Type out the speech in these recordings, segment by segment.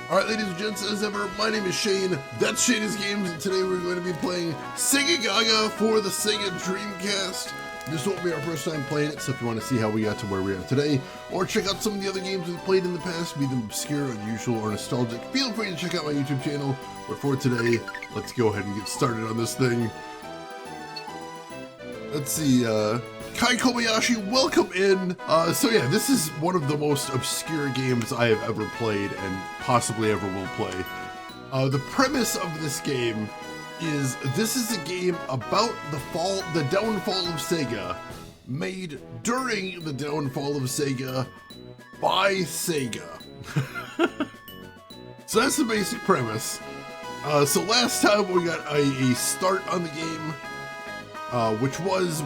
Alright, ladies and gents, as ever, my name is Shane, that's Shane's Games, and today we're going to be playing Segagaga for the Sega Dreamcast. This won't be our first time playing it, so if you want to see how we got to where we are today, or check out some of the other games we've played in the past, be them obscure, unusual, or nostalgic, feel free to check out my YouTube channel. But for today, let's go ahead and get started on this thing. Let's see, Kai Kobayashi, welcome in. So yeah, this is one of the most obscure games I have ever played and possibly ever will play. The premise of this game is this is a game about the downfall of Sega, made during the downfall of Sega by Sega. So that's the basic premise. So last time we got a start on the game, which was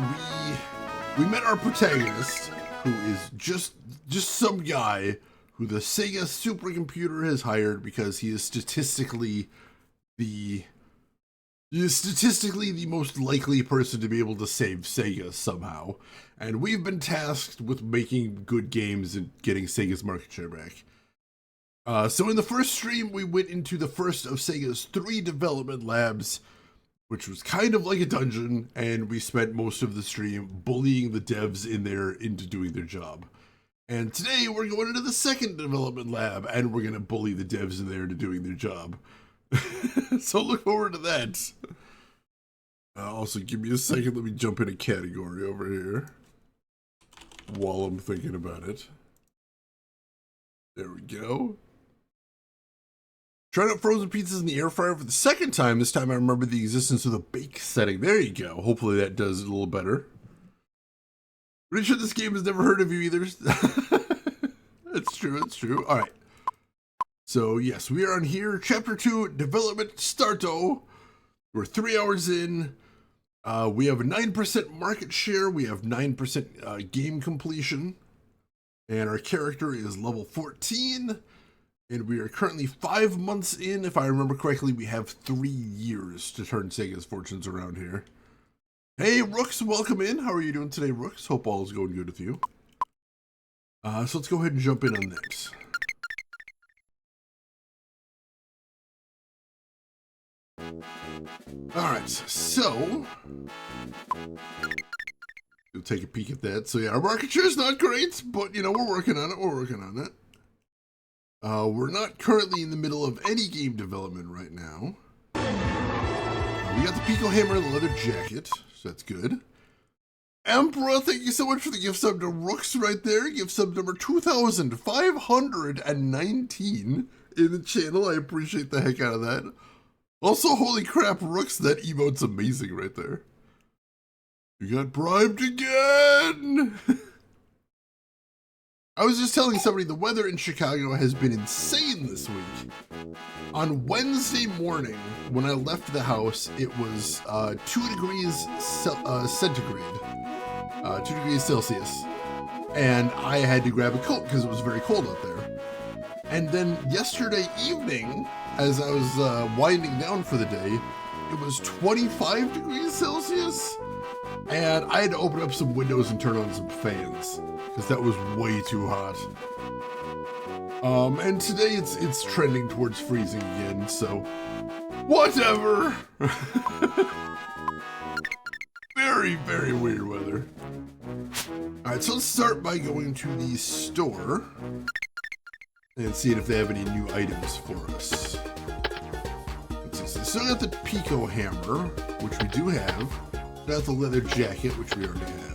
we met our protagonist, who is just some guy who the Sega supercomputer has hired because he is statistically the most likely person to be able to save Sega somehow. And we've been tasked with making good games and getting Sega's market share back. So in the first stream, we went into the first of Sega's 3 development labs, which was kind of like a dungeon, and we spent most of the stream bullying the devs in there into doing their job. And today we're going into the second development lab, and we're going to bully the devs in there into doing their job. So look forward to that. Also, give me a second, let me jump in a category over here while I'm thinking about it. There we go. Tried out frozen pizzas in the air fryer for the second time. This time I remember the existence of the bake setting. There you go. Hopefully that does it a little better. Pretty sure this game has never heard of you either. That's true, that's true. Alright. So yes, we are on here. Chapter 2, Development Starto. We're 3 hours in. We have a 9% market share. We have 9% game completion. And our character is level 14. And we are currently 5 months in. If I remember correctly, we have 3 years to turn Sega's fortunes around here. Hey, Rooks, welcome in. How are you doing today, Rooks? Hope all is going good with you. So let's go ahead and jump in on this. Alright, so we'll take a peek at that. So yeah, our market share is not great, but you know, we're working on it. We're not currently in the middle of any game development right now. We got the Pico Hammer and the leather jacket, so that's good. Emperor, thank you so much for the gift sub to Rooks right there. Gift sub number 2,519 in the channel. I appreciate the heck out of that. Also, holy crap, Rooks, that emote's amazing right there. You got bribed again! I was just telling somebody the weather in Chicago has been insane this week. On Wednesday morning, when I left the house, it was 2 degrees centigrade, 2 degrees Celsius, and I had to grab a coat because it was very cold out there. And then yesterday evening, as I was winding down for the day, it was 25 degrees Celsius, and I had to open up some windows and turn on some fans, because that was way too hot. And today it's trending towards freezing again, so whatever. Very, very weird weather. Alright, so let's start by going to the store and seeing if they have any new items for us. Let's see, so still got the Pico Hammer, which we do have. Got the leather jacket, which we already have.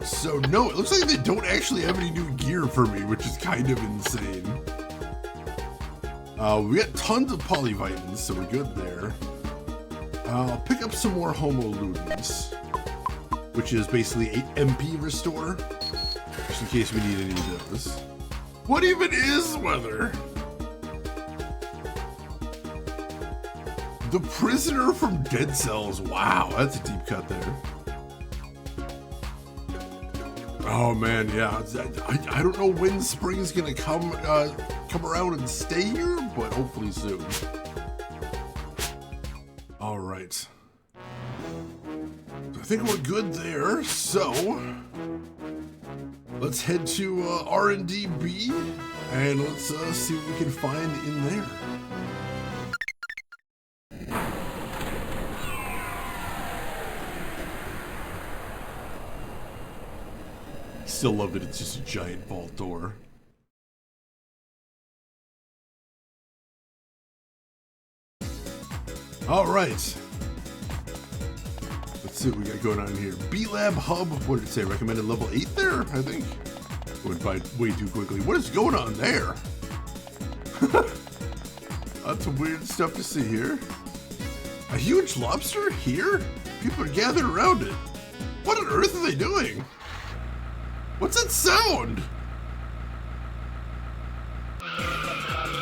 So no, it looks like they don't actually have any new gear for me, which is kind of insane. We got tons of polyvitamins, so we're good there. I'll pick up some more Homo Ludens, which is basically a MP restore, just in case we need any of those. What even is weather? The prisoner from Dead Cells. Wow, that's a deep cut there. Oh man, yeah. I don't know when spring's gonna come around and stay here, but hopefully soon. All right. So I think we're good there. So Let's head to R&D-B and let's see what we can find in there. Still love that it's just a giant vault door. All right. Let's see what we got going on here. B-Lab Hub, what did it say? Recommended level 8 there, I think. Went by way too quickly. What is going on there? Lots of weird stuff to see here. A huge lobster here? People are gathered around it. What on earth are they doing? What's that sound?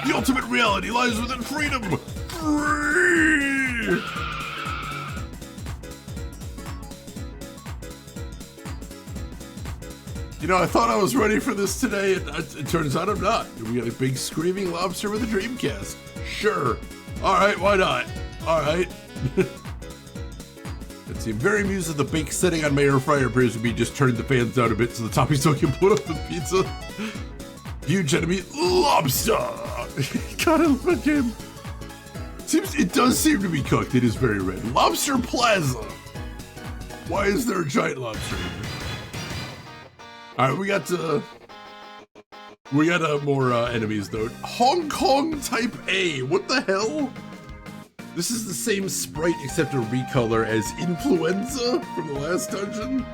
The ultimate reality lies within freedom. Free! You know, I thought I was ready for this today, and it turns out I'm not. We got a big screaming lobster with a Dreamcast. Sure. All right, why not? All right. Let's see. I'm very amused that the bake setting on my air fryer appears to be just turned the fans down a bit so the toppings don't get put up the pizza. Huge enemy, lobster. God, I love that game. It does seem to be cooked. It is very red. Lobster Plaza. Why is there a giant lobster? All right, we got more enemies though. Hong Kong Type A. What the hell? This is the same sprite except a recolor as Influenza from the last dungeon.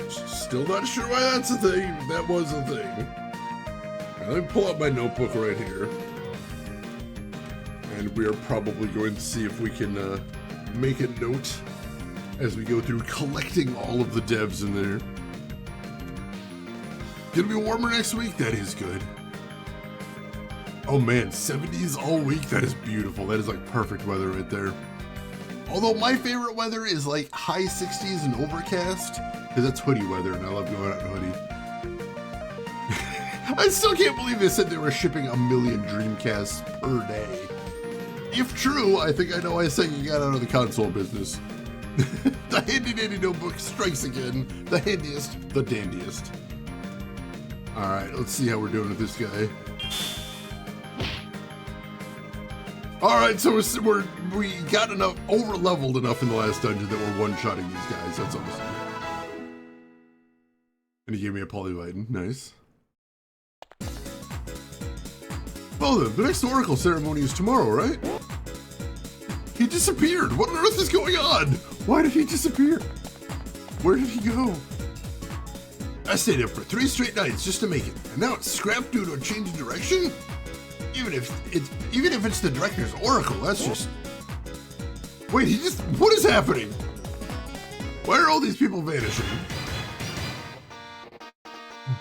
Still not sure why that's a thing. That was a thing. Right, let me pull out my notebook right here. And we are probably going to see if we can make a note as we go through collecting all of the devs in there. Gonna be warmer next week? That is good. Oh man, 70s all week? That is beautiful. That is like perfect weather right there. Although my favorite weather is like high 60s and overcast, because that's hoodie weather and I love going out in a hoodie. I still can't believe they said they were shipping 1 million Dreamcasts per day. If true, I think I know why Sega got out of the console business. The handy dandy notebook strikes again. The handiest, the dandiest. All right, let's see how we're doing with this guy. All right, so we got enough, over-leveled enough in the last dungeon that we're one-shotting these guys. That's awesome. And he gave me a polyvitamin. Nice. Well then, the next Oracle ceremony is tomorrow, right? He disappeared. What on earth is going on? Why did he disappear? Where did he go? I stayed up for 3 straight nights just to make it, and now it's scrapped due to a change in direction? Even if it's the director's oracle, that's just... Wait, what is happening? Why are all these people vanishing?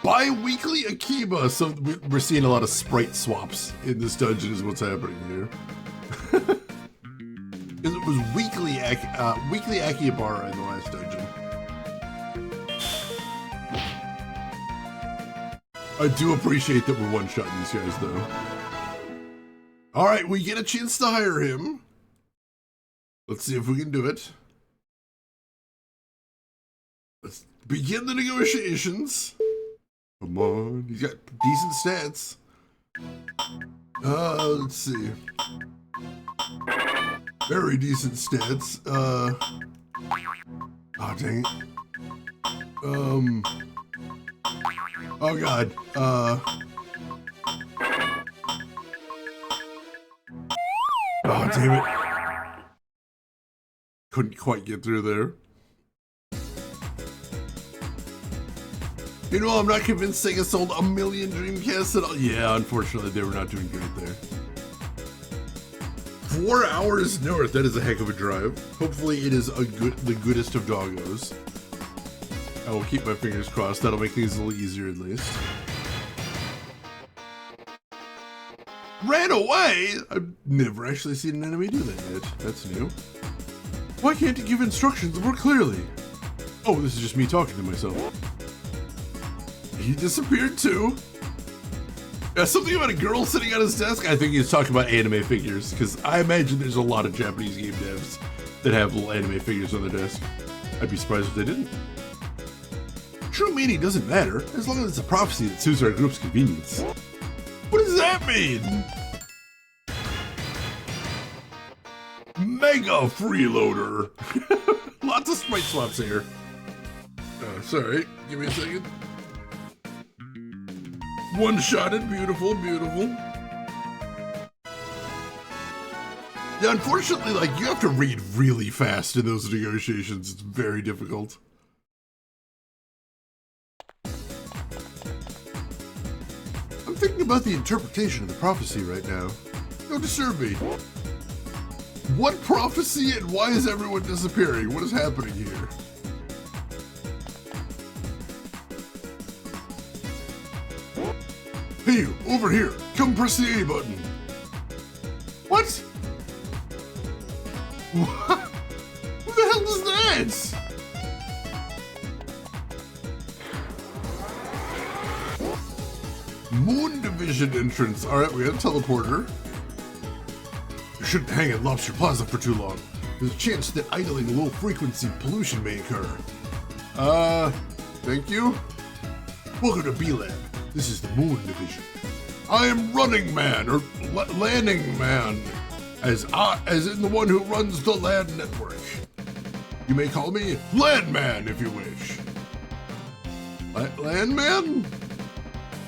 Bi-weekly Akiba, so we're seeing a lot of sprite swaps in this dungeon is what's happening here. It was weekly Akihabara in the last dungeon. I do appreciate that we're one-shotting these guys, though. All right, we get a chance to hire him. Let's see if we can do it. Let's begin the negotiations. Come on, he's got decent stats. Let's see. Very decent stats. Oh, dang it. Oh god. Oh damn it. Couldn't quite get through there. Meanwhile, I'm not convinced Sega sold 1 million Dreamcasts at all. Yeah, unfortunately, they were not doing great there. 4 hours north. That is a heck of a drive. Hopefully, it is the goodest of doggos. I will keep my fingers crossed. That'll make things a little easier at least. Ran away? I've never actually seen an enemy do that yet. That's new. Why can't you give instructions more clearly? Oh, this is just me talking to myself. He disappeared too. Something about a girl sitting at his desk. I think he's talking about anime figures, because I imagine there's a lot of Japanese game devs that have little anime figures on their desk. I'd be surprised if they didn't. True meaning doesn't matter, as long as it's a prophecy that suits our group's convenience. What does that mean? Mega freeloader. Lots of sprite swaps here. Sorry, give me a second. One-shotted, beautiful, beautiful. Yeah, unfortunately, like, you have to read really fast in those negotiations. It's very difficult. I'm thinking about the interpretation of the prophecy right now. Don't disturb me. What prophecy and why is everyone disappearing? What is happening here? Hey, you, over here. Come press the A button. What? What? Who the hell is that? Moon Division entrance. All right, we got a teleporter. You shouldn't hang at Lobster Plaza for too long. There's a chance that idling low-frequency pollution may occur. Thank you. Welcome to B-Lab. This is the Moon Division. I am Running Man, or Landing Man, as in the one who runs the LAN network. You may call me Landman if you wish. Landman?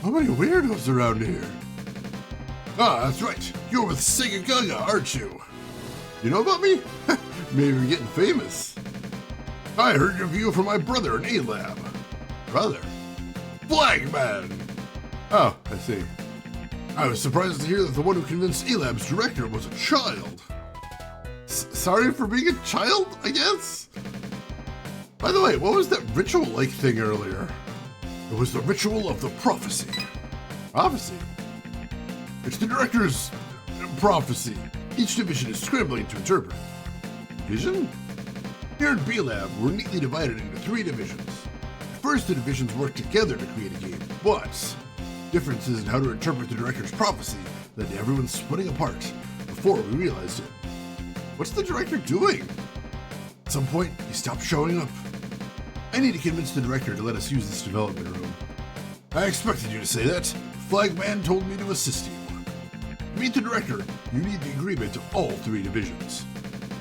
How many weirdos around here? Ah, that's right. You're with Segagaga, aren't you? You know about me? Maybe you're getting famous. I heard your view from my brother in A-Lab. Brother? Flagman! Oh, I see. I was surprised to hear that the one who convinced A-Lab's director was a child. Sorry for being a child, I guess? By the way, what was that ritual-like thing earlier? It was the ritual of the prophecy. Prophecy? It's the director's prophecy. Each division is scrambling to interpret. Division? Here at B-Lab, we're neatly divided into 3 divisions. At first, the divisions work together to create a game, but differences in how to interpret the director's prophecy led to everyone splitting apart before we realized it. What's the director doing? At some point, he stopped showing up. I need to convince the director to let us use this development room. I expected you to say that. Flagman told me to assist you. To meet the director, you need the agreement of all 3 divisions.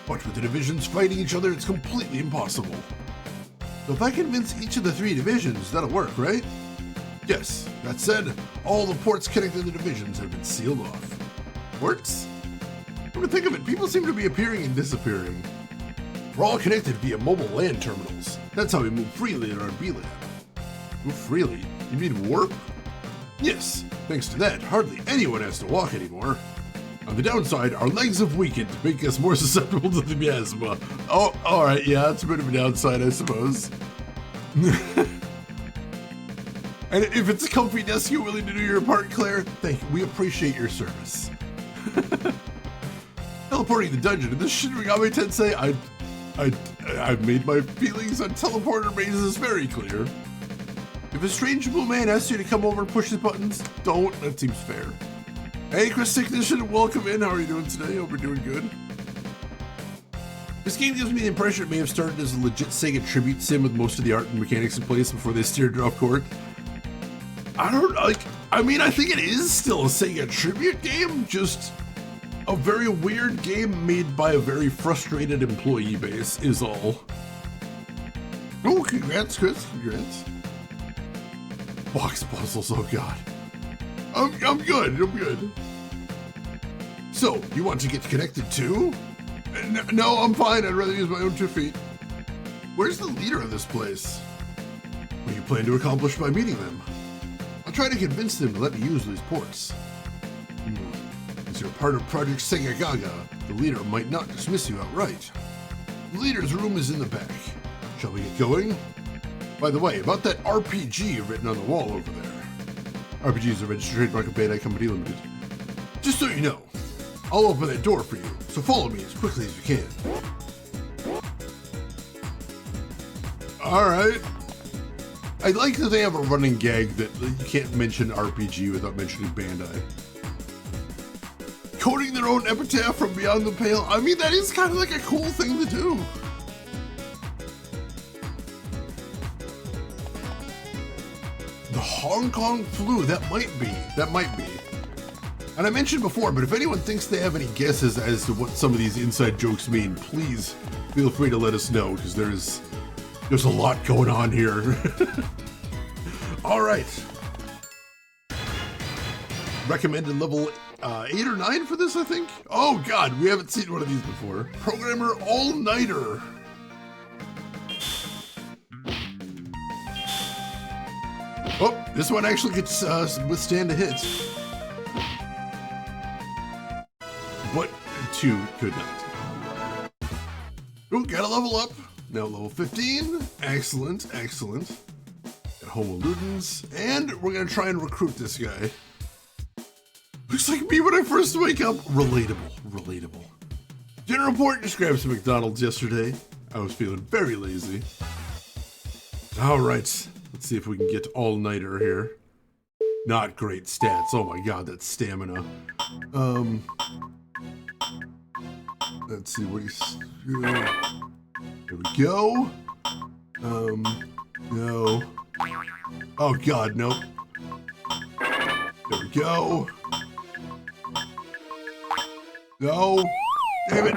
But with the divisions fighting each other, it's completely impossible. So if I convince each of the 3 divisions, that'll work, right? Yes. That said, all the ports connected to the divisions have been sealed off. Ports? Come to think of it, people seem to be appearing and disappearing. We're all connected via mobile LAN terminals. That's how we move freely in our B-Lab. Move freely? You mean warp? Yes. Thanks to that, hardly anyone has to walk anymore. On the downside, our legs have weakened to make us more susceptible to the miasma. Oh, alright, yeah, that's a bit of a downside, I suppose. And if it's a comfy desk you're willing to do your part, Claire, thank you. We appreciate your service. Teleporting the dungeon in this Shinrigami Tensei, I've made my feelings on teleporter bases very clear. If a strange blue man asks you to come over and push his buttons, don't. That seems fair. Hey, Chris Technician, welcome in. How are you doing today? Hope you're doing good. This game gives me the impression it may have started as a legit Sega tribute sim with most of the art and mechanics in place before they steered it off court. I think it is still a Sega tribute game, just a very weird game made by a very frustrated employee base is all. Oh, congrats, Chris, congrats. Box puzzles, oh god. I'm good. So, you want to get connected too? No, I'm fine, I'd rather use my own 2 feet. Where's the leader of this place? What do you plan to accomplish by meeting them? I'll try to convince them to let me use these ports. As you're part of Project Segagaga, the leader might not dismiss you outright. The leader's room is in the back. Shall we get going? By the way, about that RPG written on the wall over there. RPG is a registered trademark of Bandai Company Limited. Just so you know, I'll open that door for you, so follow me as quickly as you can. Alright. I like that they have a running gag that you can't mention RPG without mentioning Bandai. Coding their own epitaph from Beyond the Pale, I mean, that is kind of like a cool thing to do. Hong Kong flu. That might be. That might be. And I mentioned before, but if anyone thinks they have any guesses as to what some of these inside jokes mean, please feel free to let us know, because there's a lot going on here. All right. Recommended level 8 or 9 for this, I think. Oh God, we haven't seen one of these before. Programmer All-Nighter. Oh, this one actually could withstand a hit. But 2 could not. Oh, gotta level up. Now level 15. Excellent, excellent. Got Homo Ludens. And we're gonna try and recruit this guy. Looks like me when I first wake up. Relatable, relatable. Dinner report, just grabbed some McDonald's yesterday. I was feeling very lazy. All right, let's see if we can get All-Nighter here. Not great stats. Oh my God, that's stamina. Let's see what he's. There we go. No. Oh God, nope. There we go. No. Damn it.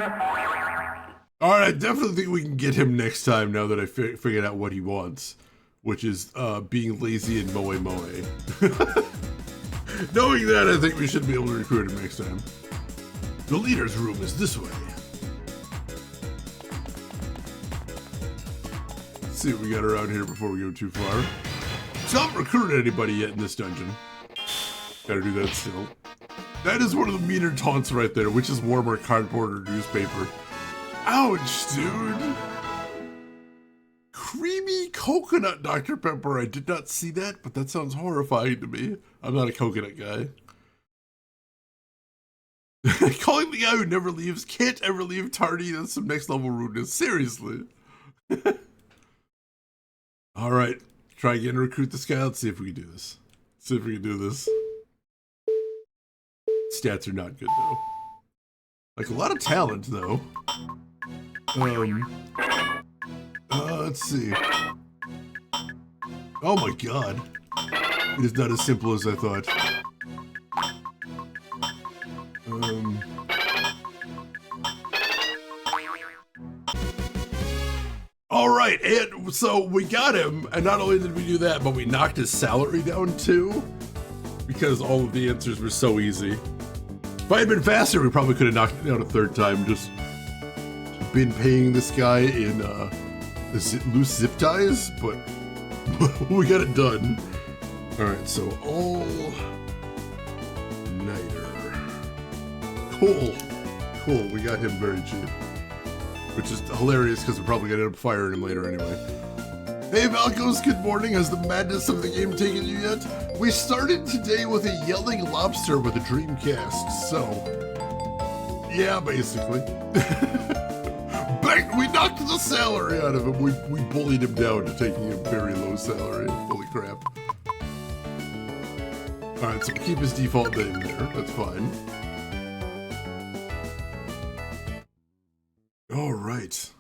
All right, I definitely think we can get him next time now that I figured out what he wants, which is being lazy and moe moe. Knowing that, I think we should be able to recruit him next time. The leader's room is this way. Let's see what we got around here before we go too far. So I haven't recruited anybody yet in this dungeon. Gotta do that still. That is one of the meaner taunts right there, which is warmer, cardboard or newspaper. Ouch, dude. Creamy coconut Dr. Pepper. I did not see that, but that sounds horrifying to me. I'm not a coconut guy. Calling the guy who never leaves, can't ever leave tardy, that's some next level rudeness. Seriously. All right, try again to recruit this guy. Let's see if we can do this. See if we can do this. Stats are not good though. Like a lot of talent though. Let's see. Oh my God. It is not as simple as I thought. All right, and so we got him, and not only did we do that, but we knocked his salary down too, because all of the answers were so easy. If I had been faster, we probably could have knocked it down a third time. Just been paying this guy in loose zip ties, but we got it done. All right, so All-Nighter. Cool. Cool, we got him very cheap. Which is hilarious because we're probably going to end up firing him later anyway. Hey Valkos, good morning. Has the madness of the game taken you yet? We started today with a yelling lobster with a Dreamcast, so yeah, basically. We knocked the salary out of him. We bullied him down to taking a very low salary. Holy crap. Alright, so we'll keep his default name there. That's fine. Alright.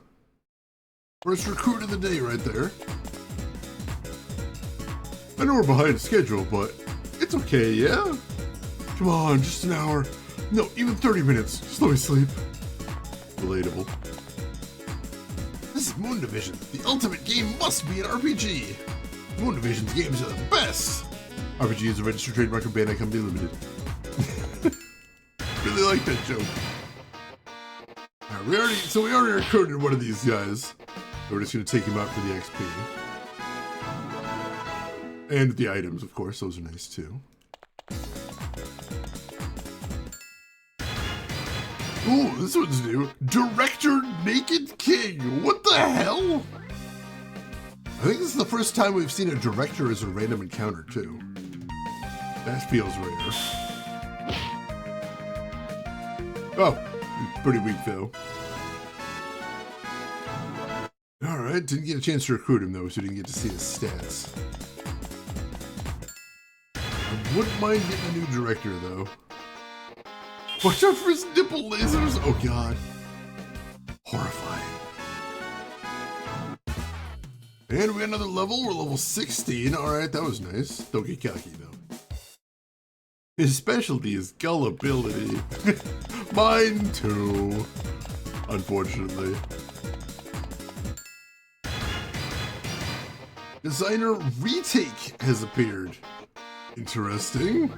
First recruit of the day right there. I know we're behind schedule, but it's okay, yeah? Come on, just an hour. No, even 30 minutes. Just let me sleep. Relatable. This is Moon Division. The ultimate game must be an RPG. Moon Division's games are the best. RPG is a registered trademark of Bandai Company Limited. Really like that joke. Right, we already recruited one of these guys. We're just gonna take him out for the XP. And the items, of course, those are nice too. Ooh, this one's new. Director Naked King. What the hell? I think this is the first time we've seen a director as a random encounter too. That feels rare. Oh, pretty weak though. Alright, didn't get a chance to recruit him though, so didn't get to see his stats. I wouldn't mind getting a new director though. Watch out for his nipple lasers! Oh god. Horrifying. And we got another level. We're level 16. All right, that was nice. Don't get cocky, though. His specialty is gullibility. Mine, too. Unfortunately. Designer Retake has appeared. Interesting.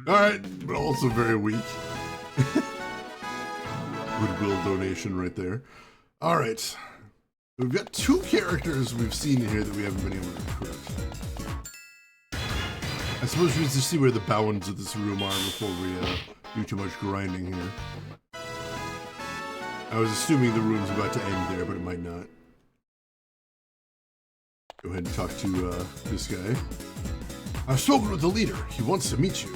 Alright, but also very weak. Goodwill donation right there. Alright. We've got 2 characters we've seen here that we haven't been able to recruit. I suppose we need to see where the bounds of this room are before we do too much grinding here. I was assuming the room's about to end there, but it might not. Go ahead and talk to this guy. I've spoken with the leader. He wants to meet you.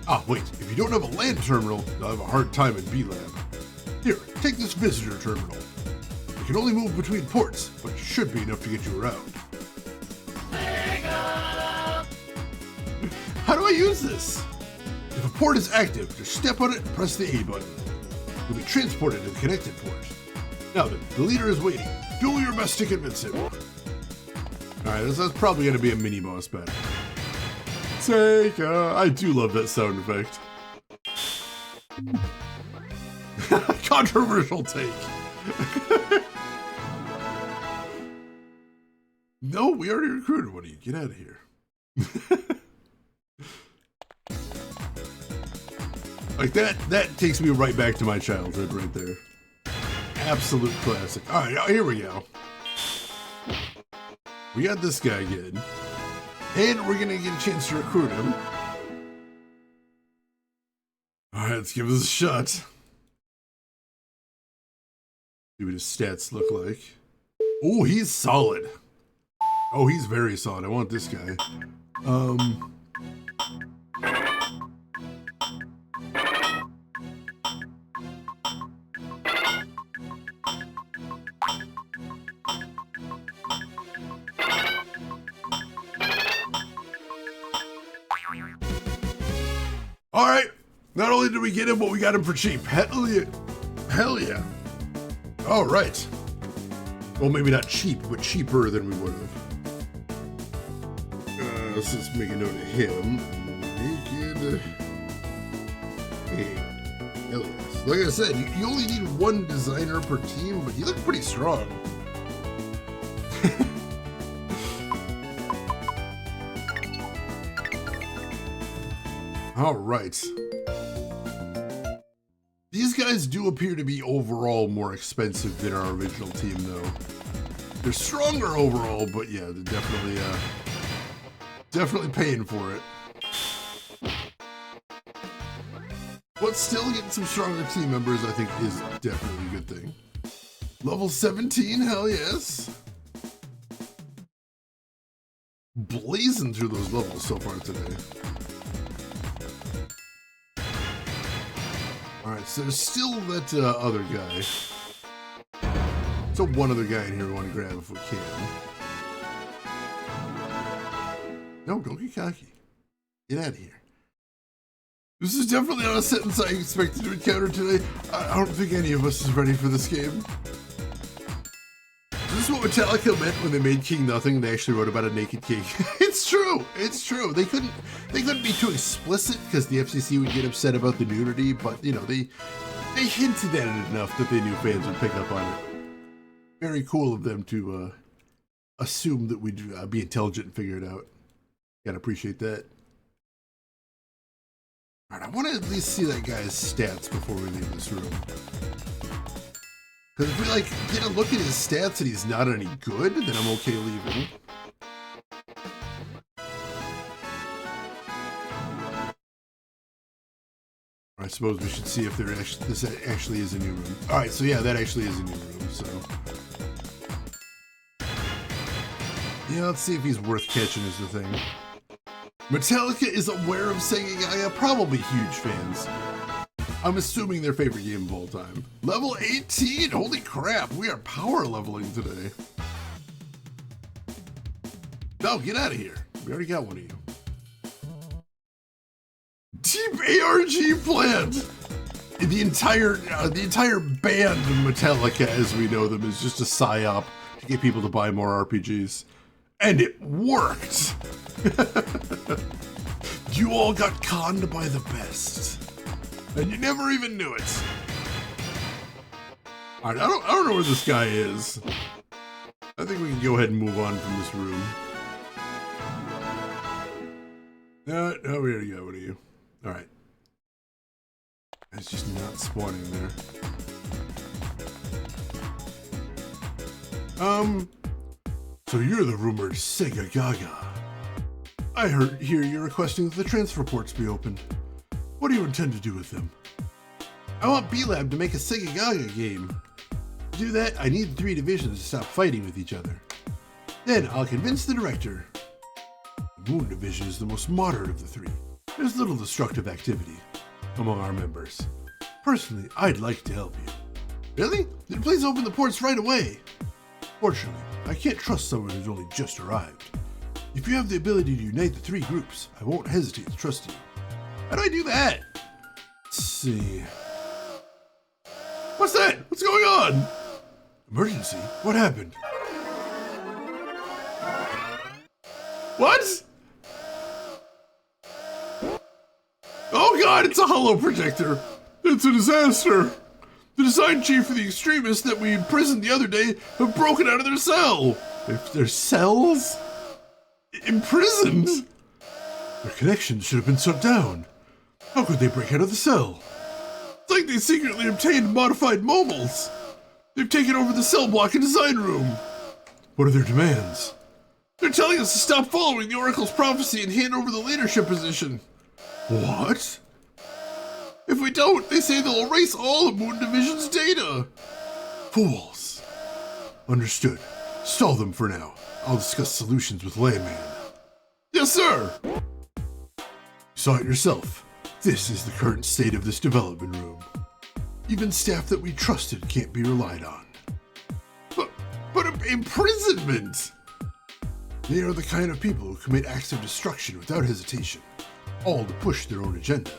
Ah, wait. If you don't have a land terminal, you'll have a hard time in B-Lab. Here, take this visitor terminal. You can only move between ports, but it should be enough to get you around. How do I use this? If a port is active, just step on it and press the A button. You'll be transported to the connected port. Now then, the leader is waiting. Do your best to convince him. Alright, that's probably going to be a mini-boss battle. Sega! I do love that sound effect. Controversial take. No, we already recruited one of you. Get out of here. Like that takes me right back to my childhood right there. Absolute classic. All right, here we go. We got this guy again. And we're gonna get a chance to recruit him. All right, let's give this a shot. See what his stats look like. Oh, he's solid. Oh, he's very solid. I want this guy. All right. Not only did we get him, but we got him for cheap. Hell yeah. Hell yeah. All right. Well, maybe not cheap, but cheaper than we would have. Let's just make a note of him. Naked. Hey. Hell yes. Like I said, you only need 1 designer per team, but he looked pretty strong. All right. These guys do appear to be overall more expensive than our original team, though. They're stronger overall, but yeah, they're definitely paying for it. But still getting some stronger team members, I think, is definitely a good thing. Level 17, hell yes. Blazing through those levels so far today. Alright, so there's still that other guy. So one other guy in here we want to grab if we can. No, don't get cocky. Get out of here. This is definitely not a sentence I expected to encounter today. I don't think any of us is ready for this game. This is what Metallica meant when they made King Nothing. They actually wrote about a naked king. It's true. It's true. They couldn't be too explicit because the FCC would get upset about the nudity. But you know, they hinted at it enough that they knew fans would pick up on it. Very cool of them to assume that we'd be intelligent and figure it out. Gotta appreciate that. All right, I want to at least see that guy's stats before we leave this room. Because if we get a look at his stats and he's not any good, then I'm okay leaving. I suppose we should see if this actually is a new room. All right, so yeah, that actually is a new room. So yeah, let's see if he's worth catching is the thing. Metallica is aware of Segagaga, probably huge fans. I'm assuming their favorite game of all time. Level 18, holy crap, we are power leveling today. No, get out of here. We already got one of you. Deep ARG plant. The entire band of Metallica, as we know them, is just a psyop to get people to buy more RPGs. And it worked! You all got conned by the best. And you never even knew it. Alright, I don't know where this guy is. I think we can go ahead and move on from this room. No, we already got one of you. Alright. It's just not spawning there. So you're the rumored Segagaga. I hear you're requesting that the transfer ports be opened. What do you intend to do with them? I want B-Lab to make a Segagaga game. To do that, I need the three divisions to stop fighting with each other. Then I'll convince the director. The Moon Division is the most moderate of the three. There's little destructive activity among our members. Personally, I'd like to help you. Really? Then please open the ports right away. Fortunately, I can't trust someone who's only just arrived. If you have the ability to unite the three groups, I won't hesitate to trust you. How do I do that? Let's see. What's that? What's going on? Emergency? What happened? What? Oh god, it's a holo projector. It's a disaster. The design chief for the extremists that we imprisoned the other day have broken out of their cell. Their cells? Imprisoned? Their connections should have been shut down. How could they break out of the cell? It's like they secretly obtained modified mobiles. They've taken over the cell block and design room. What are their demands? They're telling us to stop following the Oracle's prophecy and hand over the leadership position. What? If we don't, they say they'll erase all of Moon Division's data. Fools. Understood. Stall them for now. I'll discuss solutions with Layman. Yes, sir! You saw it yourself. This is the current state of this development room. Even staff that we trusted can't be relied on. But imprisonment! They are the kind of people who commit acts of destruction without hesitation, all to push their own agenda.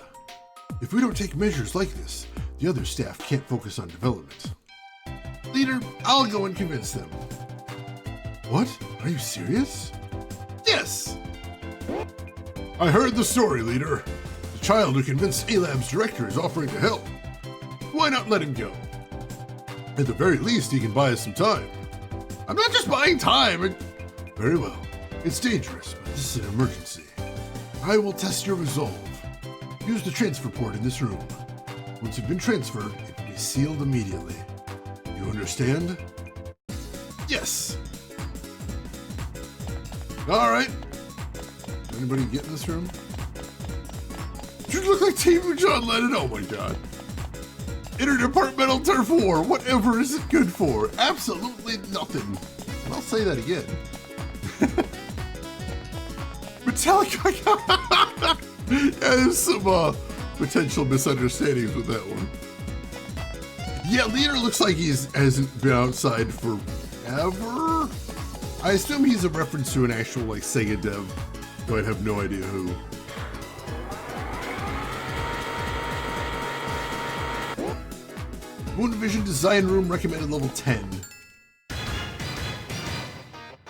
If we don't take measures like this, the other staff can't focus on development. Leader, I'll go and convince them. What? Are you serious? Yes! I heard the story, Leader. The child who convinced A-Lab's director is offering to help. Why not let him go? At the very least, he can buy us some time. I'm not just buying time. Very well. It's dangerous, but this is an emergency. I will test your resolve. Use the transfer port in this room. Once you've been transferred, it will be sealed immediately. You understand? Yes. All right. Anybody get in this room? You look like Team John Lennon. Oh my god. Interdepartmental turf war. Whatever is it good for? Absolutely nothing. And I'll say that again. Metallica. Yeah, there's some potential misunderstandings with that one. Yeah, Leader looks like he hasn't been outside forever. I assume he's a reference to an actual like Sega dev, though I have no idea who. Moon Division Design Room recommended level 10.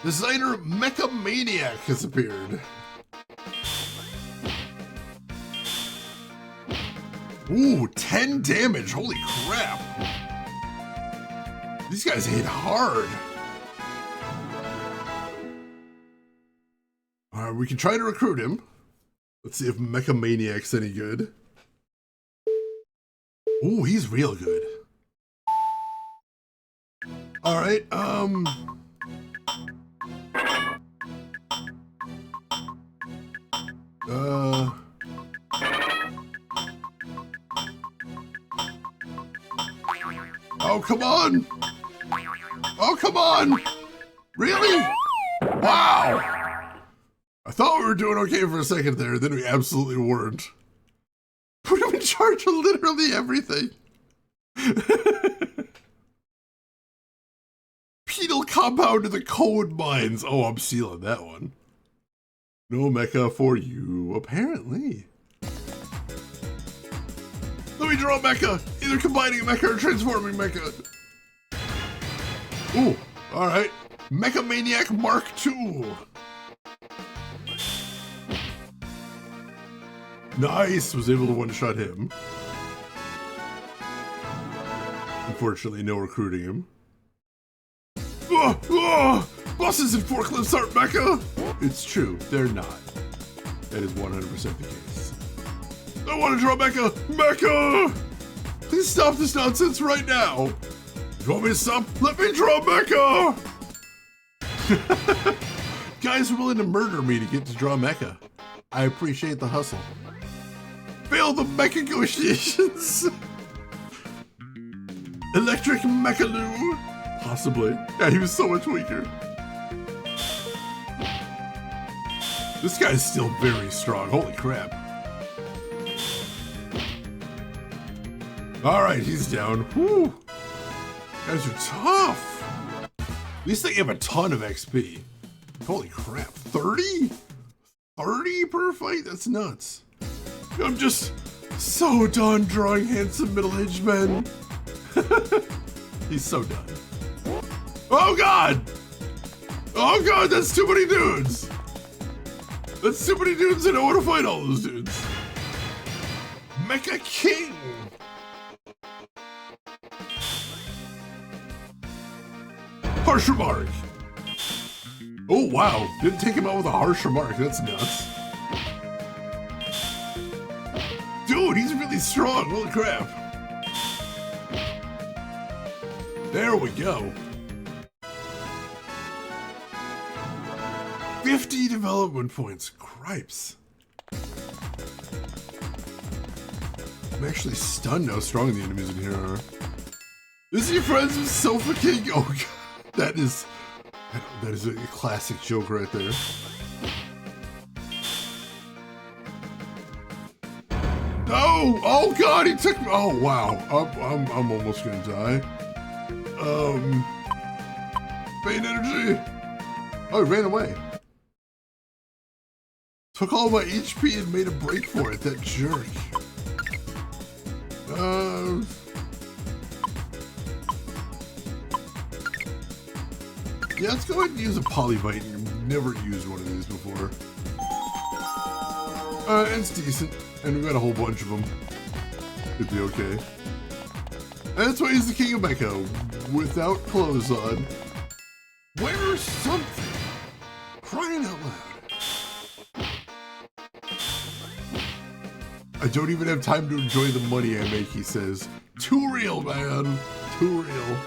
Designer Mecha Maniac has appeared. Ooh, 10 damage. Holy crap. These guys hit hard. Alright, we can try to recruit him. Let's see if Mecha Maniac's any good. Ooh, he's real good. Alright, oh, come on! Oh, come on! Really? Wow! I thought we were doing okay for a second there, then we absolutely weren't. Put him in charge of literally everything. Penal compound of the code mines. Oh, I'm sealing that one. No mecha for you, apparently. Let me draw mecha! Either combining mecha or transforming mecha. Ooh, alright. Mecha Maniac Mark II. Nice, was able to one-shot him. Unfortunately, no recruiting him. Buses and forklifts aren't mecha! It's true, they're not. That is 100% the case. I want to draw mecha! Mecha! Please stop this nonsense right now! You want me to stop? Let me draw mecha! Guys are willing to murder me to get to draw mecha. I appreciate the hustle. Fail the mecha negotiations! Electric Mechaloo? Possibly. Yeah, he was so much weaker. This guy's still very strong. Holy crap. Alright, he's down. Whew. Guys are tough. At least they have a ton of XP. Holy crap. 30? 30 per fight? That's nuts. I'm just so done drawing handsome middle-aged men. He's so done. Oh god! Oh god, that's too many dudes! That's too many dudes and I want to fight all those dudes. Mecha King! Harsh remark! Oh wow, didn't take him out with a harsh remark, that's nuts. Dude, he's really strong, holy crap. There we go. 50 development points, cripes. I'm actually stunned how strong the enemies in here are. Is he friends with Sofa King? Oh god, that is a classic joke right there. No! Oh god, he took me. Oh wow, I'm almost gonna die. Faint energy. Oh, he ran away. Took all my HP and made a break for it, that jerk. Yeah, let's go ahead and use a Polyvite. I've never used one of these before. It's decent, and we've got a whole bunch of them. Could be okay. And that's why he's the king of mecha, without clothes on. Wear something! Crying out loud. I don't even have time to enjoy the money I make, he says. Too real, man. Too real.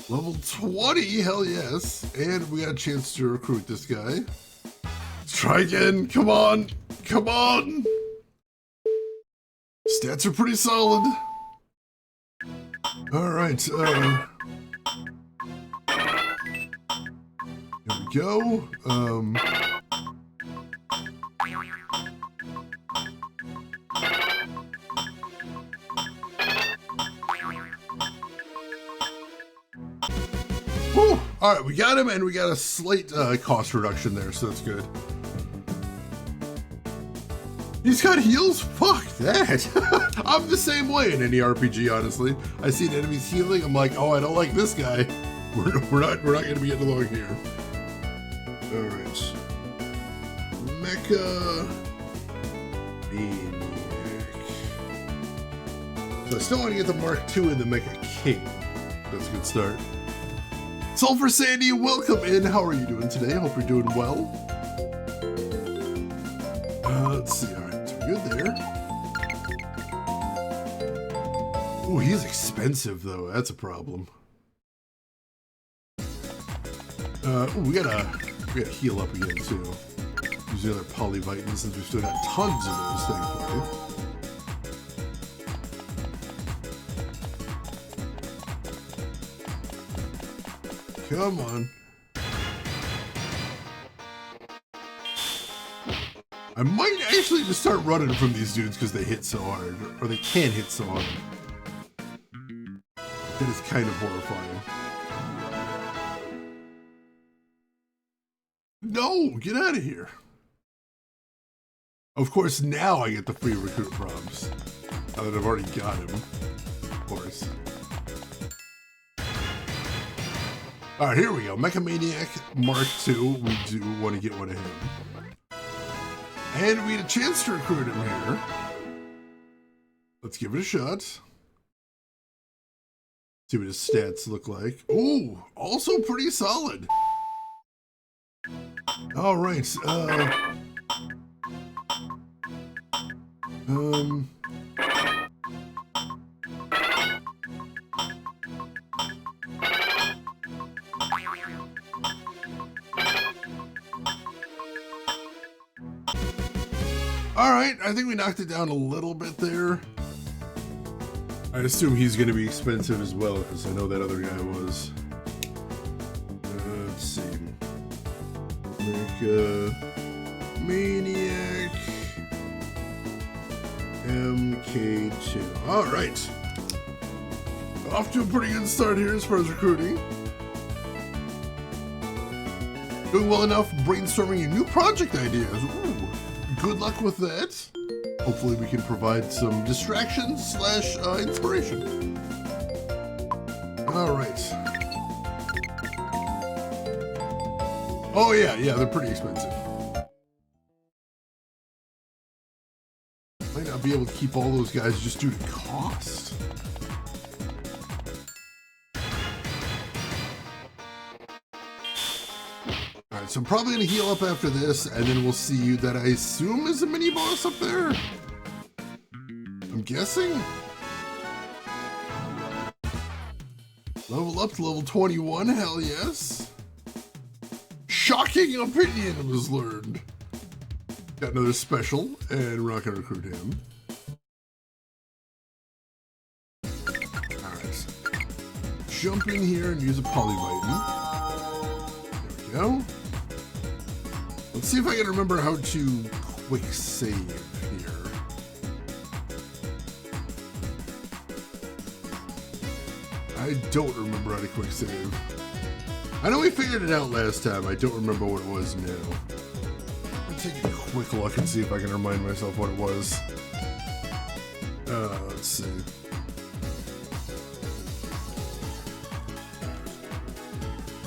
Level 20, hell yes. And we got a chance to recruit this guy. Let's try again, come on. Come on. Stats are pretty solid. All right, here we go. Whew. All right, we got him, and we got a slight cost reduction there, so that's good. He's got heals? Fuck that. I'm the same way in any RPG, honestly. I see an enemy's healing, I'm like, oh, I don't like this guy. We're not gonna be getting along here. All right. Mecha Maniac. So I still want to get the Mark II and the Mecha King. That's a good start. Sulfur Sandy, welcome in. How are you doing today? Hope you're doing well. Let's see. All right, so good there. Ooh, he's expensive though. That's a problem. Ooh, we gotta heal up again too. Use the other Polyvitamins since we've still got tons of those, thankfully. Come on. I might actually just start running from these dudes because they hit so hard, or they can hit so hard. It is kind of horrifying. No, get out of here. Of course, now I get the free recruit prompts. Now that I've already got him. Of course. Alright, here we go. Mecha Maniac Mark II. We do want to get one of him. And we had a chance to recruit him here. Let's give it a shot. See what his stats look like. Ooh, also pretty solid. Alright, Alright, I think we knocked it down a little bit there. I assume he's going to be expensive as well, because I know that other guy was. Let's see. Maniac MK2. Alright. Off to a pretty good start here as far as recruiting. Doing well enough brainstorming your new project ideas. Ooh, good luck with that. Hopefully we can provide some distraction slash inspiration. Alright. Oh yeah, they're pretty expensive. Might not be able to keep all those guys just due to cost. Alright, so I'm probably going to heal up after this, and then we'll see you that I assume is a mini boss up there. I'm guessing. Level up to level 21, hell yes. Shocking opinion was learned. Got another special, and we're not going to recruit him. Alright. Jump in here and use a polyvitamin. There we go. Let's see if I can remember how to quick save here. I don't remember how to quick save. I know we figured it out last time. I don't remember what it was now. Let me take a quick look and see if I can remind myself what it was. Let's see.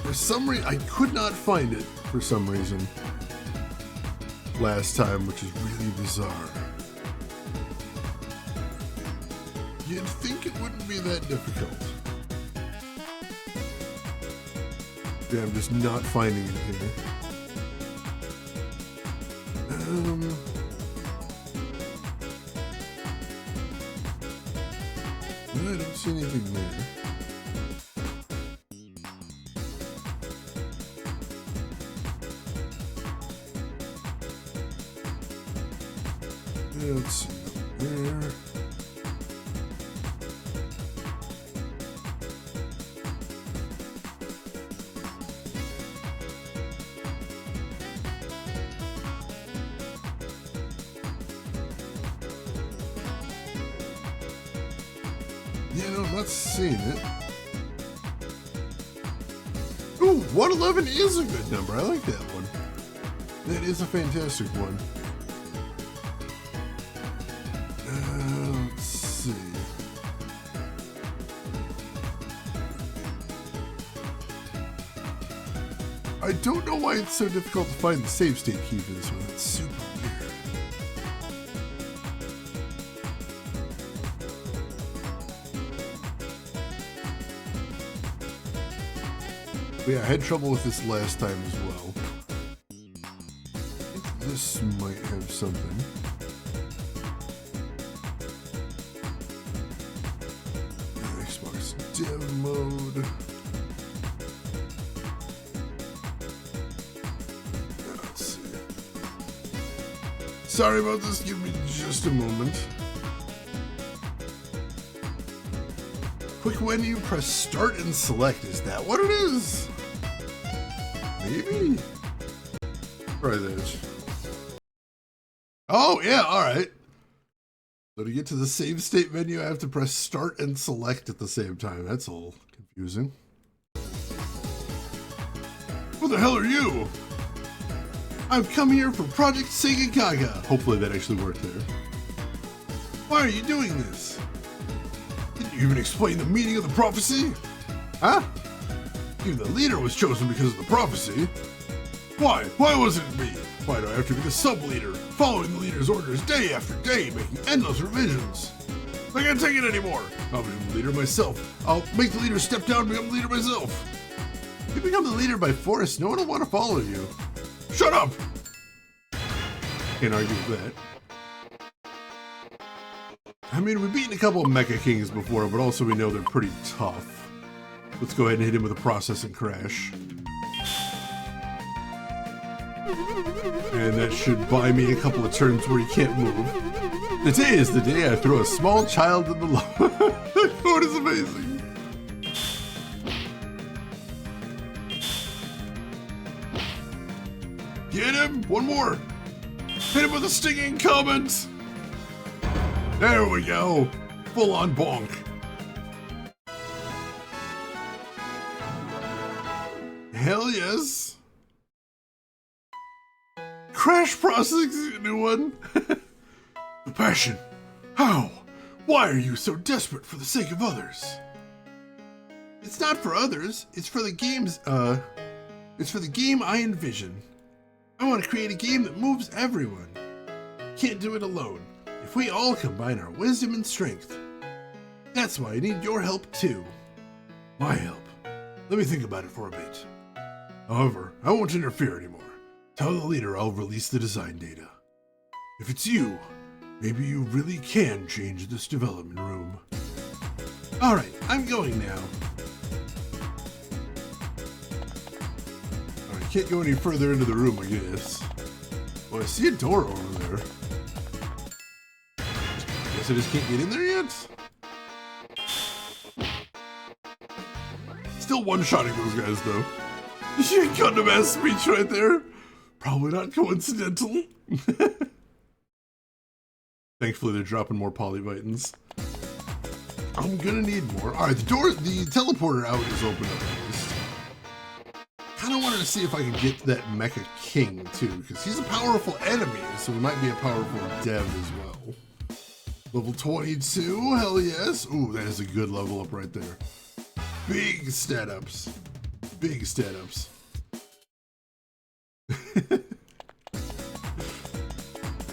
For some reason, I could not find it for some reason last time, which is really bizarre. You'd think it wouldn't be that difficult. Yeah, I'm just not finding it here. I don't see anything there. Let's see there. Yeah, no, I'm not seeing it. Ooh, 111 is a good number. I like that one. That is a fantastic one. Let's see. I don't know why it's so difficult to find the save state key for this one. It's super weird. But yeah, I had trouble with this last time as well. I think this might have something. Xbox dev mode. Let's see. Sorry about this, give me just a moment. Quick menu, press start and select. Is that what it is? Maybe? Try this. Oh, yeah, alright. So to get to the save state menu, I have to press start and select at the same time. That's a little confusing. Who the hell are you? I've come here for Project Segagaga. Hopefully that actually worked there. Why are you doing this? Didn't you even explain the meaning of the prophecy? Huh? Even the leader was chosen because of the prophecy. Why? Why wasn't it me? Why do I have to be the sub-leader, following the leader's orders day after day, making endless revisions? I can't take it anymore. I'll become the leader myself. I'll make the leader step down and become the leader myself. If you become the leader by force, no one will want to follow you. Shut up! Can't argue with that. I mean, we've beaten a couple of Mecha Kings before, but also we know they're pretty tough. Let's go ahead and hit him with a processing crash. And that should buy me a couple of turns where he can't move. Today is the day I throw a small child in the lava. That quote is amazing. Get him! One more! Hit him with a stinging comment! There we go! Full on bonk. Hell yes! Crash processing is a new one. The passion. How? Why are you so desperate for the sake of others? It's not for others. It's for the game's, it's for the game I envision. I want to create a game that moves everyone. Can't do it alone. If we all combine our wisdom and strength. That's why I need your help too. My help. Let me think about it for a bit. However, I won't interfere anymore. Tell the leader I'll release the design data. If it's you, maybe you really can change this development room. Alright, I'm going now. I can't go any further into the room, I guess. Well, I see a door over there. Guess I just can't get in there yet? Still one-shotting those guys, though. You got a mass speech right there. Probably not coincidental. Thankfully, they're dropping more polyvitins. I'm gonna need more. Alright, the teleporter out is open up at least. Kinda wanted to see if I could get that Mecha King, too, because he's a powerful enemy, so he might be a powerful dev as well. Level 22, hell yes. Ooh, that is a good level up right there. Big stat ups. Big stat ups.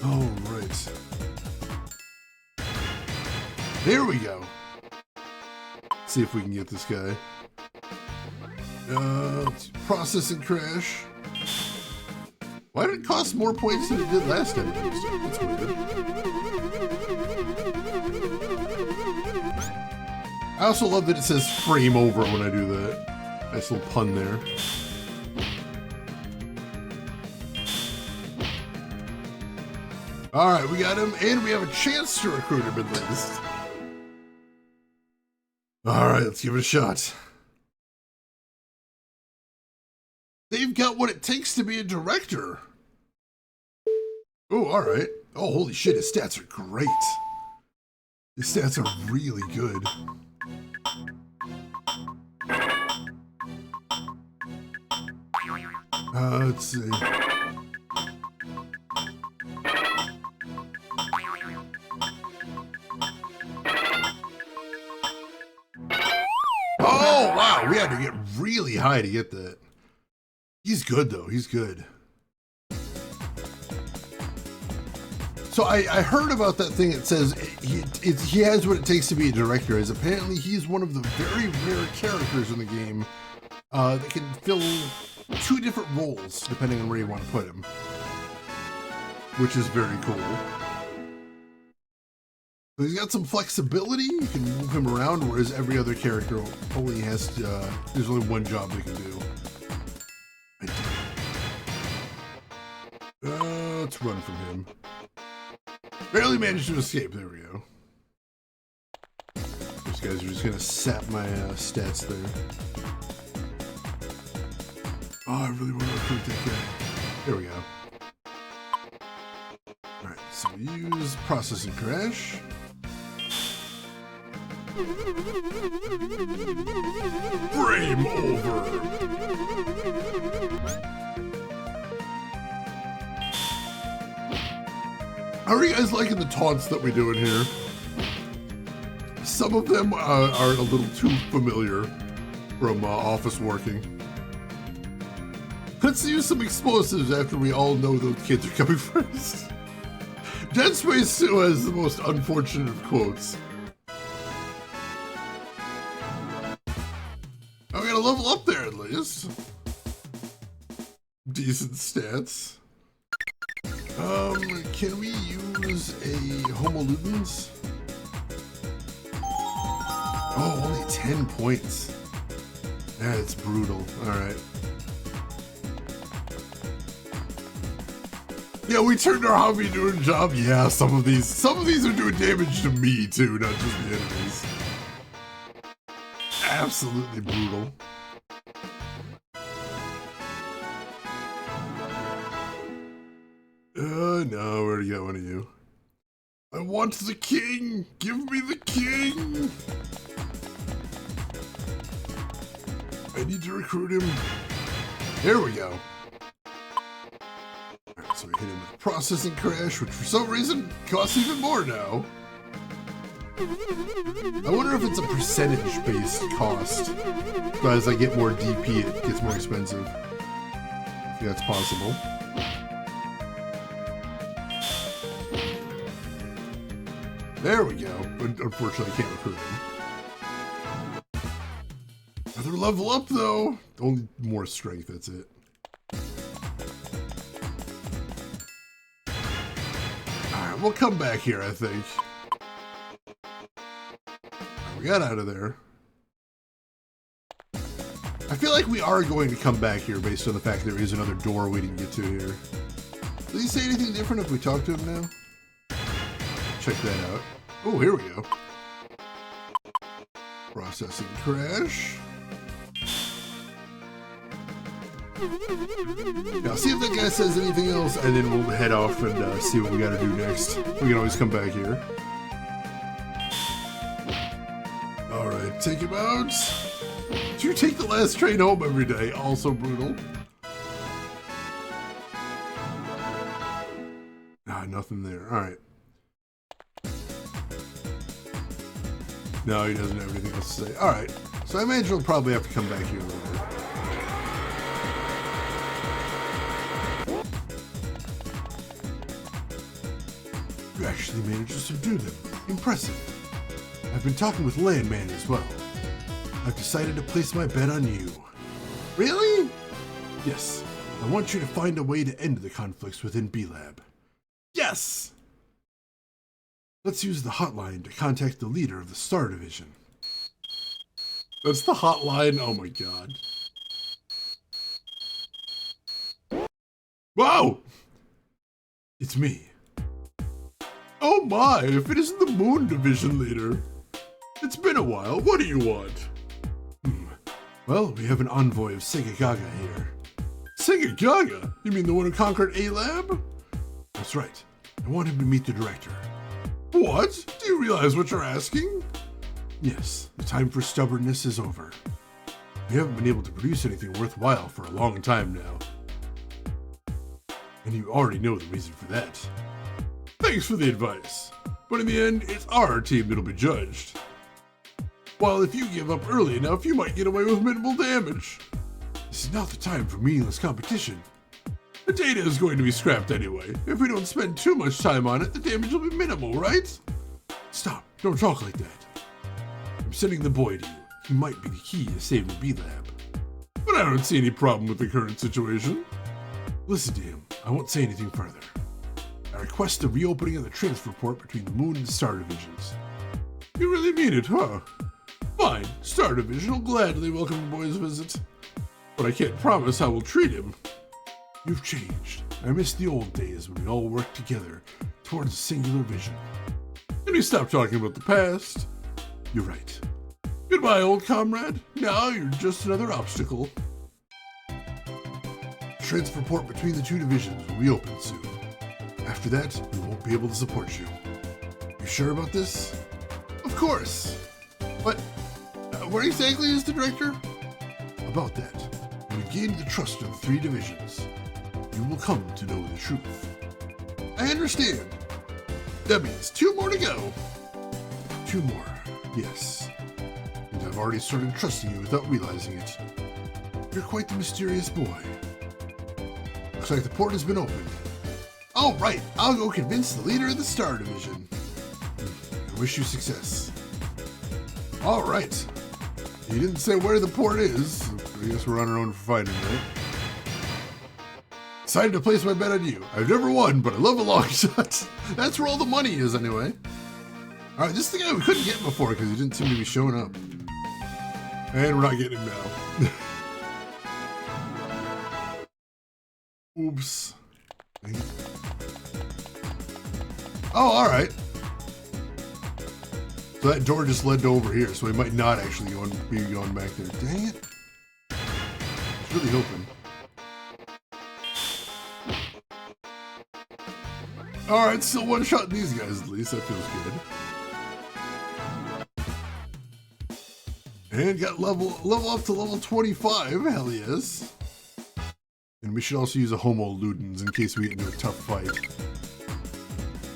All right. There we go. Let's see if we can get this guy. Processing crash. Why did it cost more points than it did last time? That's weird. I also love that it says frame over when I do that. Nice little pun there. Alright, we got him, and we have a chance to recruit him at least. Alright, let's give it a shot. They've got what it takes to be a director. Oh, alright. Oh, holy shit, his stats are great. His stats are really good. Let's see. Oh, wow, we had to get really high to get that. He's good, though. He's good. So I heard about that thing that says he has what it takes to be a director, as apparently he's one of the very rare characters in the game that can fill 2 different roles, depending on where you want to put him. Which is very cool. So he's got some flexibility, you can move him around, whereas every other character only has to, there's only one job they can do. Let's run from him. Barely managed to escape, there we go. These guys are just gonna sap my stats there. Oh, I really want to recruit that guy. There we go. Alright, so we use processing crash. Frame over! How are you guys liking the taunts that we do in here? Some of them are a little too familiar from office working. Let's use some explosives after we all know those kids are coming first. Dead Space 2 has the most unfortunate of quotes. I gotta level up there at least. Decent stats. Can we use a Homo Ludens? Oh, only 10 points. That's brutal. Alright. Yeah, we turned our hobby into a job. Yeah, some of these are doing damage to me too, not just the enemies. Absolutely brutal. No, we already got one of you. I want the king! Give me the king! I need to recruit him. There we go. Alright, so we hit him with a processing crash, which for some reason costs even more now. I wonder if it's a percentage-based cost. So as I get more DP, it gets more expensive. I think that's possible. There we go. But unfortunately, I can't recruit him. Another level up, though. Only more strength, that's it. Alright, we'll come back here, I think. We got out of there. I feel like we are going to come back here based on the fact there is another door we didn't get to here. Does he say anything different if we talk to him now? Check that out. Oh, here we go. Processing crash. Now, see if that guy says anything else, and then we'll head off and see what we gotta do next. We can always come back here. Alright, take him out. Do you take the last train home every day? Also brutal. Ah, nothing there. Alright. No, he doesn't have anything else to say. Alright, so I imagine we'll probably have to come back here a little bit. You actually managed to subdue them. Impressive. I've been talking with Landman as well. I've decided to place my bet on you. Really? Yes. I want you to find a way to end the conflicts within B-Lab. Yes! Let's use the hotline to contact the leader of the Star Division. That's the hotline? Oh my god. Whoa! It's me. Oh my, if it isn't the Moon Division leader. It's been a while. What do you want? Well, we have an envoy of Segagaga here. Segagaga? You mean the one who conquered A-Lab? That's right. I want him to meet the director. What? Do you realize what you're asking? Yes, the time for stubbornness is over. We haven't been able to produce anything worthwhile for a long time now. And you already know the reason for that. Thanks for the advice. But in the end, it's our team that'll be judged. While if you give up early enough, you might get away with minimal damage. This is not the time for meaningless competition. The data is going to be scrapped anyway. If we don't spend too much time on it, the damage will be minimal, right? Stop, don't talk like that. I'm sending the boy to you. He might be the key to saving B-Lab. But I don't see any problem with the current situation. Listen to him. I won't say anything further. I request the reopening of the transfer port between the Moon and Star Divisions. You really mean it, huh? Fine, Star Division will gladly welcome the boy's visit. But I can't promise how we'll treat him. You've changed. I miss the old days when we all worked together towards a singular vision. Can we stop talking about the past? You're right. Goodbye, old comrade. Now you're just another obstacle. Transfer port between the two divisions will reopen soon. After that, we won't be able to support you. You sure about this? Of course. But where exactly is the director? About that, when you gain the trust of the three divisions, you will come to know the truth. I understand. That means 2 more to go. 2 more, yes. And I've already started trusting you without realizing it. You're quite the mysterious boy. Looks like the port has been opened. Oh, right. I'll go convince the leader of the Star Division. I wish you success. All right. He didn't say where the port is. I guess we're on our own for fighting, right? Decided to place my bet on you. I've never won, but I love a long shot. That's where all the money is, anyway. All right, this is the guy we couldn't get before because he didn't seem to be showing up. And we're not getting him now. Oops. Oh, all right. So that door just led to over here, so we might not actually be going back there. Dang it. I was really hoping. Alright, still one-shot these guys at least. That feels good. And got level up to level 25. Hell yes. And we should also use a Homo Ludens in case we get into a tough fight.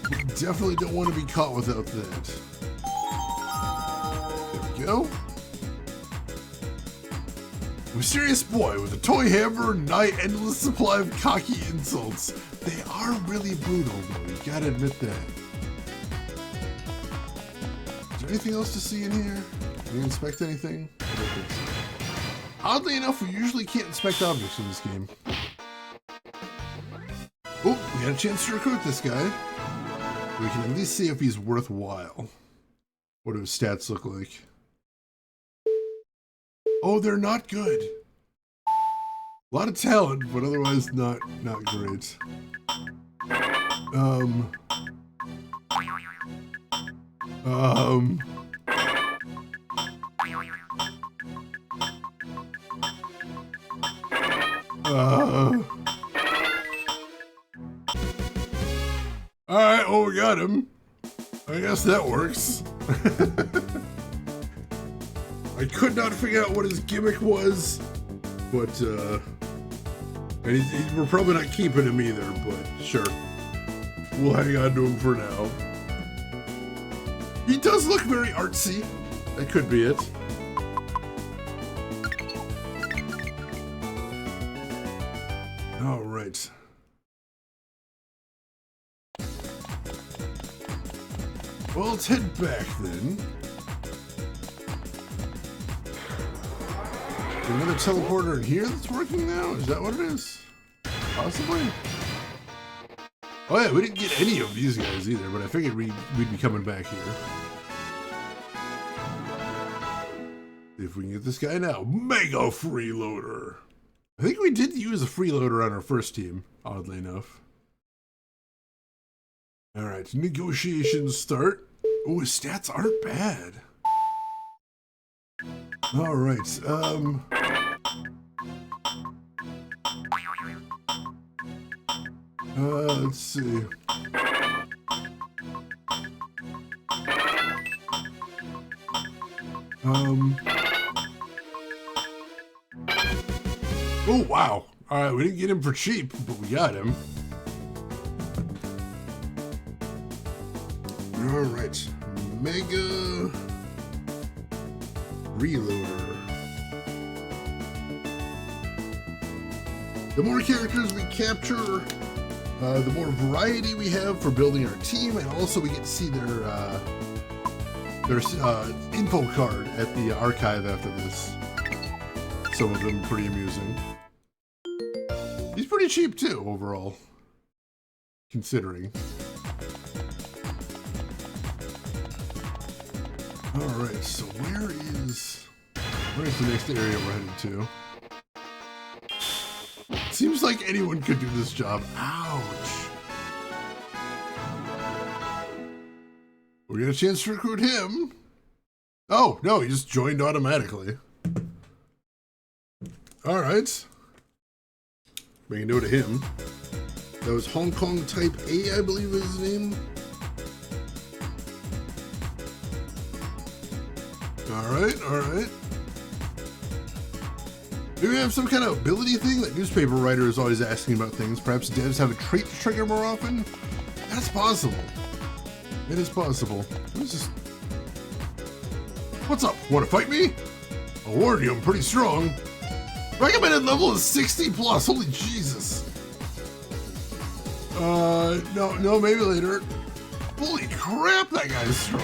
We definitely don't want to be caught without that. There we go. A mysterious boy with a toy hammer and nigh endless supply of cocky insults. They are really brutal, though. You gotta admit that. Is there anything else to see in here? Can we inspect anything? I don't think so. Oddly enough, we usually can't inspect objects in this game. Oh, we had a chance to recruit this guy. We can at least see if he's worthwhile. What do his stats look like? Oh, they're not good. A lot of talent, but otherwise not great. Alright, well, we got him. I guess that works. I could not figure out what his gimmick was, but, and we're probably not keeping him either, but sure. We'll hang on to him for now. He does look very artsy. That could be it. All right. Well, let's head back then. Another teleporter in here that's working now? Is that what it is? Possibly? Oh yeah, we didn't get any of these guys either, but I figured we'd be coming back here. See if we can get this guy now. Mega Freeloader! I think we did use a freeloader on our first team, oddly enough. Alright, negotiations start. Oh, his stats aren't bad. Alright, let's see. Oh, wow. Alright, we didn't get him for cheap, but we got him. Alright. Mega Reloader. The more characters we capture, the more variety we have for building our team, and also we get to see their info card at the archive after this. Some of them pretty amusing. He's pretty cheap too, overall, considering. Alright, so where's the next area we're headed to? Seems like anyone could do this job. Ouch! We got a chance to recruit him. Oh, no, he just joined automatically. Alright. Make a note of him. That was Hong Kong Type A, I believe is his name. Alright, alright. Maybe we have some kind of ability thing that newspaper writer is always asking about things. Perhaps devs have a trait to trigger more often? That's possible. It is possible. What's this? What's up? Want to fight me? I'll warn you, I'm pretty strong. Recommended level is 60 plus. Holy Jesus. No, maybe later. Holy crap, that guy's strong.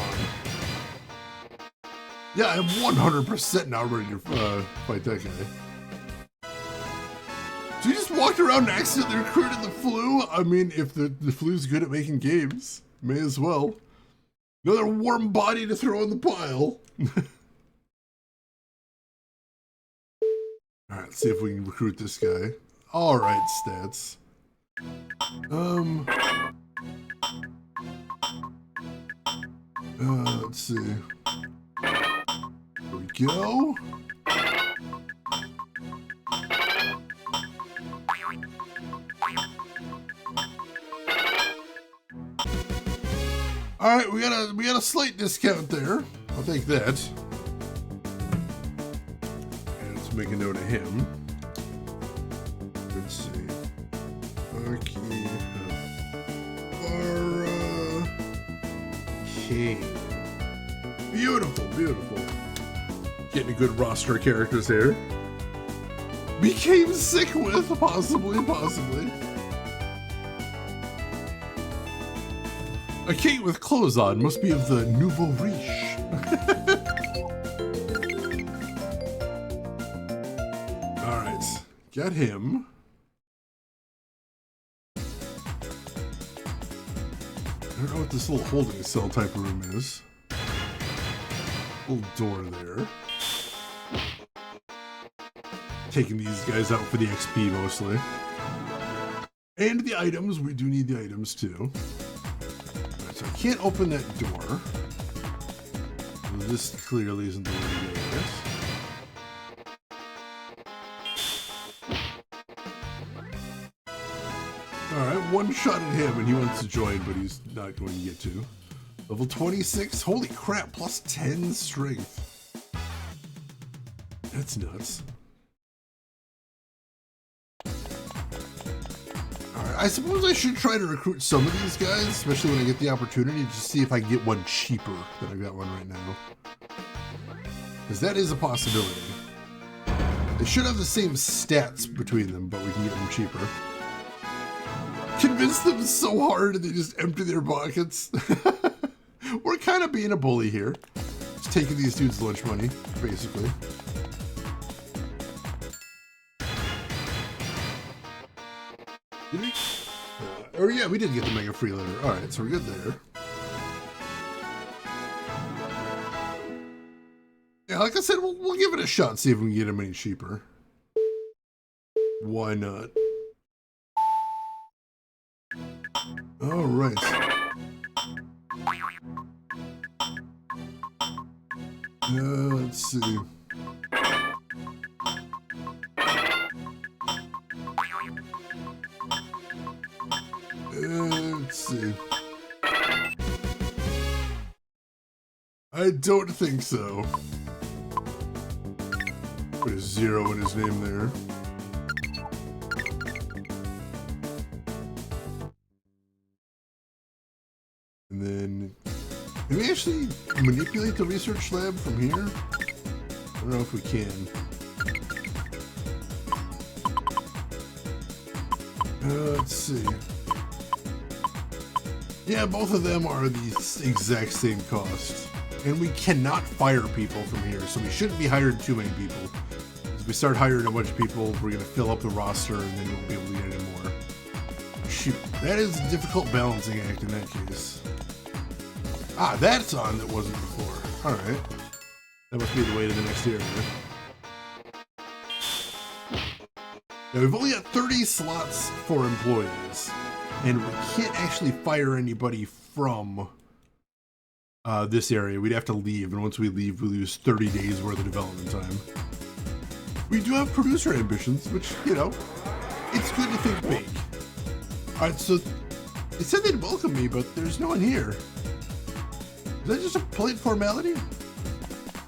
Yeah, I'm 100% now ready to fight that guy. So you just walked around and accidentally recruited the flu? I mean, if the flu's good at making games, may as well. Another warm body to throw in the pile. Alright, let's see if we can recruit this guy. Alright, stats. Let's see. There we go. Alright, we got a slight discount there. I'll take that. And let's make a note of him. Let's see. King. Beautiful, beautiful. Getting a good roster of characters here. Became sick with, possibly. A king with clothes on must be of the nouveau riche. Alright, got him. I don't know what this little holding cell type of room is. Little door there. Taking these guys out for the XP mostly. And the items, we do need the items too. Alright, so I can't open that door. So this clearly isn't the way to go with this. Alright, one shot at him and he wants to join, but he's not going to get to. Level 26, holy crap, plus 10 strength. That's nuts. Alright, I suppose I should try to recruit some of these guys, especially when I get the opportunity, to see if I can get one cheaper than I've got one right now. Because that is a possibility. They should have the same stats between them, but we can get them cheaper. Convince them so hard they just empty their pockets. We're kind of being a bully here. Just taking these dudes' lunch money, basically. Did we? Or yeah, we did get the mega freeloader. Alright, so we're good there. Yeah, like I said, we'll give it a shot, see if we can get him any cheaper. Why not? Alright. Let's see. Let's see. I don't think so. Put a 0 in his name there. And then, can we actually manipulate the research lab from here? I don't know if we can. Let's see. Yeah, both of them are the exact same cost. And we cannot fire people from here, so we shouldn't be hiring too many people. As we start hiring a bunch of people, we're going to fill up the roster and then we won't be able to get any more. Shoot, that is a difficult balancing act in that case. Ah, that's on that wasn't before. Alright. That must be the way to the next area. Now, we've only got 30 slots for employees, and we can't actually fire anybody from this area. We'd have to leave, and once we leave, we lose 30 days worth of development time. We do have producer ambitions, which, you know, it's good to think big. Alright, so they said they'd welcome me, but there's no one here. Is that just a polite formality?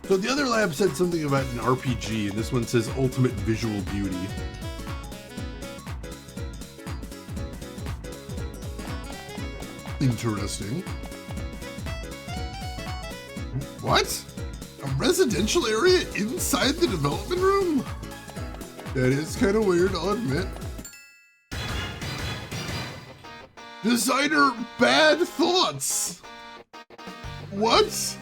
So the other lab said something about an RPG, and this one says ultimate visual beauty. Interesting. What? A residential area inside the development room? That is kind of weird, I'll admit. Designer bad thoughts. What?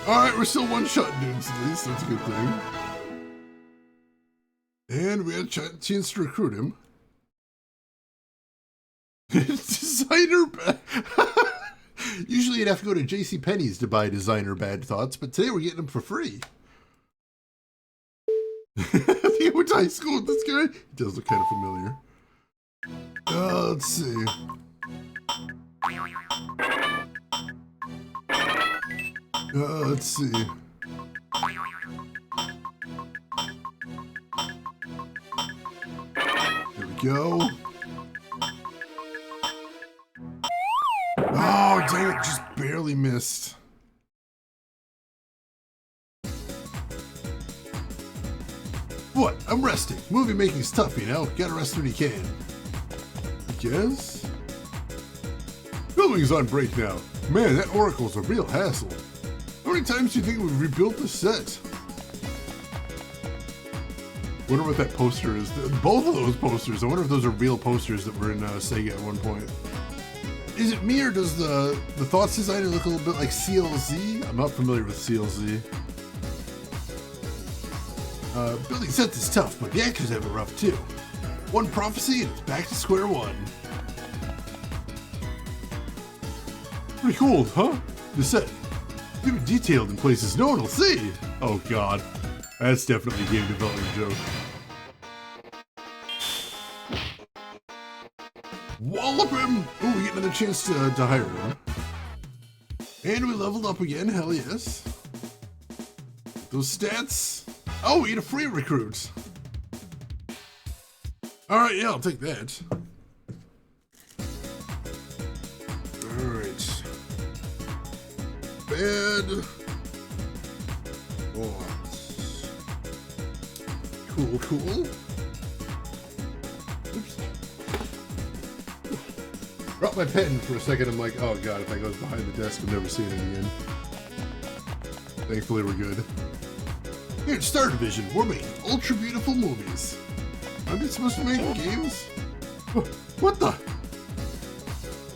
Alright, we're still one-shot dudes at least, that's a good thing. And we had a chance to recruit him. Designer bad... Usually you'd have to go to JCPenney's to buy designer bad thoughts, but today we're getting them for free. I think I went to high school with this guy. He does look kind of familiar. Let's see. Let's see. There we go. Oh, dang it, just barely missed. What? I'm resting. Movie making's tough, you know? Gotta rest when you can. I guess? Filming's on break now. Man, that Oracle's a real hassle. How many times do you think we've rebuilt the set? Wonder what that poster is. Both of those posters, I wonder if those are real posters that were in Sega at one point. Is it me or does the Thoughts designer look a little bit like CLZ? I'm not familiar with CLZ. Building sets is tough, but the actors have it rough too. One prophecy and it's back to square one. Pretty cool, huh? The set, even detailed in places no one will see. Oh god, that's definitely a game development joke. Wallop him! Ooh, we get another chance to hire him. And we leveled up again, hell yes. Those stats. Oh, we get a free recruit. Alright, yeah, I'll take that. Alright. Bad. What? Cool, cool. Oops. Dropped my pen for a second. I'm like, oh god, if that goes behind the desk, I'll never see it again. Thankfully, we're good. Here at Star Division, we're making ultra beautiful movies. Aren't they supposed to be making games? What the?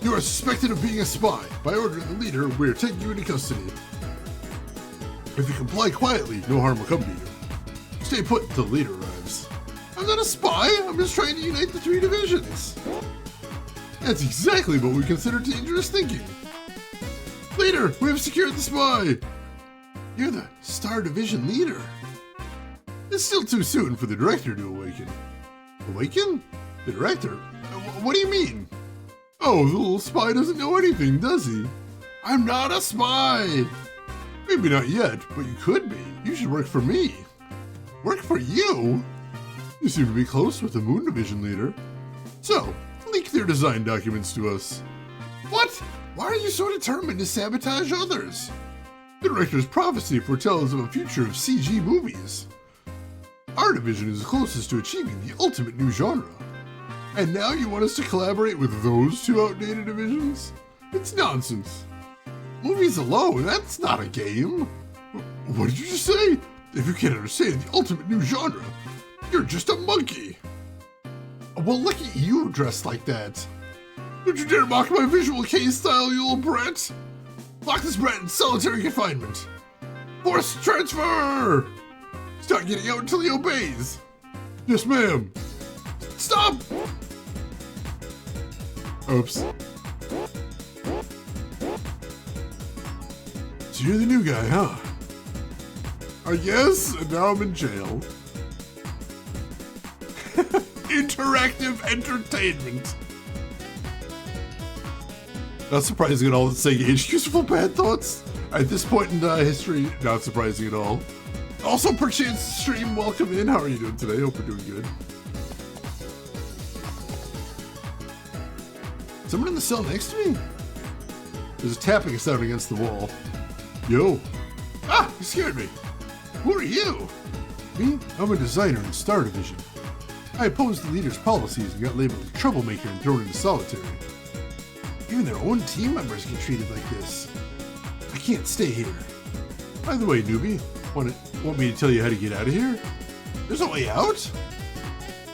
You are suspected of being a spy. By order of the leader, we are taking you into custody. If you comply quietly, no harm will come to you. Stay put until the leader arrives. I'm not a spy. I'm just trying to unite the three divisions. That's exactly what we consider dangerous thinking. Leader, we have secured the spy. You're the Star Division leader. It's still too soon for the director to awaken. Awaken? The director? What do you mean? Oh, the little spy doesn't know anything, does he? I'm not a spy! Maybe not yet, but you could be. You should work for me. Work for you? You seem to be close with the Moon Division leader. So, leak their design documents to us. What? Why are you so determined to sabotage others? The director's prophecy foretells of a future of CG movies. Our division is closest to achieving the ultimate new genre. And now you want us to collaborate with those two outdated divisions? It's nonsense. Movies alone, that's not a game. What did you just say? If you can't understand the ultimate new genre, you're just a monkey. Well, look at you dressed like that. Don't you dare mock my visual case style, you little brat. Lock this brat in solitary confinement. Forced transfer! He's not getting out until he obeys. Yes, ma'am. Stop! Oops. So you're the new guy, huh? I guess, and now I'm in jail. Interactive entertainment. Not surprising at all that Sega HQ is full of bad thoughts. At this point in history, not surprising at all. Also, perchance stream, welcome in. How are you doing today? Hope you're doing good. Someone in the cell next to me? There's a tapping sound against the wall. Yo. Ah, you scared me. Who are you? Me? I'm a designer in Star Division. I opposed the leader's policies and got labeled a troublemaker and thrown into solitary. Even their own team members get treated like this. I can't stay here. By the way, newbie, want me to tell you how to get out of here? There's a way out?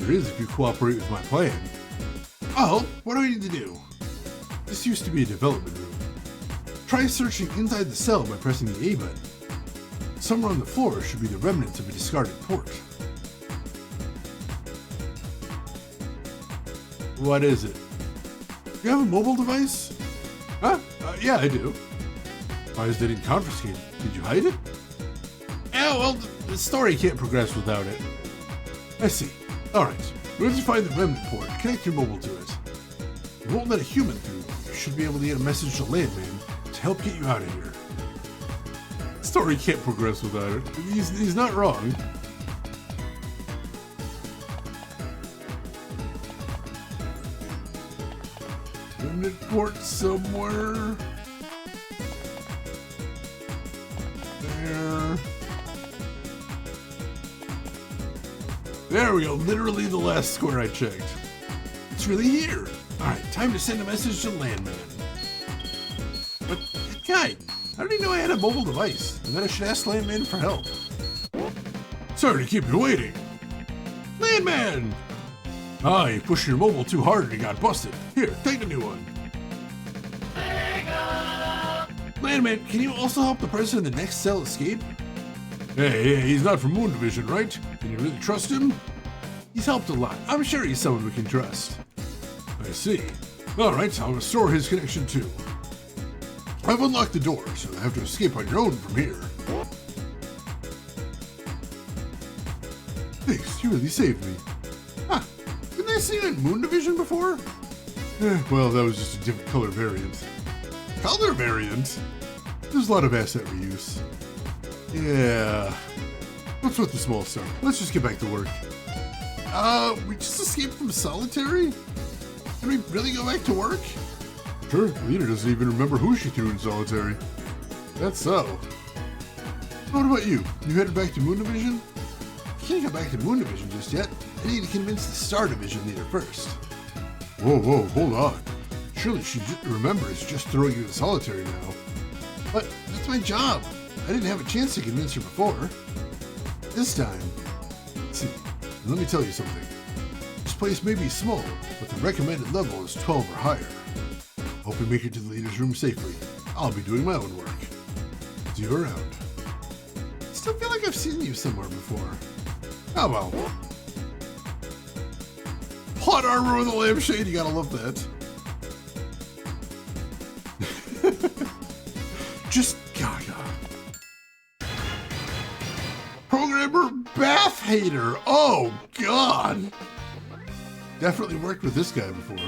There is if you cooperate with my plan. Oh, what do I need to do? This used to be a development room. Try searching inside the cell by pressing the A button. Somewhere on the floor should be the remnants of a discarded port. What is it? You have a mobile device? Huh? Yeah, I do. Why is it confiscated? Did you hide it? Yeah, well, the story can't progress without it. I see. Alright, once you find the remnant port, connect your mobile to it. It won't let a human through. You should be able to get a message to Landman to help get you out of here. The story can't progress without it. He's not wrong. Remnant port somewhere. There we go, literally the last square I checked. It's really here. Alright, time to send a message to Landman. But, guy, how did he know I had a mobile device? And then I should ask Landman for help. Sorry to keep you waiting. Landman! Ah, you pushed your mobile too hard and you got busted. Here, take the new one. Landman, can you also help the person in the next cell escape? Hey, he's not from Moon Division, right? Can you really trust him? He's helped a lot. I'm sure he's someone we can trust. I see. Alright, I'll restore his connection too. I've unlocked the door, so you'll have to escape on your own from here. Thanks, you really saved me. Huh, didn't I see you in Moon Division before? Well, that was just a different color variant. Color variant? There's a lot of asset reuse. Yeah. What's with the small stuff? Let's just get back to work. We just escaped from solitary? Can we really go back to work? Sure, the leader doesn't even remember who she threw in solitary. That's so. What about you? You headed back to Moon Division? I can't go back to Moon Division just yet. I need to convince the Star Division leader first. Whoa, hold on. Surely she remembers just throwing you in solitary now. But that's my job. I didn't have a chance to convince her before. This time, see, let me tell you something. This place may be small, but the recommended level is 12 or higher. Hope you make it to the leader's room safely. I'll be doing my own work. See you around. I still feel like I've seen you somewhere before. Oh well. Plot armor with a lampshade, you gotta love that. Just Gaga. Programmer Bath Hater. Oh, God. Definitely worked with this guy before.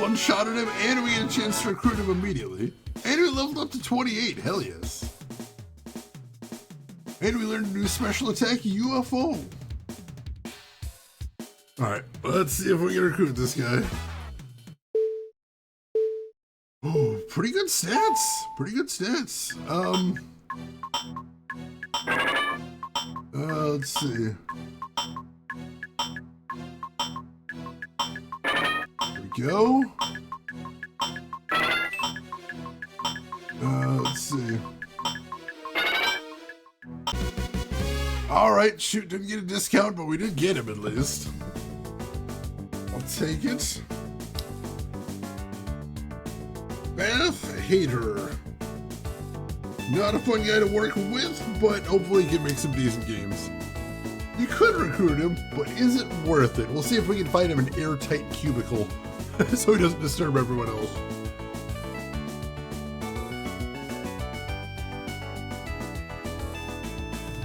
One-shotted him, and we get a chance to recruit him immediately. And we leveled up to 28. Hell yes. And we learned a new special attack, UFO. Alright, let's see if we can recruit this guy. Oh, pretty good stats. Pretty good stats. Let's see. There we go. Let's see. Alright, shoot, didn't get a discount, but we did get him at least. I'll take it. Bath Hater. Not a fun guy to work with, but hopefully he can make some decent games. You could recruit him, but is it worth it? We'll see if we can find him an airtight cubicle so he doesn't disturb everyone else.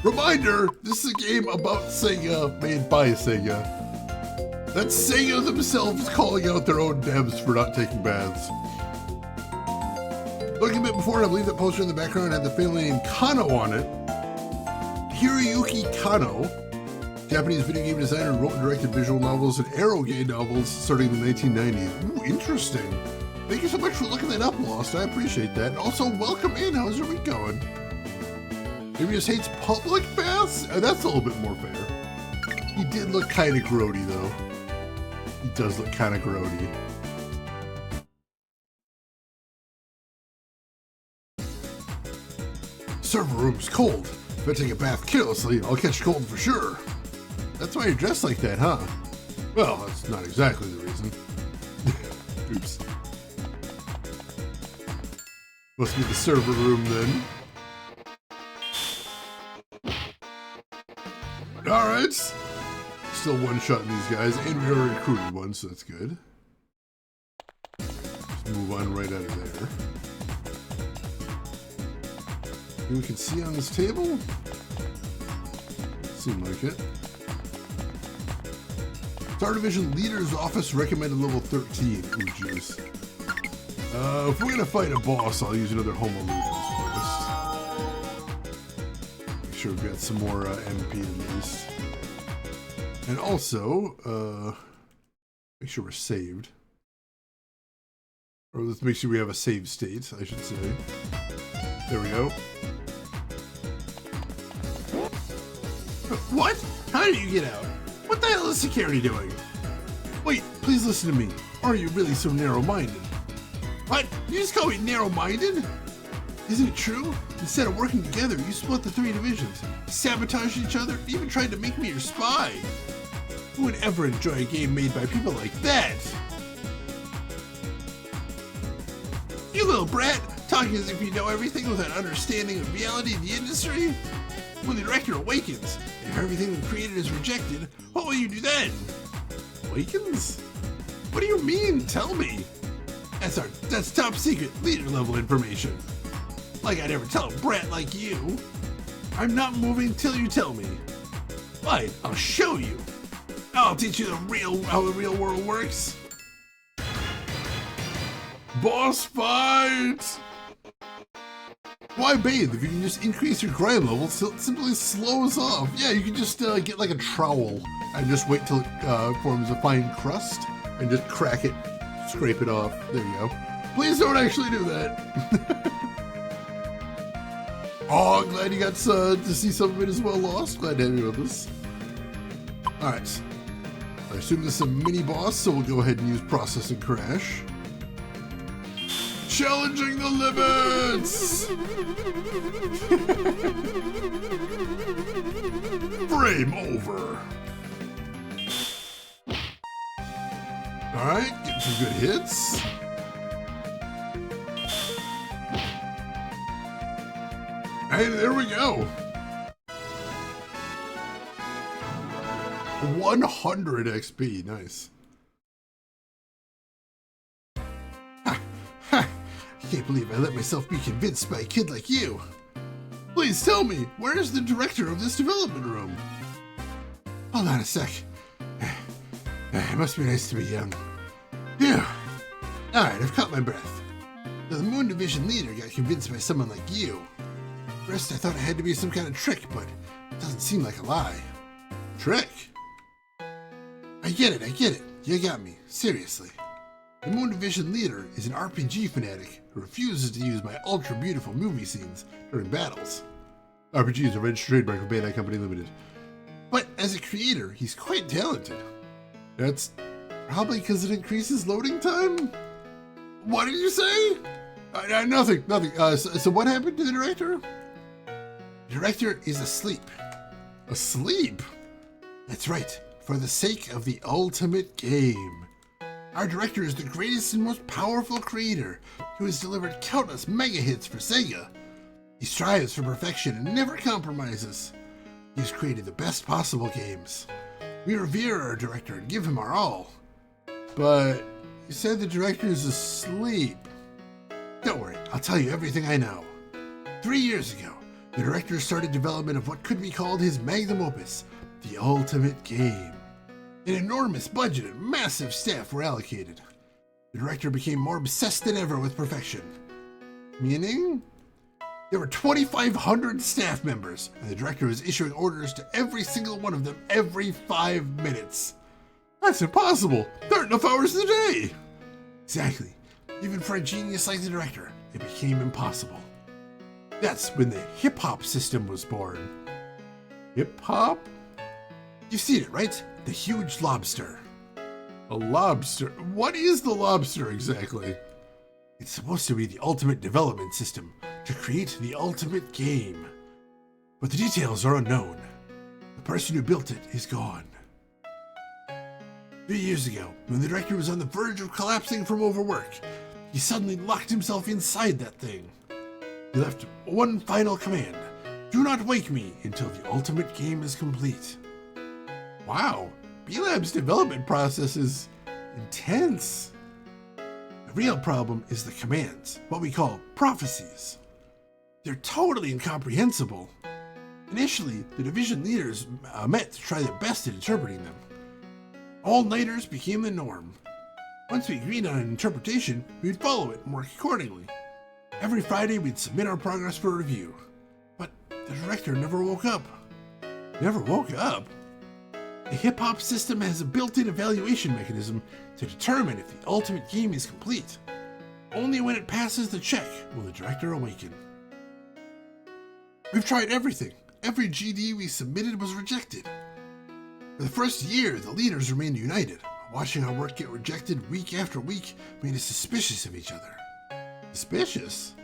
Reminder, this is a game about Sega, made by Sega. That's Sega themselves calling out their own devs for not taking baths. Looking a bit before, and I believe that poster in the background had the family name Kano on it. Hiroyuki Kano, Japanese video game designer, wrote and directed visual novels and Arrowgate novels starting in the 1990s. Ooh, interesting. Thank you so much for looking that up, Lost. I appreciate that. And also, welcome in. How's your week going? Maybe he just hates public baths? That's a little bit more fair. He did look kind of grody, though. He does look kind of grody. Server room's cold. If I take a bath carelessly, I'll catch cold for sure. That's why you're dressed like that, huh? Well, that's not exactly the reason. Oops. Must be the server room then. Alright. Still one-shotting these guys, and we already recruited one, so that's good. Just move on right out of there. Anything we can see on this table? Seemed like it. Star Division Leader's Office recommended level 13. Ooh, jeez. If we're gonna fight a boss, I'll use another Homo Ludens first. Make sure we've got some more MP at least. And also, make sure we're saved. Or let's make sure we have a save state, I should say. There we go. What? How did you get out? What the hell is security doing? Wait, please listen to me. Are you really so narrow-minded? What? You just call me narrow-minded? Isn't it true? Instead of working together, you split the three divisions, sabotaged each other, even tried to make me your spy. Who would ever enjoy a game made by people like that? You little brat, talking as if you know everything without understanding of reality in the industry? When the director awakens, if everything we created is rejected, what will you do then? Awakens? What do you mean? Tell me. That's top secret leader level information. Like I'd ever tell a brat like you. I'm not moving till you tell me. Fine, I'll show you. I'll teach you how the real world works. Boss fight! Why bathe if you can just increase your crime level so it simply slows off? Yeah, you can just get like a trowel and just wait till it forms a fine crust and just crack it, scrape it off. There you go. Please don't actually do that. Oh, glad you got to see some of it as well, Lost. Glad to have you with us. Alright. I assume this is a mini boss, so we'll go ahead and use Process and Crash. Challenging the limits! Frame over. Alright, getting some good hits. And there we go. 100 XP, nice. I can't believe I let myself be convinced by a kid like you. Please tell me, where is the director of this development room? Hold on a sec. It must be nice to be young. Phew. Alright, I've caught my breath. The Moon Division leader got convinced by someone like you. First, I thought it had to be some kind of trick, but it doesn't seem like a lie. Trick? I get it. You got me. Seriously. The Moon Division leader is an RPG fanatic who refuses to use my ultra-beautiful movie scenes during battles. RPGs are registered trademark of Bandai Company Limited. But as a creator, he's quite talented. That's probably because it increases loading time? What did you say? Nothing. So what happened to the director? The director is asleep. Asleep? That's right, for the sake of the ultimate game. Our director is the greatest and most powerful creator who has delivered countless mega hits for Sega. He strives for perfection and never compromises. He's created the best possible games. We revere our director and give him our all. But you said the director is asleep. Don't worry, I'll tell you everything I know. 3 years ago, the director started development of what could be called his magnum opus, the ultimate game. An enormous budget and massive staff were allocated. The director became more obsessed than ever with perfection. Meaning? There were 2,500 staff members, and the director was issuing orders to every single one of them every 5 minutes. That's impossible! There aren't enough hours in the day! Exactly. Even for a genius like the director, it became impossible. That's when the hip-hop system was born. Hip-hop? You've seen it, right? The huge lobster. A lobster? What is the lobster exactly? It's supposed to be the ultimate development system to create the ultimate game. But the details are unknown. The person who built it is gone. 3 years ago, when the director was on the verge of collapsing from overwork, he suddenly locked himself inside that thing. He left one final command. Do not wake me until the ultimate game is complete. Wow, B-Lab's development process is intense. The real problem is the commands, what we call prophecies. They're totally incomprehensible. Initially, the division leaders met to try their best at interpreting them. All-nighters became the norm. Once we agreed on an interpretation, we'd follow it and work accordingly. Every Friday, we'd submit our progress for review. But the director never woke up. Never woke up? The hip-hop system has a built-in evaluation mechanism to determine if the ultimate game is complete. Only when it passes the check will the director awaken. We've tried everything. Every GD we submitted was rejected. For the first year, the leaders remained united. Watching our work get rejected week after week made us suspicious of each other. Suspicious?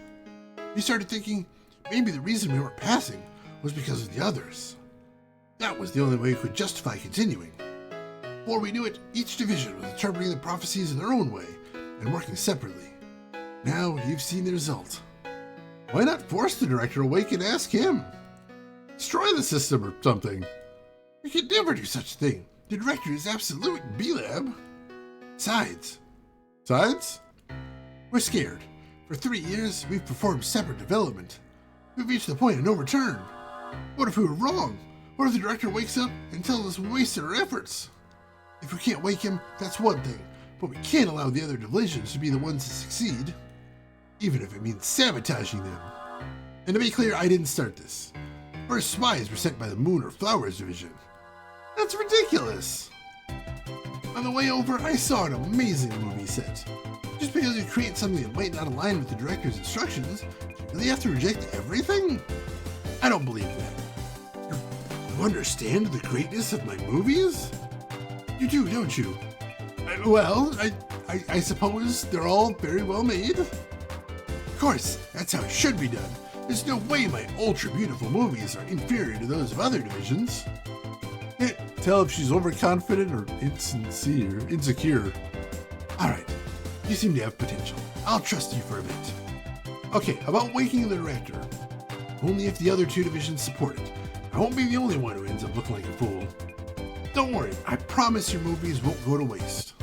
We started thinking maybe the reason we weren't passing was because of the others. That was the only way we could justify continuing. Before we knew it, each division was interpreting the prophecies in their own way and working separately. Now you've seen the result. Why not force the director awake and ask him? Destroy the system or something. We could never do such a thing. The director is absolute in B-Lab. Sides? We're scared. For 3 years, we've performed separate development. We've reached the point of no return. What if we were wrong? What if the director wakes up and tells us we wasted our efforts? If we can't wake him, that's one thing, but we can't allow the other divisions to be the ones to succeed, even if it means sabotaging them. And to be clear, I didn't start this. First spies were sent by the Moon or Flowers division. That's ridiculous! On the way over, I saw an amazing movie set. Just because you create something that might not align with the director's instructions, do you really have to reject everything? I don't believe that. You understand the greatness of my movies? You do, don't you? I suppose they're all very well made. Of course, that's how it should be done. There's no way my ultra beautiful movies are inferior to those of other divisions. Can't tell if she's overconfident or insecure. Alright, you seem to have potential. I'll trust you for a bit. Okay, about waking the director. Only if the other two divisions support it. I won't be the only one who ends up looking like a fool. Don't worry, I promise your movies won't go to waste.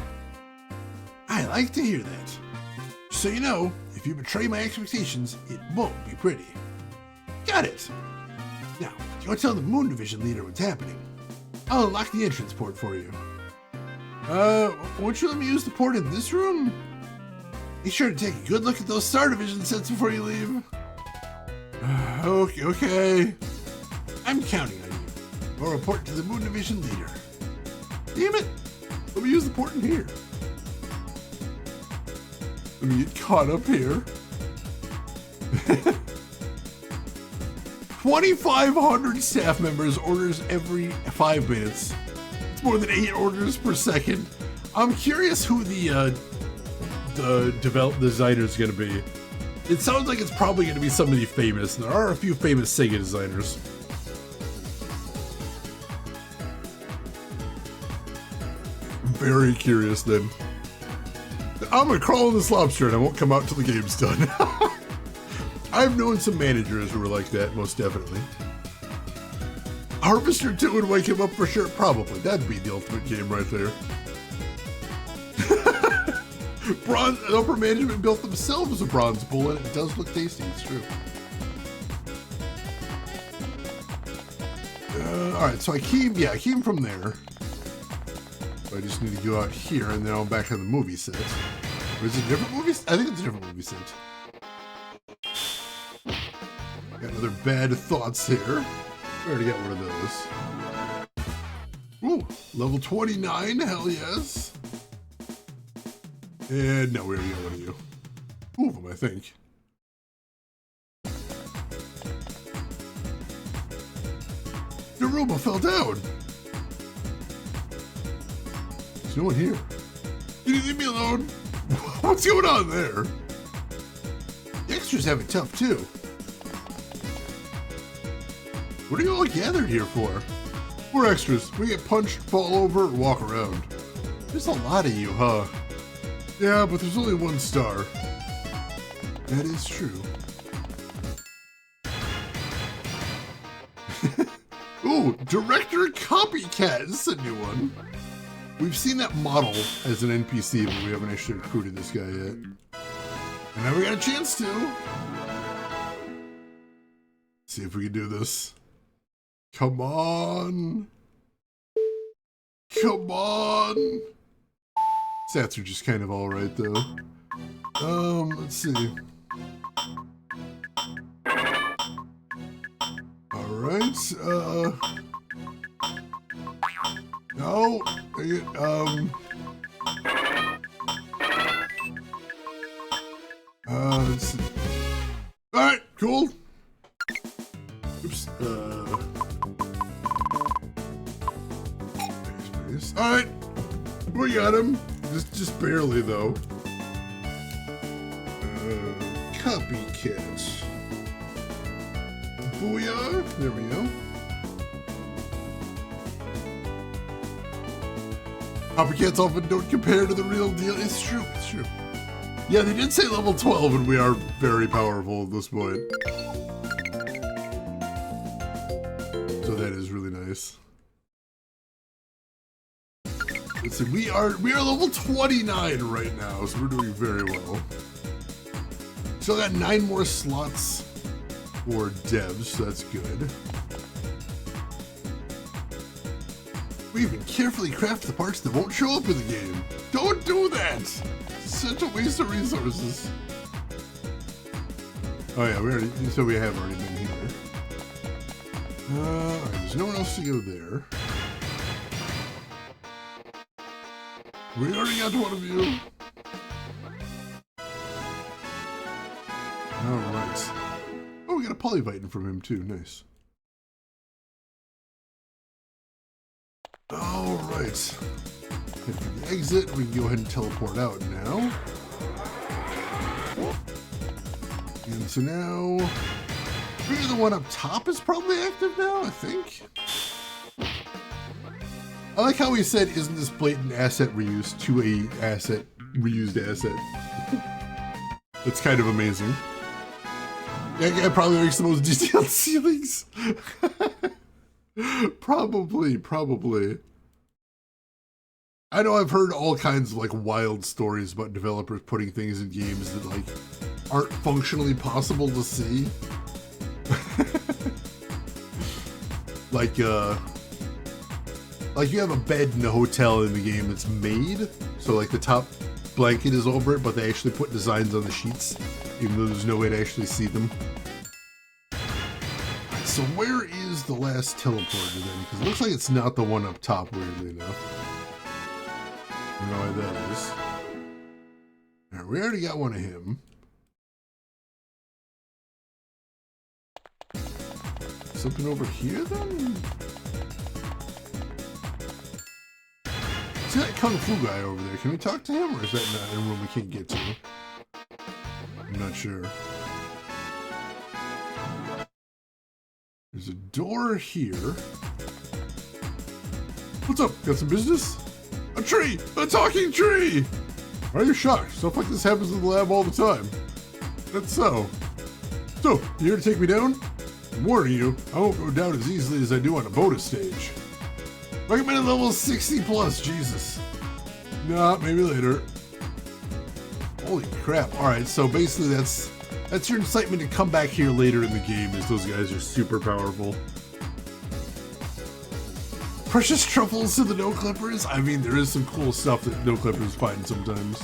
I like to hear that. So you know, if you betray my expectations, it won't be pretty. Got it! Now, go tell the Moon Division leader what's happening. I'll unlock the entrance port for you. Won't you let me use the port in this room? Be sure to take a good look at those Star Division sets before you leave. Okay. I'm counting on you. I'll report to the Moon Division leader. Damn it! Let me use the port in here. Let me get caught up here. 2,500 staff members orders every 5 minutes. It's more than 8 orders per second. I'm curious who the designer is going to be. It sounds like it's probably going to be somebody famous. There are a few famous Sega designers. Very curious then. I'm gonna crawl in this lobster and I won't come out till the game's done. I've known some managers who were like that, most definitely. Harvester 2 would wake him up for sure. Probably. That'd be the ultimate game right there. Bronze upper management built themselves a bronze bull and it does look tasty, it's true. Alright, so I came from there. So I just need to go out here and then I'm back on the movie set. Or is it a different movie set? I think it's a different movie set. Got another bad thoughts here. We already got one of those. Ooh, level 29, hell yes. And no, we already got one of you. 2 of them, I think. The robot fell down. There's no one here. Can you leave me alone? What's going on there? The extras have it tough too. What are you all gathered here for? We're extras. We get punched, fall over, or walk around. There's a lot of you, huh? Yeah, but there's only one star. That is true. Ooh, Director Copycat. This is a new one. We've seen that model as an NPC, but we haven't actually recruited this guy yet. And now we got a chance to. Let's see if we can do this. Come on. Come on. Stats are just kind of alright though. Let's see. Alright, no, let's see. Alright, cool. Oops, nice. Alright, we got him. Just barely though. Copycat. Booyah! There we go. Copycats often don't compare to the real deal. It's true, it's true. Yeah, they did say level 12, and we are very powerful at this point. So that is really nice. Let's see, we are level 29 right now, so we're doing very well. Still got 9 more slots for devs, so that's good. We even carefully craft the parts that won't show up in the game. Don't do that! Such a waste of resources. Oh yeah, we have already been here. Alright, there's no one else to go there. We already got one of you. Alright. Oh, we got a polyvitin from him too, nice. Alright. The exit, we can go ahead and teleport out now. And so now, maybe the one up top is probably active now, I think. I like how he said, isn't this blatant asset reuse to a asset, reused asset. That's kind of amazing. That guy probably makes the most detailed ceilings. Probably. I know I've heard all kinds of like wild stories about developers putting things in games that like aren't functionally possible to see. Like you have a bed in a hotel in the game that's made, so like the top blanket is over it, but they actually put designs on the sheets, even though there's no way to actually see them. Right, so where is the last teleporter then? Because it looks like it's not the one up top, weirdly enough. I don't know why that is. Alright, we already got one of him. Something over here then? See that Kung Fu guy over there? Can we talk to him, or is that not in a room we can't get to? I'm not sure. There's a door here. What's up? Got some business? A tree! A talking tree! Why are you shocked? Stuff like this happens in the lab all the time. That's so. So, you here to take me down? I'm warning you, I won't go down as easily as I do on a bonus stage. Recommended level 60 plus, Jesus. Nah, maybe later. Holy crap. Alright, so basically that's your incitement to come back here later in the game, as those guys are super powerful. Precious truffles to the no clippers? I mean, there is some cool stuff that no clippers find sometimes.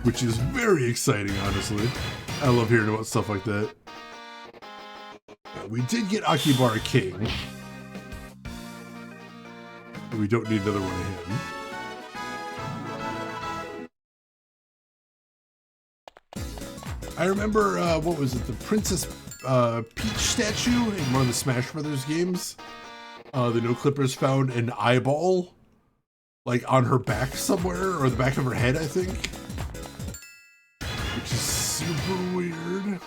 Which is very exciting, honestly. I love hearing about stuff like that. We did get Akibara King. We don't need another one of him. I remember, what was it, the Princess Peach statue in one of the Smash Brothers games? The no clippers found an eyeball like on her back somewhere, or the back of her head, I think. Which is super weird.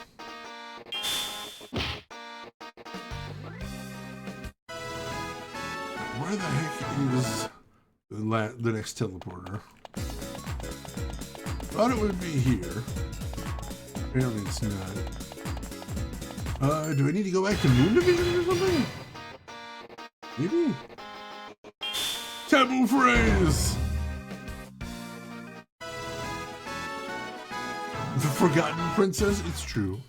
Where the heck is the next teleporter? Thought it would be here. Apparently it's not. Do I need to go back to Moon Division or something? Maybe? Taboo phrase! The Forgotten Princess? It's true.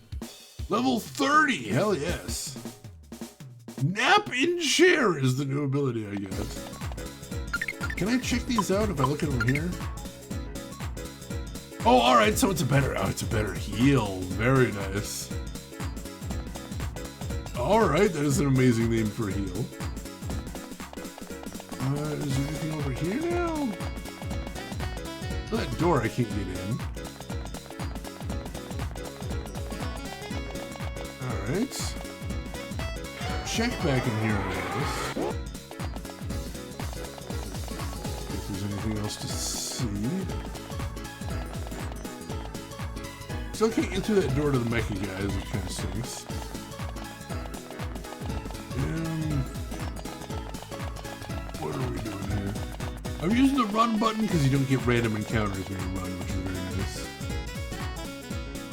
Level 30! Hell yes. Nap in chair is the new ability I get. Can I check these out if I look at them here? Oh, alright, so it's a better heal. Very nice. Alright, that is an amazing name for a heal. Is there anything over here now? That door I can't get in. Alright. Check back in here, I guess. If there's anything else to see. Still can't get through that door to the mecha guys, which kind of stinks. What are we doing here? I'm using the run button because you don't get random encounters when you run, which is very nice.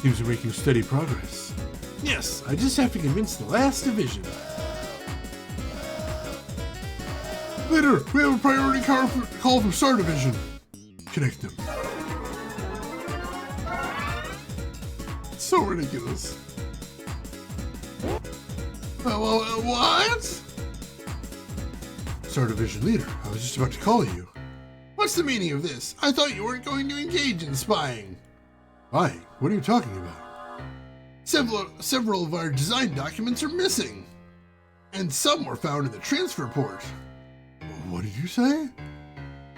Seems we're making steady progress. Yes, I just have to convince the last division. Leader, we have a priority call from Star Division. Connect them. It's so ridiculous. What? Star Division leader, I was just about to call you. What's the meaning of this? I thought you weren't going to engage in spying. Spying? What are you talking about? Several of our design documents are missing. And some were found in the transfer port. What did you say?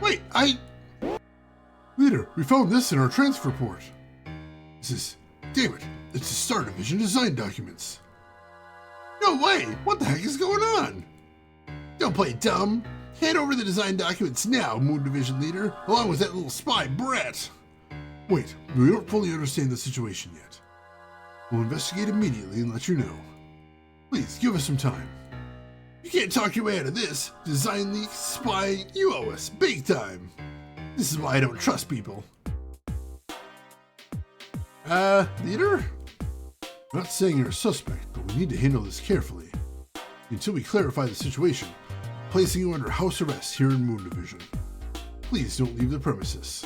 Wait, Leader, we found this in our transfer port. Damn it, it's the Star Division design documents. No way, what the heck is going on? Don't play dumb. Hand over the design documents now, Moon Division leader, along with that little spy, Brett. Wait, we don't fully understand the situation yet. We'll investigate immediately and let you know. Please, give us some time. You can't talk your way out of this. Design leak, spy, you owe us, big time. This is why I don't trust people. Leader? I'm not saying you're a suspect, but we need to handle this carefully. Until we clarify the situation, placing you under house arrest here in Moon Division. Please don't leave the premises.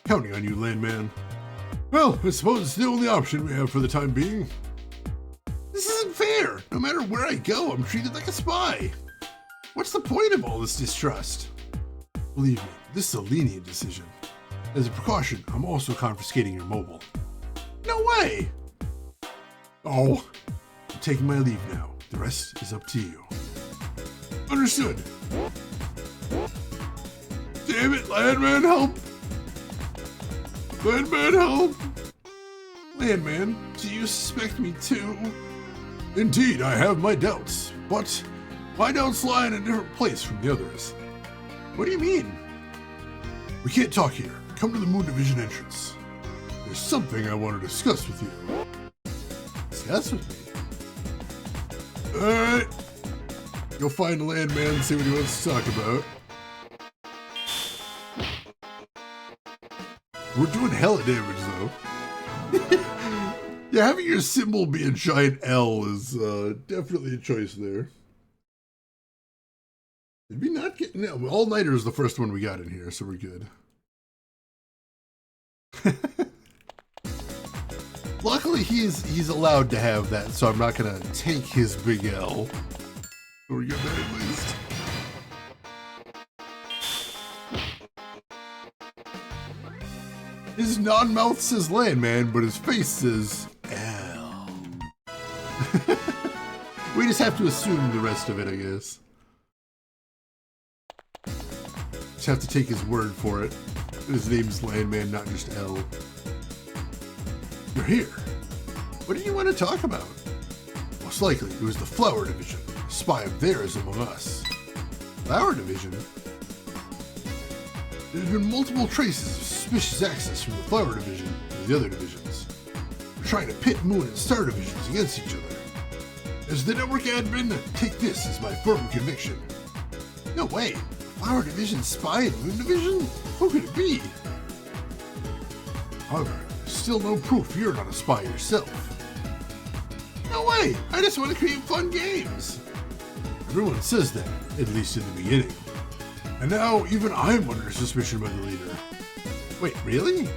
Counting on you, Landman. Well, I suppose it's the only option we have for the time being. This isn't fair. No matter where I go, I'm treated like a spy. What's the point of all this distrust? Believe me, this is a lenient decision. As a precaution, I'm also confiscating your mobile. No way! Oh, I'm taking my leave now. The rest is up to you. Understood. Damn it, Landman, help! Landman, help! Landman, do you suspect me too? Indeed, I have my doubts, but my doubts lie in a different place from the others. What do you mean? We can't talk here. Come to the Moon Division entrance. There's something I want to discuss with you. Discuss with me? Alright. Go find the Landman and see what he wants to talk about. We're doing hella damage though. Yeah, having your symbol be a giant L is definitely a choice there. Did we not get... No, All-Nighter is the first one we got in here, so we're good. Luckily, he's allowed to have that, so I'm not going to take his big L. So we get that at least. His non-mouth says Landman, but his face says L. We just have to assume the rest of it, I guess. Just have to take his word for it. His name's Landman, not just L. You're here. What do you want to talk about? Most likely, it was the Flower Division. A spy of theirs among us. Flower Division? There's been multiple traces of suspicious access from the Flower Division to the other divisions. We're trying to pit Moon and Star Divisions against each other. As the network admin, take this as my firm conviction. No way! Flower Division spy in Moon Division? Who could it be? However, there's still no proof you're not a spy yourself. No way! I just want to create fun games! Everyone says that, at least in the beginning. And now, even I'm under suspicion by the leader. Wait, really?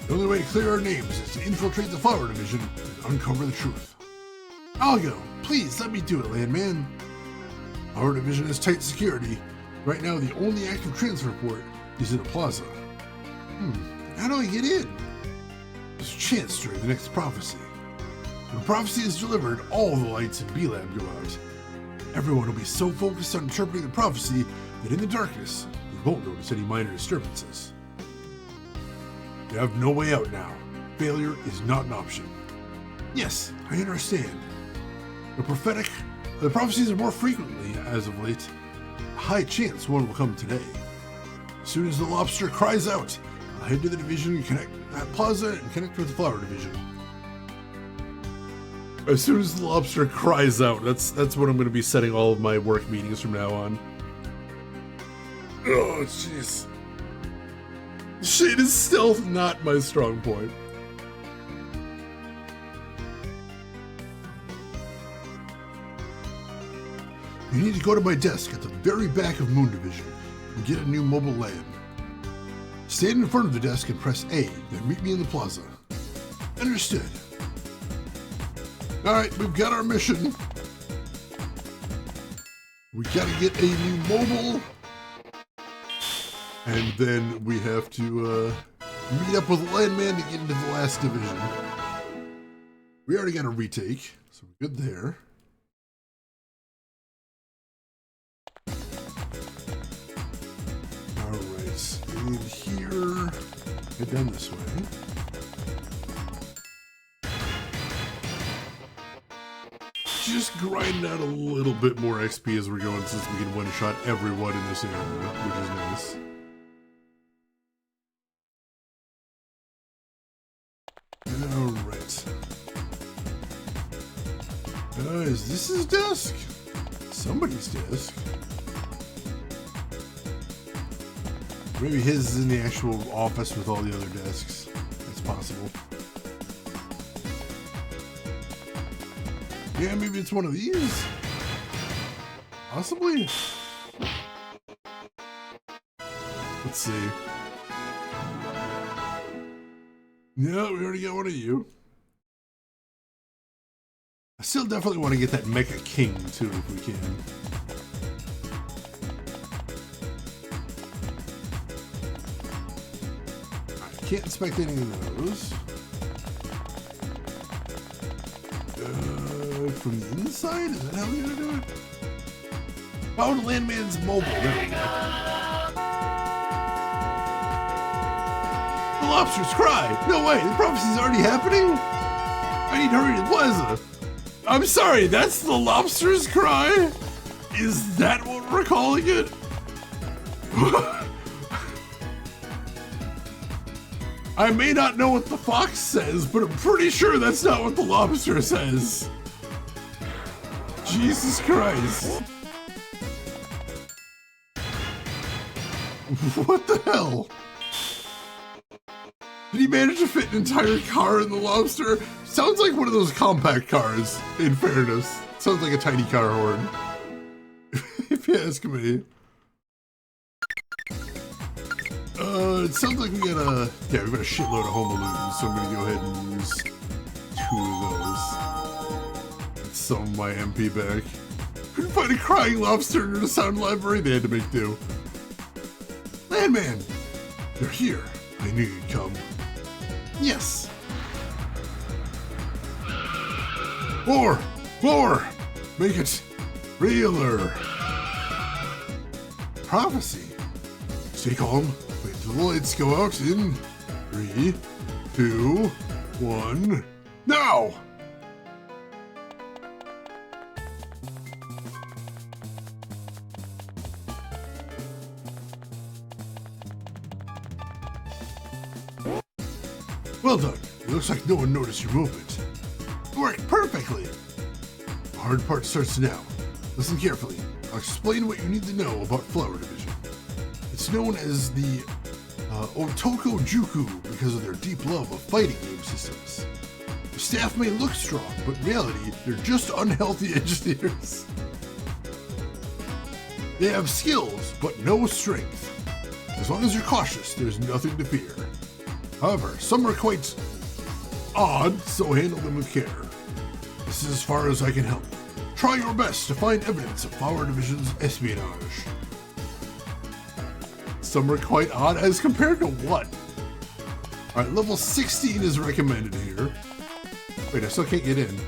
The only way to clear our names is to infiltrate the Flower Division and uncover the truth. I'll go. Please, let me do it, Landman. Our division has tight security. Right now, the only active transfer port is in a plaza. How do I get in? There's a chance during the next prophecy. When prophecy is delivered, all the lights in B-Lab go out. Everyone will be so focused on interpreting the prophecy that in the darkness, we won't notice any minor disturbances. You have no way out now. Failure is not an option. Yes, I understand. The prophecies are more frequently, as of late. A high chance one will come today. As soon as the lobster cries out, I'll head to the division and connect that plaza and connect with the Flower Division. As soon as the lobster cries out, that's what I'm going to be setting all of my work meetings from now on. Oh, jeez. Shade is stealth not my strong point. You need to go to my desk at the very back of Moon Division and get a new mobile LAN. Stand in front of the desk and press A, then meet me in the plaza. Understood. Alright, we've got our mission. We gotta get a new mobile. And then we have to meet up with Landman to get into the last division. We already got a retake, so we're good there. Alright, in here, head down this way. Just grind out a little bit more XP as we're going, since we can one-shot everyone in this area, which is nice. Alright. Is this his desk? Somebody's desk. Maybe his is in the actual office with all the other desks. That's possible. Yeah, maybe it's one of these. Possibly. Let's see. Yeah, we already got one of you. I still definitely want to get that Mecha King too, if we can. I can't inspect any of those. From the inside? Is that how we're gonna do it? Oh, the Landman's mobile. There we go. The lobster's cry! No way, the prophecy's already happening? I need to hurry to the plaza. I'm sorry, that's the lobster's cry? Is that what we're calling it? I may not know what the fox says, but I'm pretty sure that's not what the lobster says. Jesus Christ. What the hell? Did he manage to fit an entire car in the lobster? Sounds like one of those compact cars, in fairness. Sounds like a tiny car horn. If you ask me. It sounds like we got a shitload of Home Alone, so I'm gonna go ahead and use 2 of those. Get some of my MP back. Couldn't find a crying lobster in the sound library, they had to make do. Landman! You're here. I knew you'd come. Yes. More! More! Make it realer. Prophecy. Stay calm. Wait till the lights go out in 3, 2, 1, now! Well done. It looks like no one noticed your movement. It worked perfectly. The hard part starts now. Listen carefully. I'll explain what you need to know about Flower Division. It's known as the Otoko Juku because of their deep love of fighting game systems. The staff may look strong, but in reality, they're just unhealthy engineers. They have skills, but no strength. As long as you're cautious, there's nothing to fear. However, some are quite odd, so handle them with care. This is as far as I can help. Try your best to find evidence of Flower Division's espionage. Some are quite odd as compared to what? Alright, level 16 is recommended here. Wait, I still can't get in.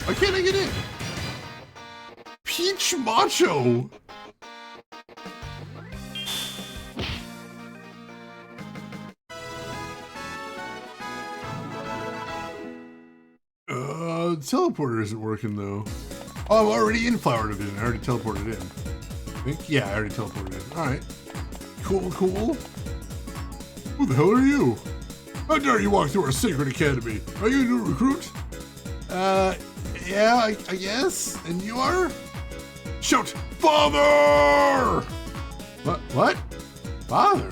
Why can't I get in? Peach Macho! Teleporter isn't working though. Oh, I'm already in Flower Division. I already teleported in. I think, yeah, I already teleported in. Alright. Cool, cool. Who the hell are you? How dare you walk through our sacred academy? Are you a new recruit? Yeah, I guess. And you are? Shout, Father! What? Father?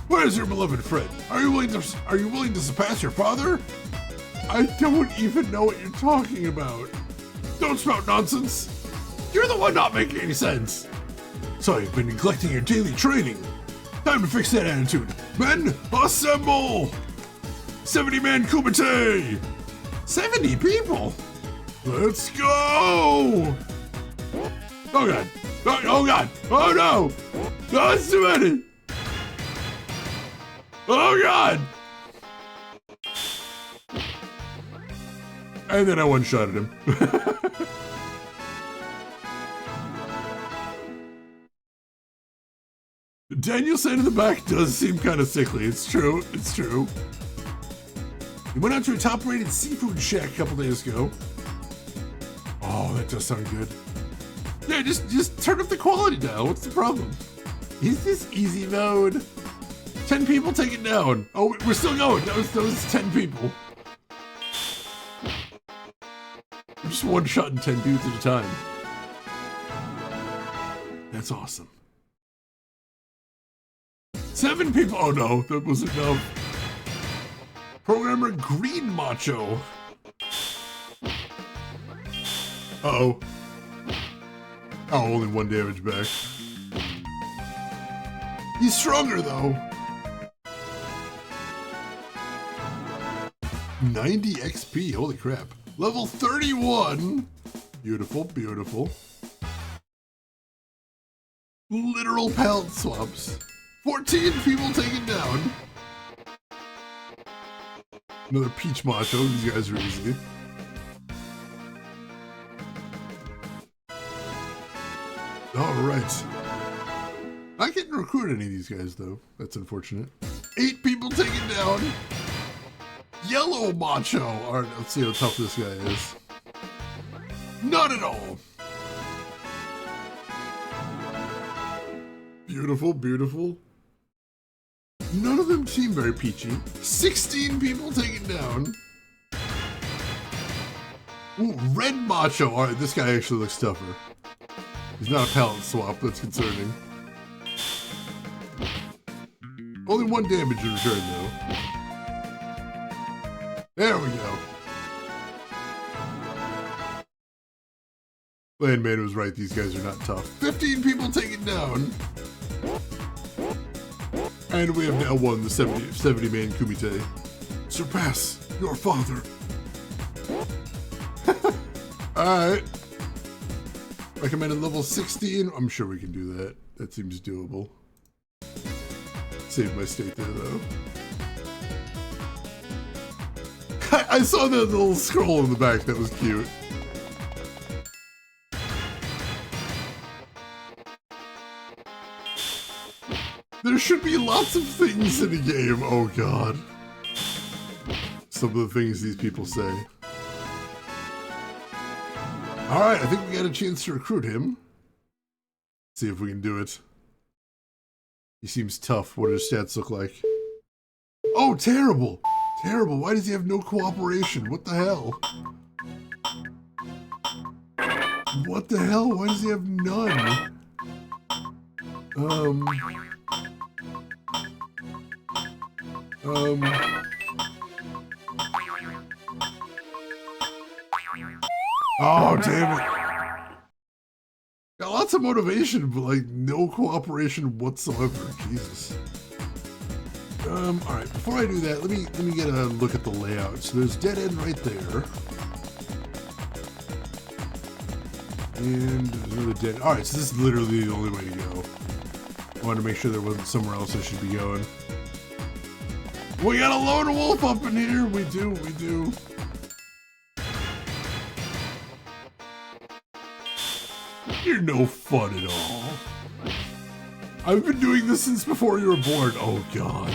Where's your beloved friend? Are you willing to surpass your father? I don't even know what you're talking about. Don't spout nonsense. You're the one not making any sense. So you've been neglecting your daily training. Time to fix that attitude. Men, assemble! 70-man kumite! 70 people? Let's go! Oh god. Oh god. Oh no! That's too many! Oh god! And then I one-shotted him. Daniel saying in the back does seem kind of sickly. It's true. It's true. He went out to a top-rated seafood shack a couple days ago. Oh, that does sound good. Yeah, just turn up the quality dial. What's the problem? Is this easy mode? 10 people take it down. Oh, we're still going. That was 10 people. I'm just one-shotting 10 dudes at a time. That's awesome. 7 people. Oh no, that wasn't enough. Programmer Green Macho. Uh-oh. Oh, only 1 damage back. He's stronger though. 90 XP, holy crap. Level 31. Beautiful, beautiful. Literal pallet swaps. 14 people taken down. Another Peach Macho, these guys are easy. Alright. Not getting to recruit any of these guys though. That's unfortunate. 8 people taken down. Yellow Macho. Alright, let's see how tough this guy is. Not at all. Beautiful, beautiful. None of them seem very peachy. 16 people taken down. Ooh, Red Macho. Alright, this guy actually looks tougher. He's not a pallet swap, that's concerning. Only 1 damage in return though. There we go. Landman was right, these guys are not tough. 15 people taken down. And we have now won the 70-man kumite. Surpass your father. Alright. Recommended level 16. I'm sure we can do that. That seems doable. Saved my state there though. I saw that little scroll in the back, that was cute. There should be lots of things in the game, oh god. Some of the things these people say. Alright, I think we got a chance to recruit him. See if we can do it. He seems tough. What do his stats look like? Oh, terrible! Terrible. Why does he have no cooperation? What the hell? What the hell? Why does he have none? Oh, damn it. Got lots of motivation, but like no cooperation whatsoever. Jesus. Alright, before I do that, let me get a look at the layout. So there's dead end right there. And there's another dead. Alright, so this is literally the only way to go. I wanted to make sure there wasn't somewhere else I should be going. We got a lone wolf up in here! We do, we do. You're no fun at all. I've been doing this since before you were born. Oh, God.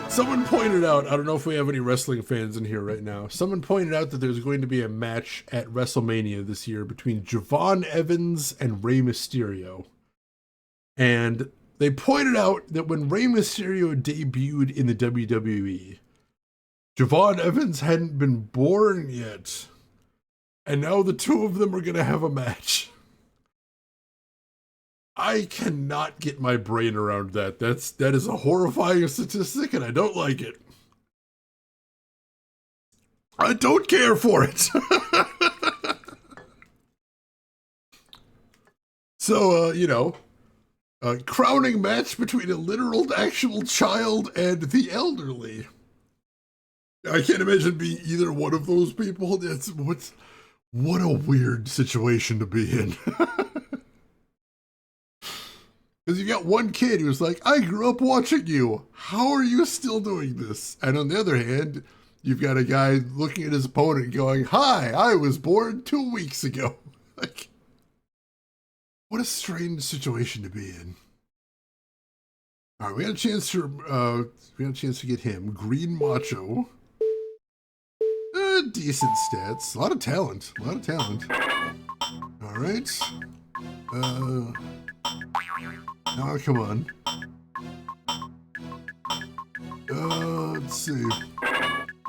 Someone pointed out, I don't know if we have any wrestling fans in here right now. Someone pointed out that there's going to be a match at WrestleMania this year between Javon Evans and Rey Mysterio. And they pointed out that when Rey Mysterio debuted in the WWE, Javon Evans hadn't been born yet. And now the two of them are going to have a match. I cannot get my brain around that. That is a horrifying statistic, and I don't like it. I don't care for it. So, you know, a crowning match between a literal actual child and the elderly. I can't imagine being either one of those people. What a weird situation to be in. Because you got one kid who's like, I grew up watching you. How are you still doing this? And on the other hand, you've got a guy looking at his opponent going, hi, I was born 2 weeks ago. Like, what a strange situation to be in. All right, we had a chance to get him. Green Macho. Decent stats. A lot of talent. A lot of talent. All right. Oh, come on. Let's see.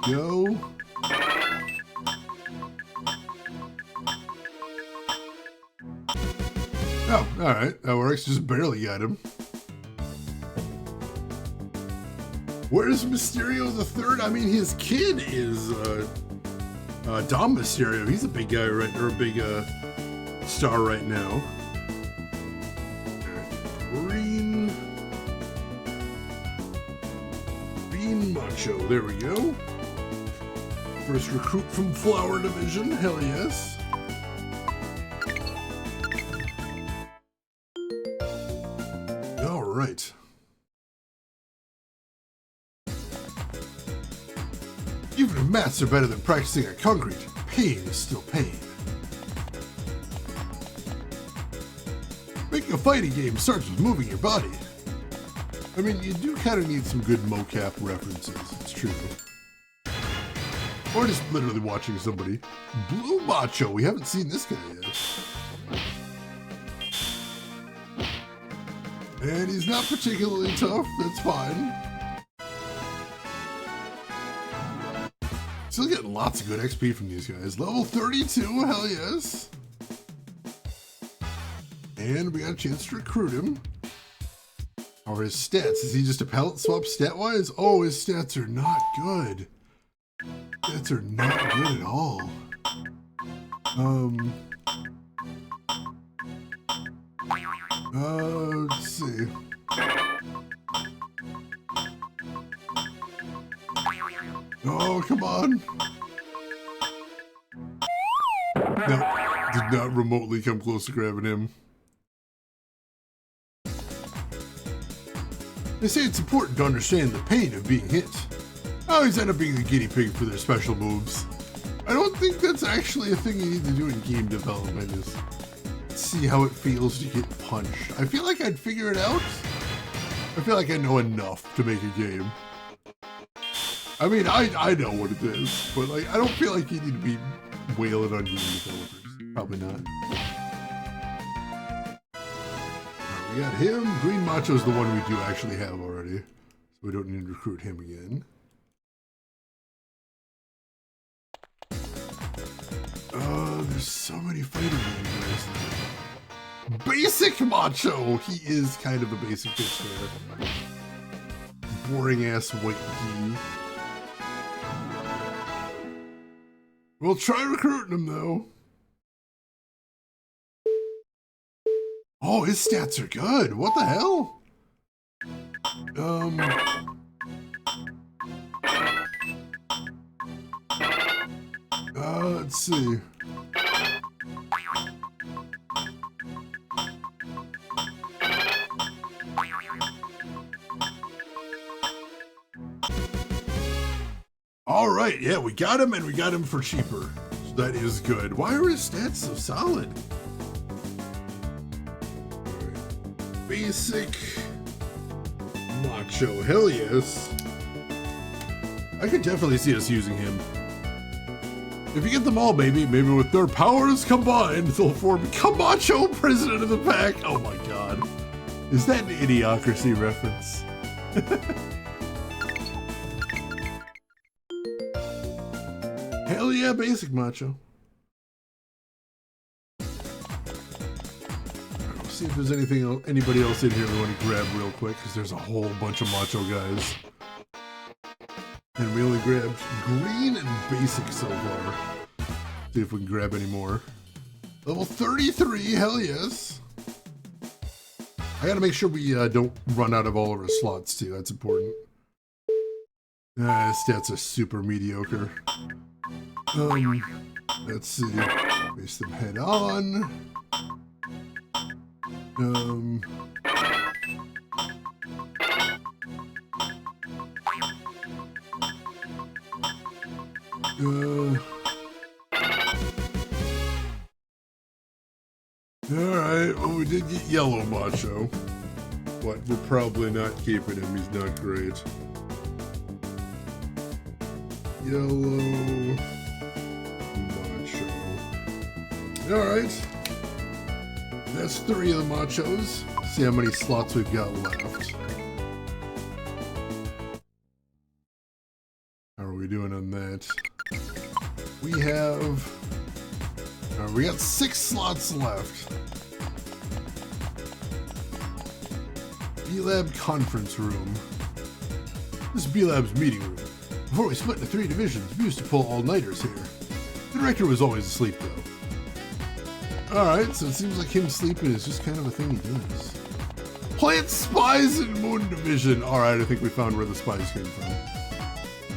Go. Oh, alright. That works. Just barely got him. Where's Mysterio the Third? I mean, his kid is Dom Mysterio. He's a big guy, right? Or a big star right now. Green Macho. There we go. First recruit from Flower Division. Hell yes. All right. Even if maths are better than practicing on concrete, pain is still pain. Making a fighting game starts with moving your body. I mean, you do kind of need some good mocap references, it's true. Or just literally watching somebody. Blue Macho, we haven't seen this guy yet. And he's not particularly tough, that's fine. Still getting lots of good XP from these guys. Level 32, hell yes. And we got a chance to recruit him. How are his stats? Is he just a palette swap stat-wise? Oh, his stats are not good. Stats are not good at all. Let's see. Oh, come on. No, did not remotely come close to grabbing him. They say it's important to understand the pain of being hit. I always end up being the guinea pig for their special moves. I don't think that's actually a thing you need to do in game development, is see how it feels to get punched. I feel like I'd figure it out. I feel like I know enough to make a game. I mean, I know what it is, but like, I don't feel like you need to be wailing on game developers. Probably not. We got him. Green Macho's the one we do actually have already. So we don't need to recruit him again. There's so many fighting guys. Basic Macho! He is kind of a basic bitch there. Boring ass white D. We'll try recruiting him though. Oh, his stats are good. What the hell? Let's see. All right, yeah, we got him, and we got him for cheaper. So that is good. Why are his stats so solid? Right. Basic Macho, hell yes. I could definitely see us using him. If you get them all, maybe with their powers combined, they'll form Camacho president of the pack. Oh my god. Is that an Idiocracy reference? Hell yeah, basic Macho. Let's see if there's anybody else in here we want to grab real quick, because there's a whole bunch of Macho guys. And we only grabbed green and basic so far. See if we can grab any more. Level 33, hell yes. I gotta make sure we don't run out of all of our slots too, that's important. Stats are super mediocre. Let's see. Face them head on. Alright, well we did get yellow Macho. But we're probably not keeping him, he's not great. Yellow Macho. Alright. That's 3 of the Machos. Let's see how many slots we've got left. How are we doing on that? We have... we got 6 slots left. B-Lab conference room. This is B-Lab's meeting room. Before we split into 3 divisions, we used to pull all-nighters here. The director was always asleep though. Alright, so it seems like him sleeping is just kind of a thing he does. Plant spies in Moon Division. Alright, I think we found where the spies came from.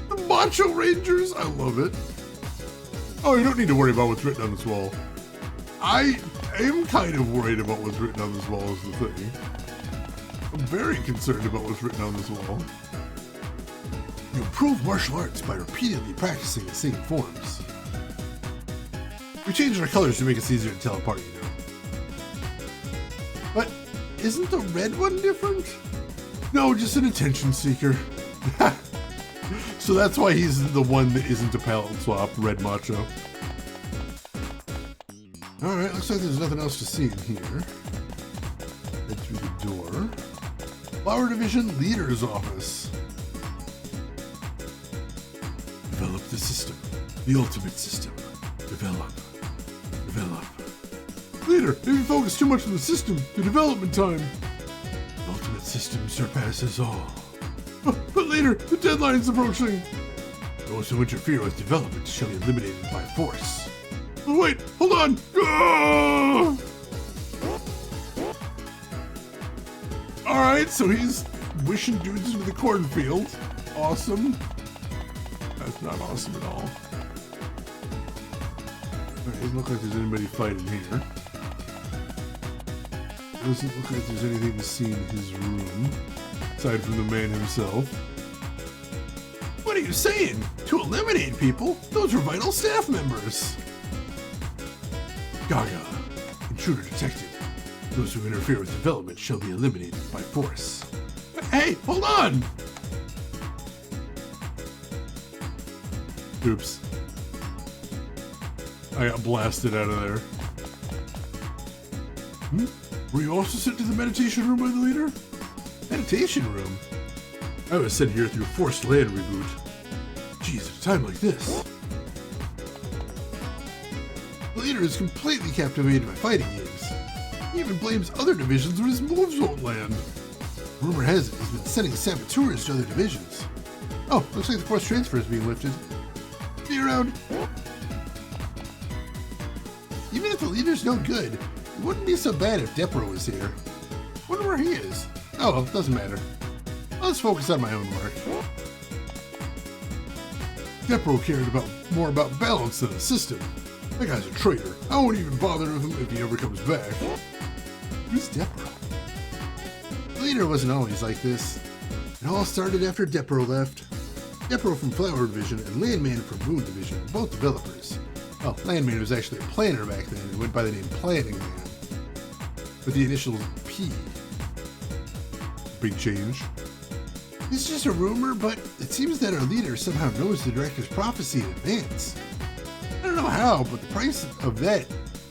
The Macho Rangers, I love it. Oh, you don't need to worry about what's written on this wall. I am kind of worried about what's written on this wall is the thing. I'm very concerned about what's written on this wall. You improve martial arts by repeatedly practicing the same forms. We changed our colors to make us easier to tell apart, you know. But isn't the red one different? No, just an attention seeker. So that's why he's the one that isn't a palette swap, Red Macho. Alright, looks like there's nothing else to see in here. Head through the door. Flower Division Leader's Office. Develop the system. The ultimate system. Develop. Leader, if you focus too much on the system, the development time. The ultimate system surpasses all. But leader, the deadline is approaching. Those who interfere with development shall be eliminated by force. Oh, wait, hold on. Ah! Alright, so he's wishing dudes into the cornfield. Awesome. That's not awesome at all. Alright, doesn't look like there's anybody fighting here. Doesn't look like there's anything to see in his room, aside from the man himself. What are you saying? To eliminate people? Those are vital staff members. Gaga. Intruder detected. Those who interfere with development shall be eliminated by force. Hey, hold on! Oops. I got blasted out of there. Were you also sent to the meditation room by the leader? Meditation room? I was sent here through a forced land reboot. Jeez, at a time like this. The leader is completely captivated by fighting games. He even blames other divisions when his moves won't land. Rumor has it he's been sending saboteurs to other divisions. Oh, looks like the forced transfer is being lifted. Be around. Even if the leader's no good, it wouldn't be so bad if Depro was here. Wonder where he is. Oh well, doesn't matter. Let's focus on my own work. Depro cared more about balance than the system. That guy's a traitor. I won't even bother with him if he ever comes back. Who's Depro? The leader wasn't always like this. It all started after Depro left. Depro from Flower Division and Landman from Moon Division were both developers. Well, Landman was actually a planner back then and went by the name Planning Man, with the initials P. Big change. It's just a rumor, but it seems that our leader somehow knows the director's prophecy in advance. I don't know how, but the price of that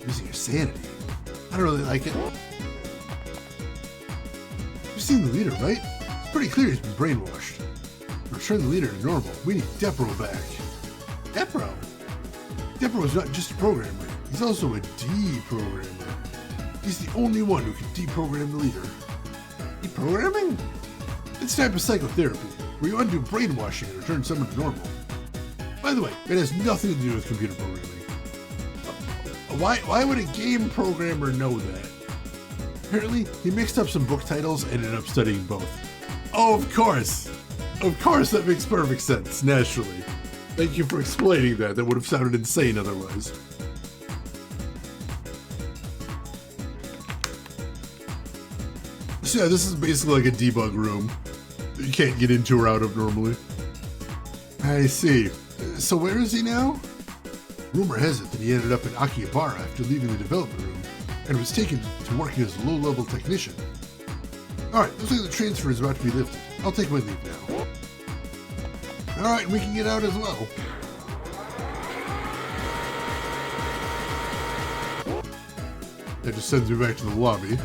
is your sanity. I don't really like it. You've seen the leader, right? It's pretty clear he's been brainwashed. To return the leader to normal, we need Depro back. Depro? Depro is not just a programmer, he's also a deprogrammer. He's the only one who can deprogram the leader. Deprogramming? It's type of psychotherapy, where you undo brainwashing and return someone to normal. By the way, it has nothing to do with computer programming. Why would a game programmer know that? Apparently, he mixed up some book titles and ended up studying both. Oh, of course! Of course, that makes perfect sense, naturally. Thank you for explaining that. That would have sounded insane otherwise. So yeah, this is basically like a debug room. You can't get into or out of normally. I see. So where is he now? Rumor has it that he ended up in Akihabara after leaving the development room and was taken to working as a low-level technician. Alright, looks like the transfer is about to be lifted. I'll take my leave now. Alright, we can get out as well. That just sends me back to the lobby.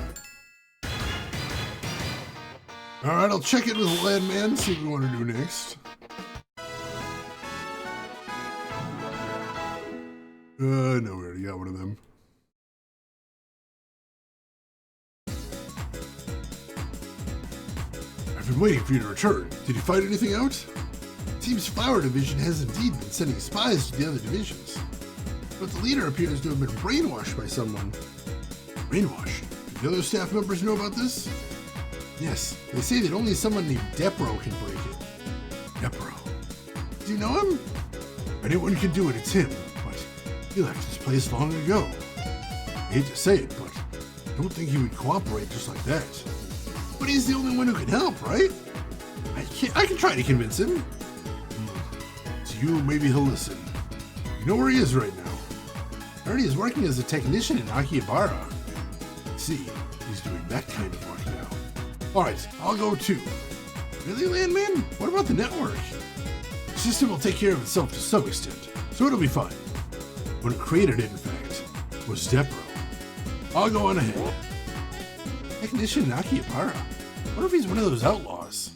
Alright, I'll check in with the landman, see what we want to do next. No, we already got one of them. I've been waiting for you to return. Did you find anything out? Team's Flower Division has indeed been sending spies to the other divisions. But the leader appears to have been brainwashed by someone. Brainwashed? Do the other staff members know about this? Yes, they say that only someone named Depro can break it. Depro? Do you know him? If anyone can do it, it's him, but he left this place long ago. I hate to say it, but I don't think he would cooperate just like that. But he's the only one who can help, right? I can try to convince him. To you, maybe he'll listen. You know where he is right now. I heard he is working as a technician in Akihabara. See, he's doing that kind of work now. Alright, I'll go too. Really, Landman? What about the network? The system will take care of itself to some extent, so it'll be fine. When it created it, in fact, was Depro. I'll go on ahead. Technician in Akihabara? What if he's one of those outlaws?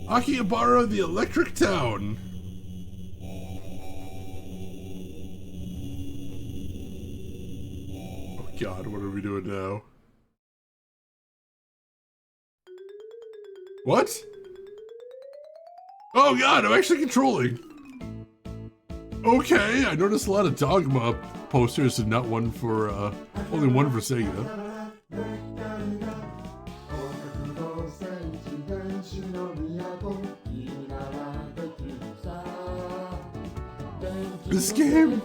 Akihabara, the Electric Town. Oh god, what are we doing now? What? Oh god, I'm actually controlling. Okay, I noticed a lot of Dogma posters and not one for, only one for Sega. This game?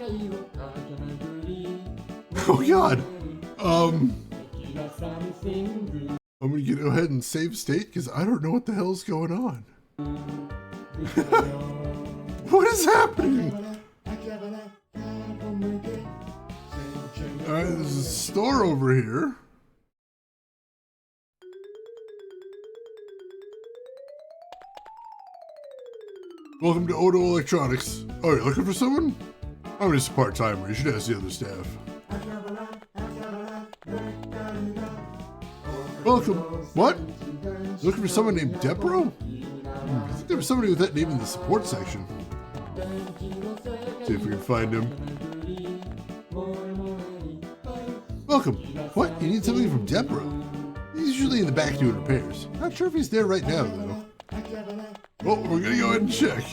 Oh god. I'm gonna go ahead and save state because I don't know what the hell's going on. What is happening? Alright, there's a store over here. Welcome to Odo Electronics. Oh, you're looking for someone? I'm just a part-timer. You should ask the other staff. Welcome. What? Looking for someone named Depro? I think there was somebody with that name in the support section. See if we can find him. Welcome. What? You need something from Depro? He's usually in the back doing repairs. Not sure if he's there right now, though. Oh, we're gonna go ahead and check.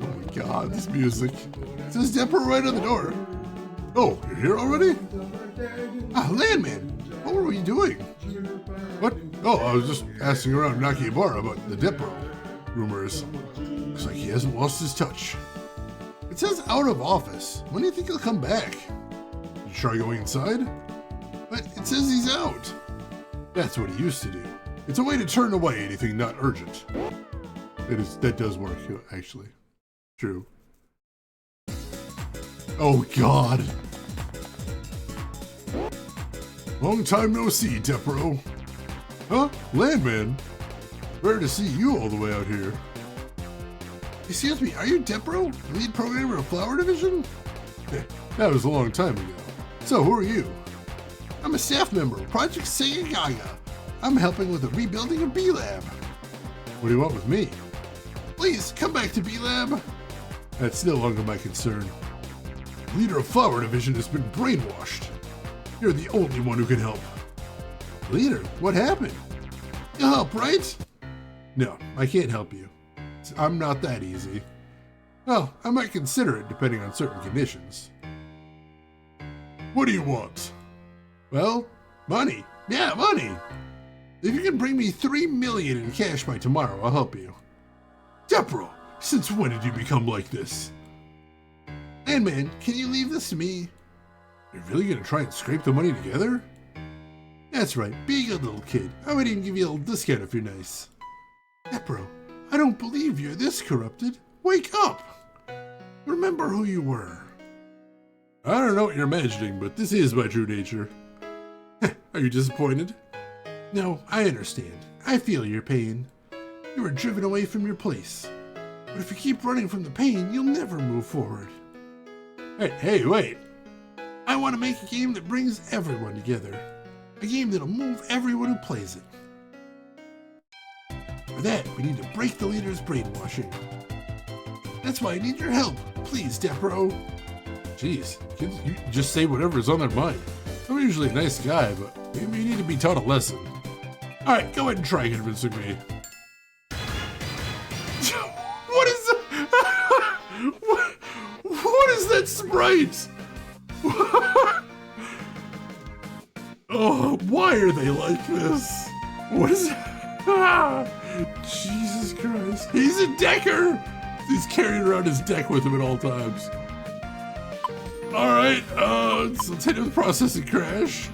Oh my god, this music. It says Depro right on the door. Oh, you're here already? Ah, Landman. What were you doing? What? Oh, I was just asking around Nakibara about the Depro rumors. Looks like he hasn't lost his touch. It says out of office. When do you think he'll come back? Did you try going inside? But it says he's out. That's what he used to do. It's a way to turn away anything not urgent. That does work, actually. True. Oh, God. Long time no see, Depro. Huh? Landman? Rare to see you all the way out here. Excuse me, are you Depro? Lead programmer of Flower Division? That was a long time ago. So, who are you? I'm a staff member of Project Segagaga. I'm helping with the rebuilding of B-Lab. What do you want with me? Please, come back to B-Lab. That's no longer my concern. Leader of Flower Division has been brainwashed. You're the only one who can help. Leader, what happened? You'll help, right? No, I can't help you. I'm not that easy. Well, I might consider it depending on certain conditions. What do you want? Well, money. Yeah, money. If you can bring me 3 million in cash by tomorrow, I'll help you. Depro, since when did you become like this? Landman, can you leave this to me? You're really gonna try and scrape the money together? That's right, be a good little kid. I might even give you a little discount if you're nice. Depro, I don't believe you're this corrupted. Wake up! Remember who you were. I don't know what you're imagining, but this is my true nature. Are you disappointed? No, I understand. I feel your pain. You were driven away from your place. But if you keep running from the pain, you'll never move forward. Hey, wait. I want to make a game that brings everyone together. A game that'll move everyone who plays it. For that, we need to break the leader's brainwashing. That's why I need your help. Please, Depro. Jeez, kids, you just say whatever's on their mind. I'm usually a nice guy, but maybe you need to be taught a lesson. Alright, go ahead and try convincing me. What is that? What is that sprite? Oh, why are they like this? What is that? Jesus Christ. He's a decker! He's carrying around his deck with him at all times. Alright, let's hit him with processing crash.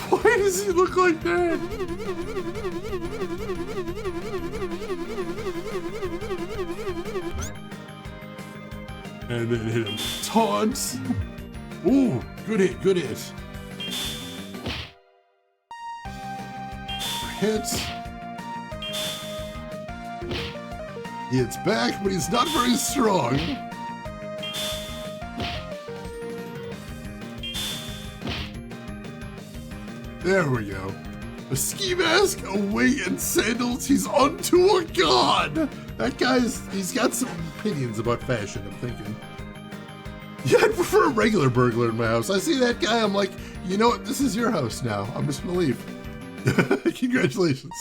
Why does he look like that? And then hit him with taunts. Ooh, good hit, good hit. Hits. He hits back, but he's not very strong. There we go. A ski mask, a wig, and sandals. He's unto a god. That he's got some opinions about fashion, I'm thinking. Yeah, I'd prefer a regular burglar in my house. I see that guy, I'm like, you know what? This is your house now. I'm just gonna leave. Congratulations.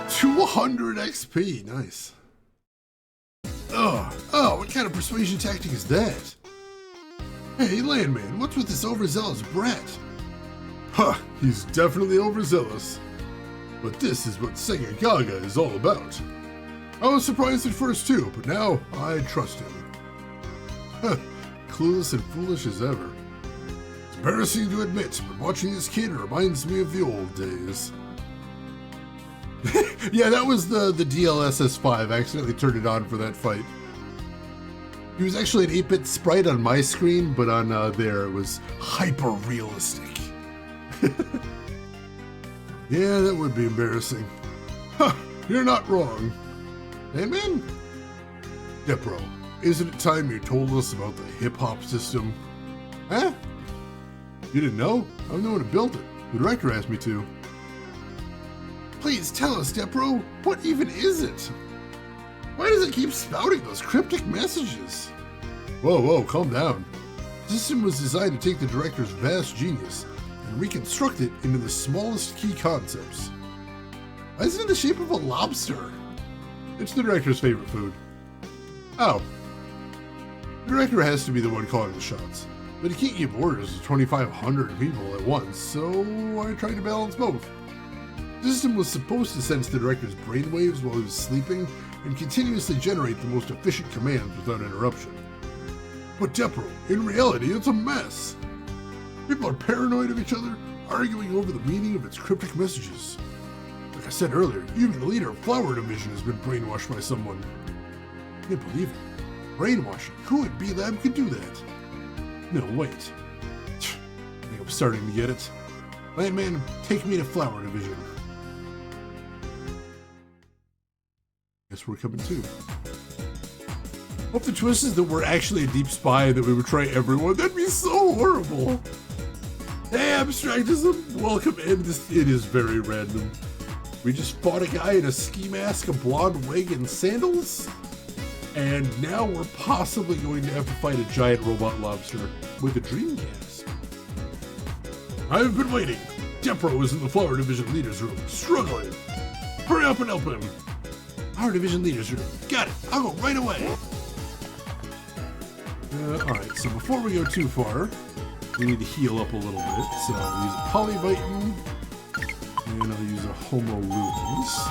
200 XP, nice. Oh, what kind of persuasion tactic is that? Hey, Landman, what's with this overzealous brat? Huh, he's definitely overzealous. But this is what Segagaga is all about. I was surprised at first too, but now I trust him. Huh, clueless and foolish as ever. It's embarrassing to admit, but watching this kid reminds me of the old days. Yeah, that was the DLSS5. I accidentally turned it on for that fight. He was actually an 8-bit sprite on my screen, but on there it was hyper-realistic. Yeah, that would be embarrassing. Huh, you're not wrong. Amen? Depro, isn't it time you told us about the hip-hop system? Huh? You didn't know? I'm the one who built it. The director asked me to. Please tell us, Depro, what even is it? Why does it keep spouting those cryptic messages? Whoa, calm down. The system was designed to take the director's vast genius and reconstruct it into the smallest key concepts. Why is it in the shape of a lobster? It's the director's favorite food. Oh. The director has to be the one calling the shots, but he can't give orders to 2,500 people at once, so I tried to balance both. The system was supposed to sense the director's brainwaves while he was sleeping and continuously generate the most efficient commands without interruption. But Depro, in reality, it's a mess. People are paranoid of each other, arguing over the meaning of its cryptic messages. Like I said earlier, even the leader of Flower Division has been brainwashed by someone. I can't believe it. Brainwashing? Who at B-Lab could do that? No, wait. I think I'm starting to get it. Landman, take me to Flower Division. Guess we're coming too. Hope the twist is that we're actually a deep spy and that we betray everyone. That'd be so horrible. Hey, Abstractism, welcome in. It is very random. We just fought a guy in a ski mask, a blonde wig, and sandals. And now we're possibly going to have to fight a giant robot lobster with a Dreamcast. I've been waiting. Depro is in the Flower Division Leaders Room, struggling. Hurry up and help him. Our Division Leaders Room. Got it. I'll go right away. Alright, so before we go too far, we need to heal up a little bit. So I'll use a Polyvitamin, and I'll use a Homo Lumens.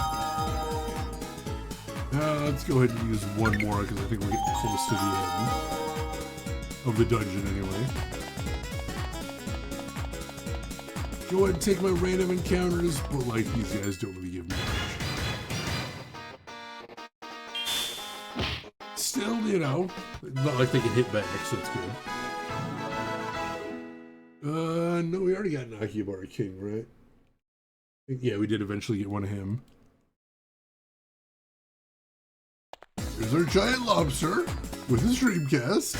Let's go ahead and use one more, because I think we're getting close to the end of the dungeon anyway. Go ahead and take my random encounters, but like, these guys don't really give me much. Still, you know, not like they can hit back, so that's good. No, we already got an Akihabara King, right? Yeah, we did eventually get one of him. There's our giant lobster with his Dreamcast.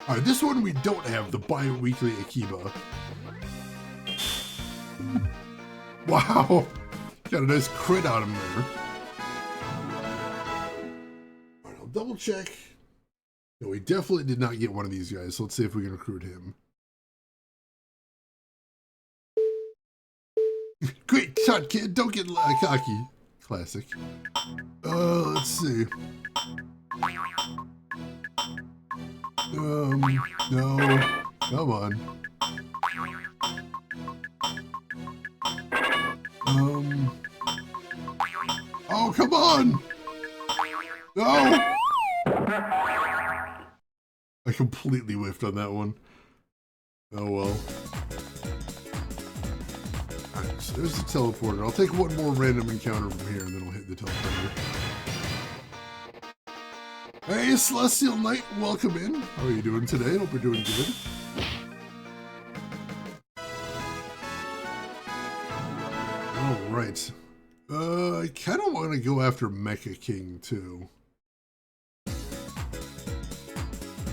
Alright, this one we don't have the bi-weekly Akiba. Wow! Got a nice crit on him there. Alright, I'll double check. No, we definitely did not get one of these guys, so let's see if we can recruit him. Great shot, kid! Don't get cocky. Classic. Let's see. No. Come on. Oh, come on! No! I completely whiffed on that one. Oh well. Alright, so there's the teleporter. I'll take one more random encounter from here and then we'll hit the teleporter. Hey, Celestial Knight, welcome in. How are you doing today? Hope you're doing good. Alright. I kind of want to go after Mecha King, too.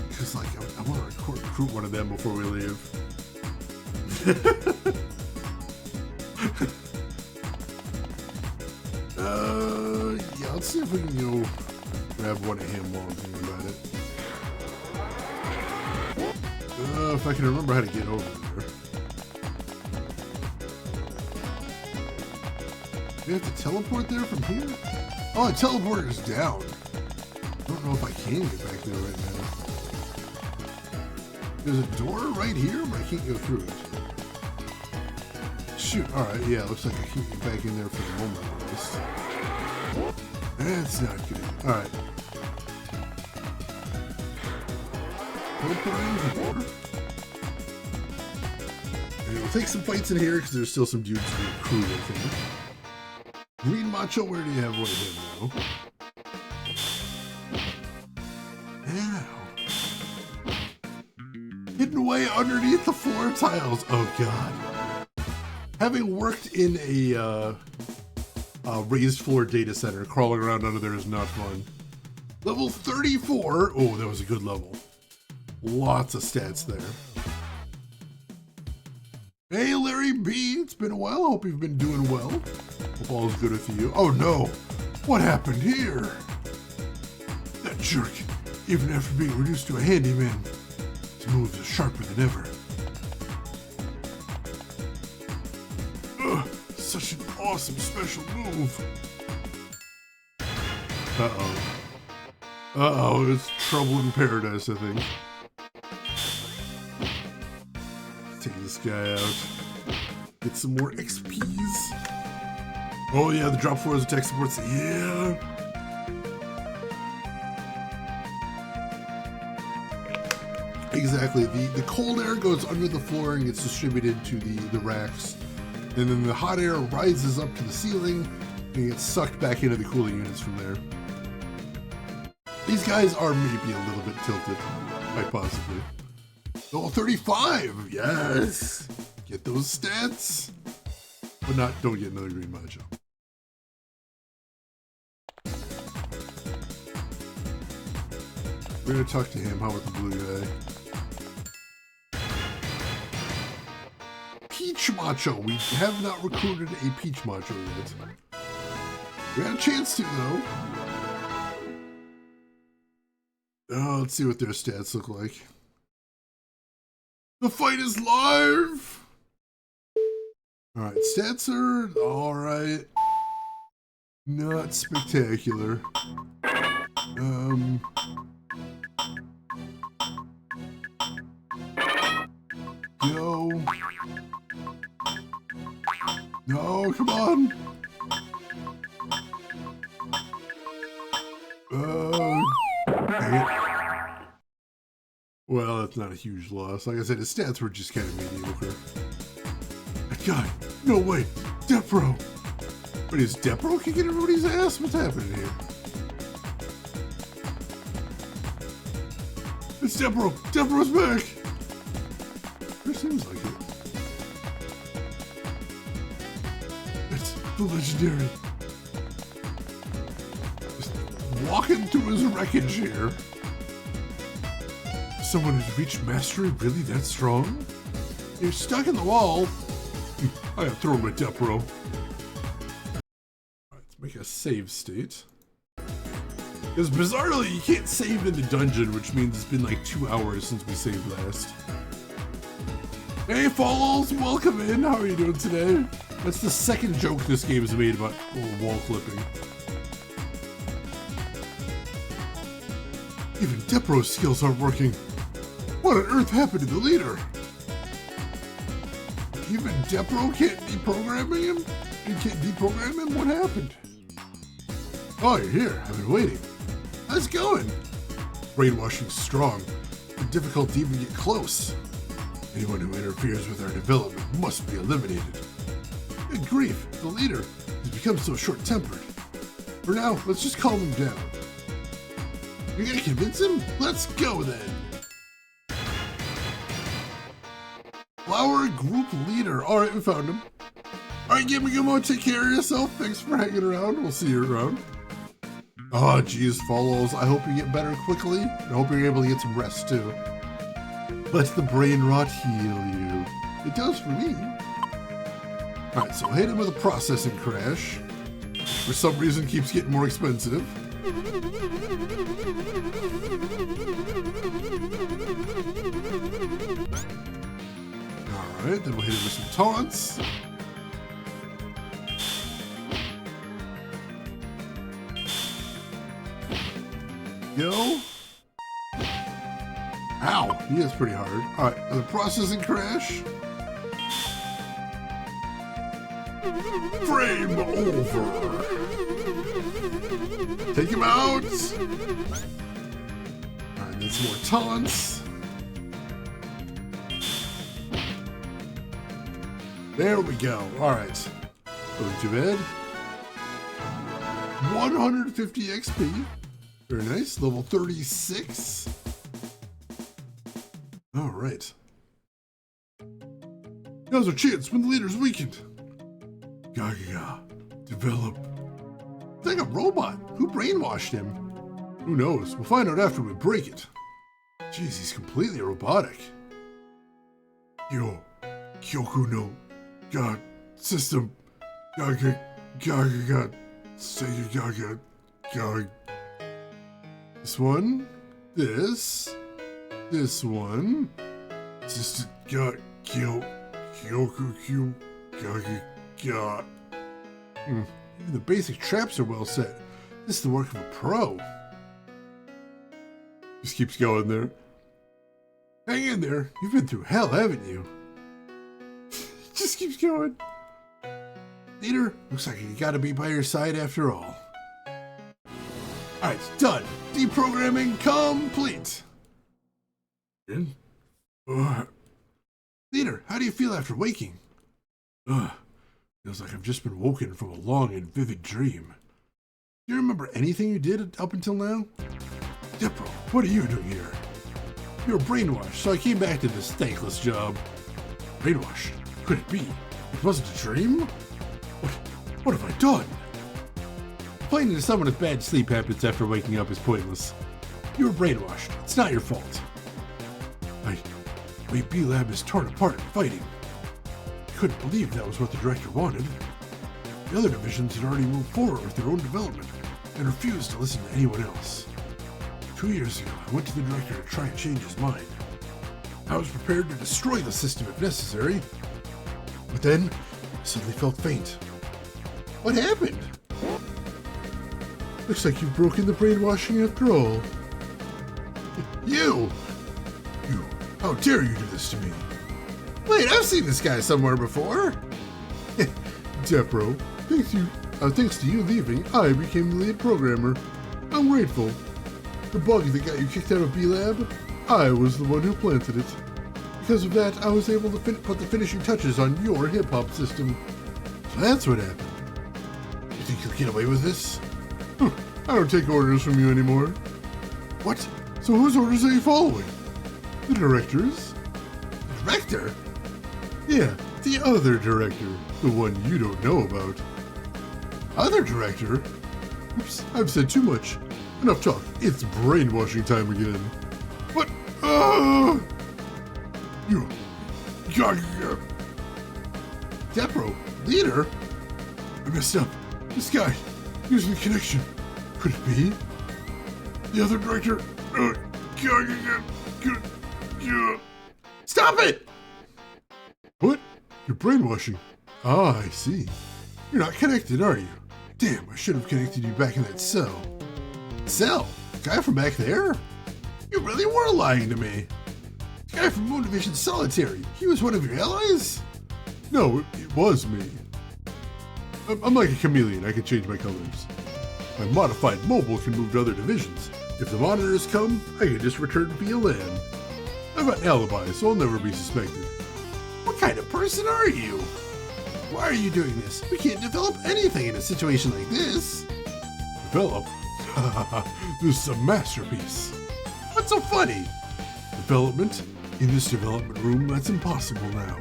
Because, like, I want to recruit one of them before we leave. Yeah, let's see if we can go grab one of him while I'm thinking about it. If I can remember how to get over there. Do you have to teleport there from here? Oh, the teleporter is down. I don't know if I can get back there right now. There's a door right here, but I can't go through it. Shoot, alright, yeah, looks like I can't get back in there for the moment at least. That's not good. Alright. And we'll take some fights in here because there's still some dudes to recruit, I think. Green Macho, where do you have one of him now? Ow. Hidden away underneath the floor tiles. Oh god. Having worked in a raised floor data center. Crawling around under there is not fun. Level 34. Oh, that was a good level. Lots of stats there. Hey, Larry B. It's been a while. Hope you've been doing well. Hope all's good with you. Oh, no. What happened here? That jerk, even after being reduced to a handyman, his moves are sharper than ever. Ugh, such an awesome special move. Uh-oh. Uh-oh, it's trouble in paradise, I think. Take this guy out. Get some more XPs. Oh yeah, the drop floor is attack supports. Yeah. Exactly. The cold air goes under the floor and gets distributed to the racks. And then the hot air rises up to the ceiling and gets sucked back into the cooling units from there. These guys are maybe a little bit tilted, quite possibly. Level 35, yes! Get those stats, but don't get another green macho. We're gonna talk to him. How about the blue guy? Peach macho. We have not recruited a peach macho yet. We had a chance to though. Oh, let's see what their stats look like. The fight is live! Alright, stats are alright. Not spectacular. Go. No, come on! Dang it. Well, that's not a huge loss. Like I said, his stats were just kind of mediocre. That guy! No way! Depro! But is Depro kicking everybody's ass? What's happening here? It's Depro! Depro's back! Sure seems like it. It's the legendary. Just walking through his wreckage here. Someone who's reached mastery really that strong? You're stuck in the wall. I have thrown my Depro. Let's make a save state. Because bizarrely, you can't save in the dungeon, which means it's been like 2 hours since we saved last. Hey, Falls, welcome in. How are you doing today? That's the second joke this game has made about wall clipping. Even Depro's skills aren't working. What on earth happened to the leader? Even Depro can't deprogramming him? You can't deprogram him? What happened? Oh, you're here. I've been waiting. How's it going? Brainwashing's strong, but difficult to even get close. Anyone who interferes with our development must be eliminated. Good grief, the leader has become so short-tempered. For now, let's just calm him down. You're gonna convince him? Let's go then. Flower Group Leader. Alright, we found him. Alright, Gimmo, take care of yourself. Thanks for hanging around. We'll see you around. Oh, geez, Follows. I hope you get better quickly. I hope you're able to get some rest, too. Let the brain rot heal you. It does for me. Alright, so hit him with a processing crash. For some reason, keeps getting more expensive. Alright, then we'll hit him with some taunts. Go. Ow, he is pretty hard. Alright, the processing crash. Frame over. Take him out. Alright, need some more taunts. There we go. Alright. Wasn't too bad. 150 XP. Very nice. Level 36. Alright. Now's our chance when the leader's weakened. Segagaga. Develop It's like a robot. Who brainwashed him? Who knows? We'll find out after we break it. Jeez, he's completely robotic. Yo, Kyoku no God system. Gaga, gaga, Segagaga, gaga. This one, this one. System, Kyoku, gaga, gaga. Even the basic traps are well set. This is the work of a pro. Just keeps going there. Hang in there. You've been through hell, haven't you? Just keeps going. Leader, looks like you gotta be by your side after all. Alright, it's done. Deprogramming complete. Leader, how do you feel after waking? Feels like I've just been woken from a long and vivid dream. Do you remember anything you did up until now? Dipro, what are you doing here? You were brainwashed, so I came back to this thankless job. Brainwashed? Could it be? It wasn't a dream? What have I done? Complaining to someone with bad sleep habits after waking up is pointless. You were brainwashed. It's not your fault. My B-Lab is torn apart and fighting. I couldn't believe that was what the director wanted. The other divisions had already moved forward with their own development and refused to listen to anyone else. 2 years ago, I went to the director to try and change his mind. I was prepared to destroy the system if necessary. But then, I suddenly felt faint. What happened? Looks like you've broken the brainwashing after all. You! How dare you do this to me? Wait, I've seen this guy somewhere before. Depro, thanks to you leaving, I became the lead programmer. I'm grateful. The bug that got you kicked out of B-Lab, I was the one who planted it. Because of that, I was able to put the finishing touches on your hip-hop system. So that's what happened. You think you'll get away with this? I don't take orders from you anymore. What? So whose orders are you following? The director's? The director? Yeah, the other director. The one you don't know about. Other director? Oops, I've said too much. Enough talk. It's brainwashing time again. What? You. Depro, leader? I messed up. This guy, using the connection. Could it be? The other director? Stop it! What? You're brainwashing. Ah, I see. You're not connected, are you? Damn, I should have connected you back in that cell. Cell? The guy from back there? You really were lying to me. The guy from Moon Division Solitary. He was one of your allies? No, it was me. I'm like a chameleon. I can change my colors. My modified mobile can move to other divisions. If the monitors come, I can just return via LAN. I've got an alibi, so I'll never be suspected. What kind of person are you? Why are you doing this? We can't develop anything in a situation like this. Develop? This is a masterpiece. What's so funny? Development? In this development room, that's impossible now.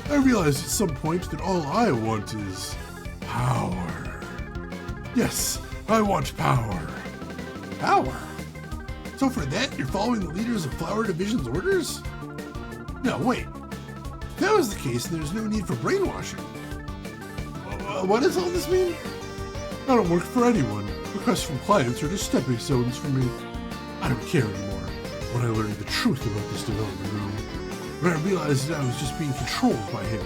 I realized at some point that all I want is power. Yes, I want power. Power? So for that, you're following the leaders of Flower Division's orders? No, wait. If that was the case, then there's no need for brainwashing. What does all this mean? I don't work for anyone. Requests from clients are just stepping stones for me. I don't care anymore. When I learned the truth about this development room, when I realized that I was just being controlled by him.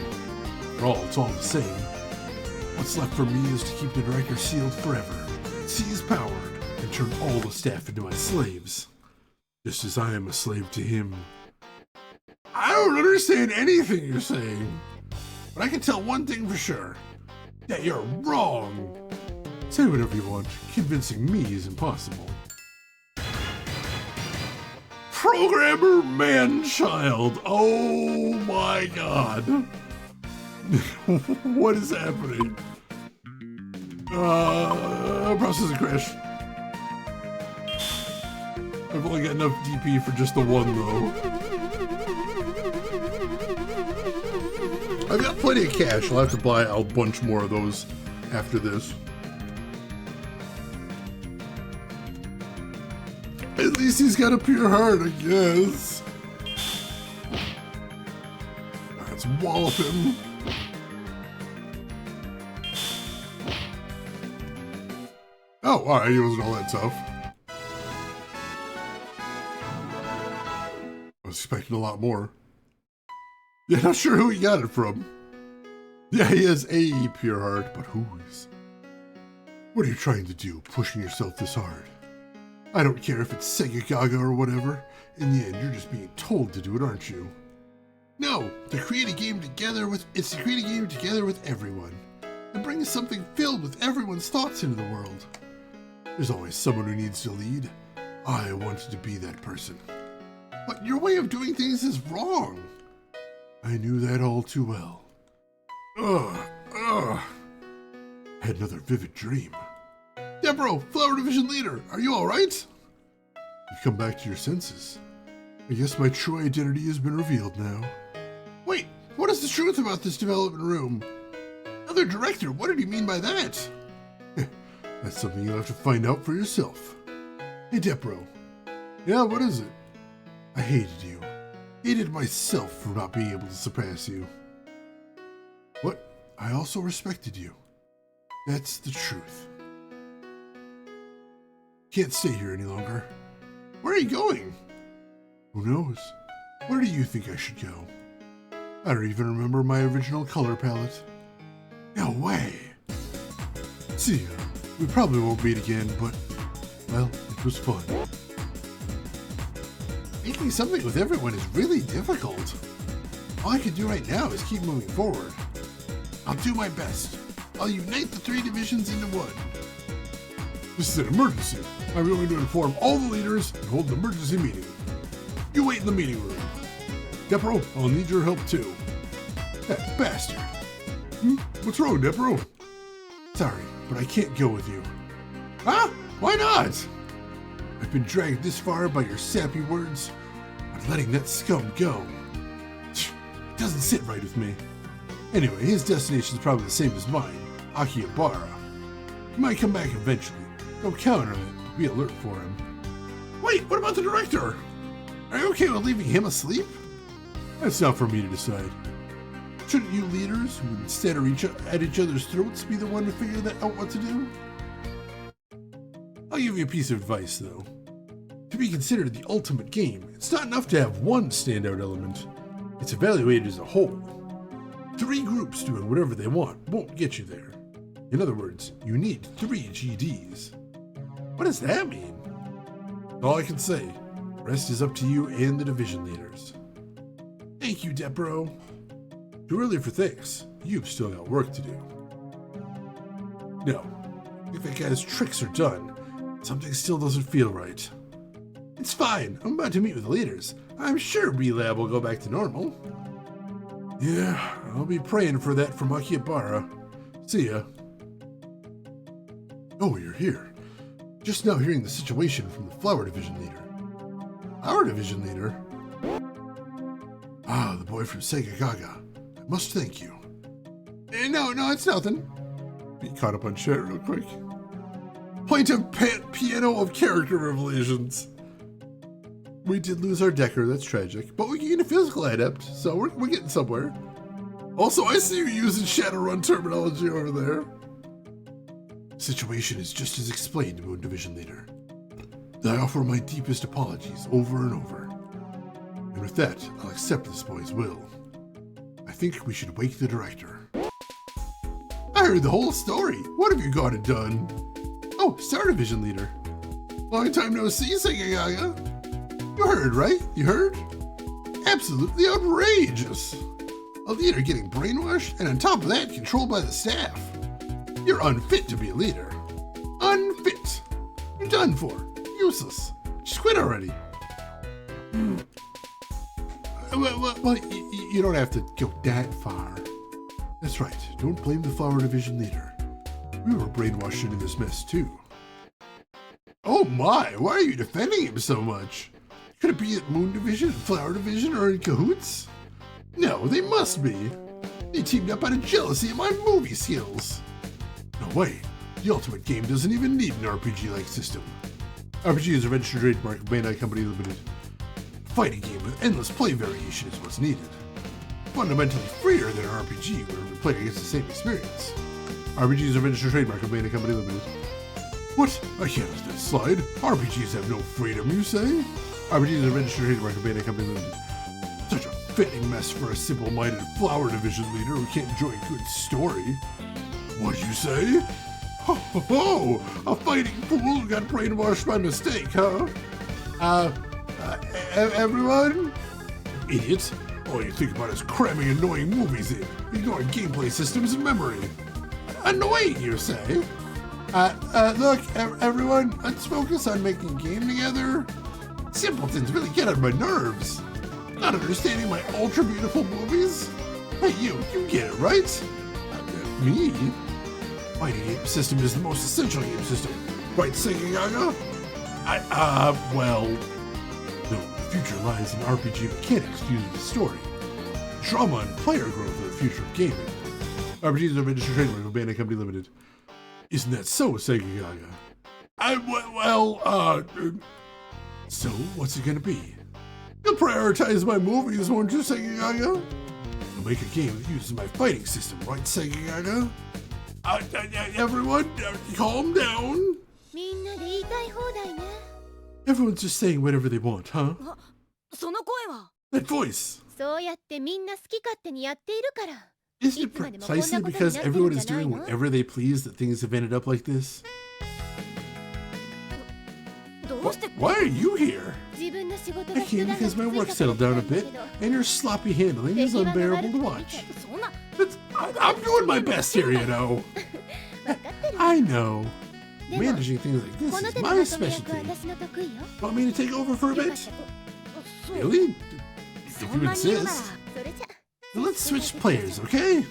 After all, it's all the same. What's left for me is to keep the director sealed forever, seize power, and turn all the staff into my slaves. Just as I am a slave to him. I don't understand anything you're saying. But I can tell one thing for sure. That you're wrong. Say whatever you want. Convincing me is impossible. Programmer man-child. Oh my god. What is happening? Processing crash. I've only got enough DP for just the one though. I've got plenty of cash. I'll have to buy a bunch more of those after this. least he's got a pure heart, I guess. Let's wallop him. Oh, alright, he wasn't all that tough. I was expecting a lot more. Yeah, not sure who he got it from. Yeah, he has a pure heart, but whose? What are you trying to do, pushing yourself this hard? I don't care if it's Segagaga or whatever. In the end, you're just being told to do it, aren't you? No, to create a game together with everyone, and bring something filled with everyone's thoughts into the world. There's always someone who needs to lead. I wanted to be that person. But your way of doing things is wrong. I knew that all too well. I had another vivid dream. Deborah, Flower Division leader, are you alright? You've come back to your senses. I guess my true identity has been revealed now. Wait, what is the truth about this development room? Other director, what did he mean by that? That's something you'll have to find out for yourself. Hey, Deborah. Yeah, what is it? I hated you. Hated myself for not being able to surpass you. What? I also respected you. That's the truth. Can't stay here any longer. Where are you going? Who knows? Where do you think I should go? I don't even remember my original color palette. No way. See ya. We probably won't meet again, but, well, it was fun. Making something with everyone is really difficult. All I can do right now is keep moving forward. I'll do my best. I'll unite the 3 divisions into one. This is an emergency. I'm going to inform all the leaders and hold an emergency meeting. You wait in the meeting room. Deborah, I'll need your help too. That bastard. What's wrong, Deborah? Sorry, but I can't go with you. Huh? Why not? I've been dragged this far by your sappy words. I'm letting that scum go. It doesn't sit right with me. Anyway, his destination's probably the same as mine, Akihabara. He might come back eventually. Don't count on it. Be alert for him. Wait, what about the director? Are you okay with leaving him asleep? That's not for me to decide. Shouldn't you leaders, who instead are at each other's throats, be the one to figure out what to do? I'll give you a piece of advice, though. To be considered the ultimate game, it's not enough to have one standout element. It's evaluated as a whole. 3 groups doing whatever they want won't get you there. In other words, you need 3 GDs. What does that mean? All I can say. The rest is up to you and the division leaders. Thank you, Deborah. Too early for thanks. You've still got work to do. No. I think that guy's tricks are done. Something still doesn't feel right. It's fine. I'm about to meet with the leaders. I'm sure B-Lab will go back to normal. Yeah, I'll be praying for that from Akihabara. See ya. Oh, you're here. Just now hearing the situation from the Flower Division leader. Our division leader? Ah, the boy from Segagaga. I must thank you. No, it's nothing. Be caught up on chat real quick. Point of piano of character revelations. We did lose our Decker, that's tragic, but we gained a physical adept, so we're getting somewhere. Also, I see you using Shadowrun terminology over there. Situation is just as explained, Moon Division Leader. I offer my deepest apologies over and over. And with that, I'll accept this boy's will. I think we should wake the director. I heard the whole story. What have you gone and done? Oh, Star Division Leader. Long time no see, Segagaga. You heard, right? You heard? Absolutely outrageous. A leader getting brainwashed, and on top of that, controlled by the staff. You're unfit to be a leader. Unfit. You're done for. Useless. Just quit already. Well, you don't have to go that far. That's right. Don't blame the Flower Division leader. We were brainwashed into this mess, too. Oh my, why are you defending him so much? Could it be at Moon Division, Flower Division, or in cahoots? No, they must be. They teamed up out of jealousy of my movie skills. No way. The Ultimate game doesn't even need an RPG-like system. RPG is a registered trademark of Bandai Company Limited. A fighting game with endless play variation is what's needed. Fundamentally freer than an RPG where every player gets the same experience. RPG is a registered trademark of Bandai Company Limited. What? I can't let this slide. RPGs have no freedom, you say? RPG is a registered trademark of Bandai Company Limited. Such a fitting mess for a simple-minded flower division leader who can't enjoy a good story. What'd you say? Ho ho ho! A fighting fool who got brainwashed by mistake, huh? Everyone? Idiot. All you think about is cramming annoying movies in, ignoring gameplay systems and memory. Annoying, you say? Look, everyone, let's focus on making a game together. Simpletons really get on my nerves. Not understanding my ultra beautiful movies? Hey, you get it, right? Me? Fighting game system is the most essential game system, right, Segagaga? Well, no, the future lies in RPG mechanics fused with story. Drama and player growth are the future of gaming. RPGs are registered trademark of Bandai Company Limited. Isn't that so, Segagaga? So what's it gonna be? You'll prioritize my movies, won't you, Segagaga? You'll make a game that uses my fighting system, right, Segagaga? Everyone, calm down. Everyone's just saying whatever they want, huh? That voice. Isn't it precisely because everyone is doing whatever they please that things have ended up like this? Why are you here? I came because my work settled down a bit, and your sloppy handling is unbearable to watch. I'm doing my best here, you know. I know. Managing things like this is my specialty. Want me to take over for a bit? Really? If you insist. Then let's switch players, okay?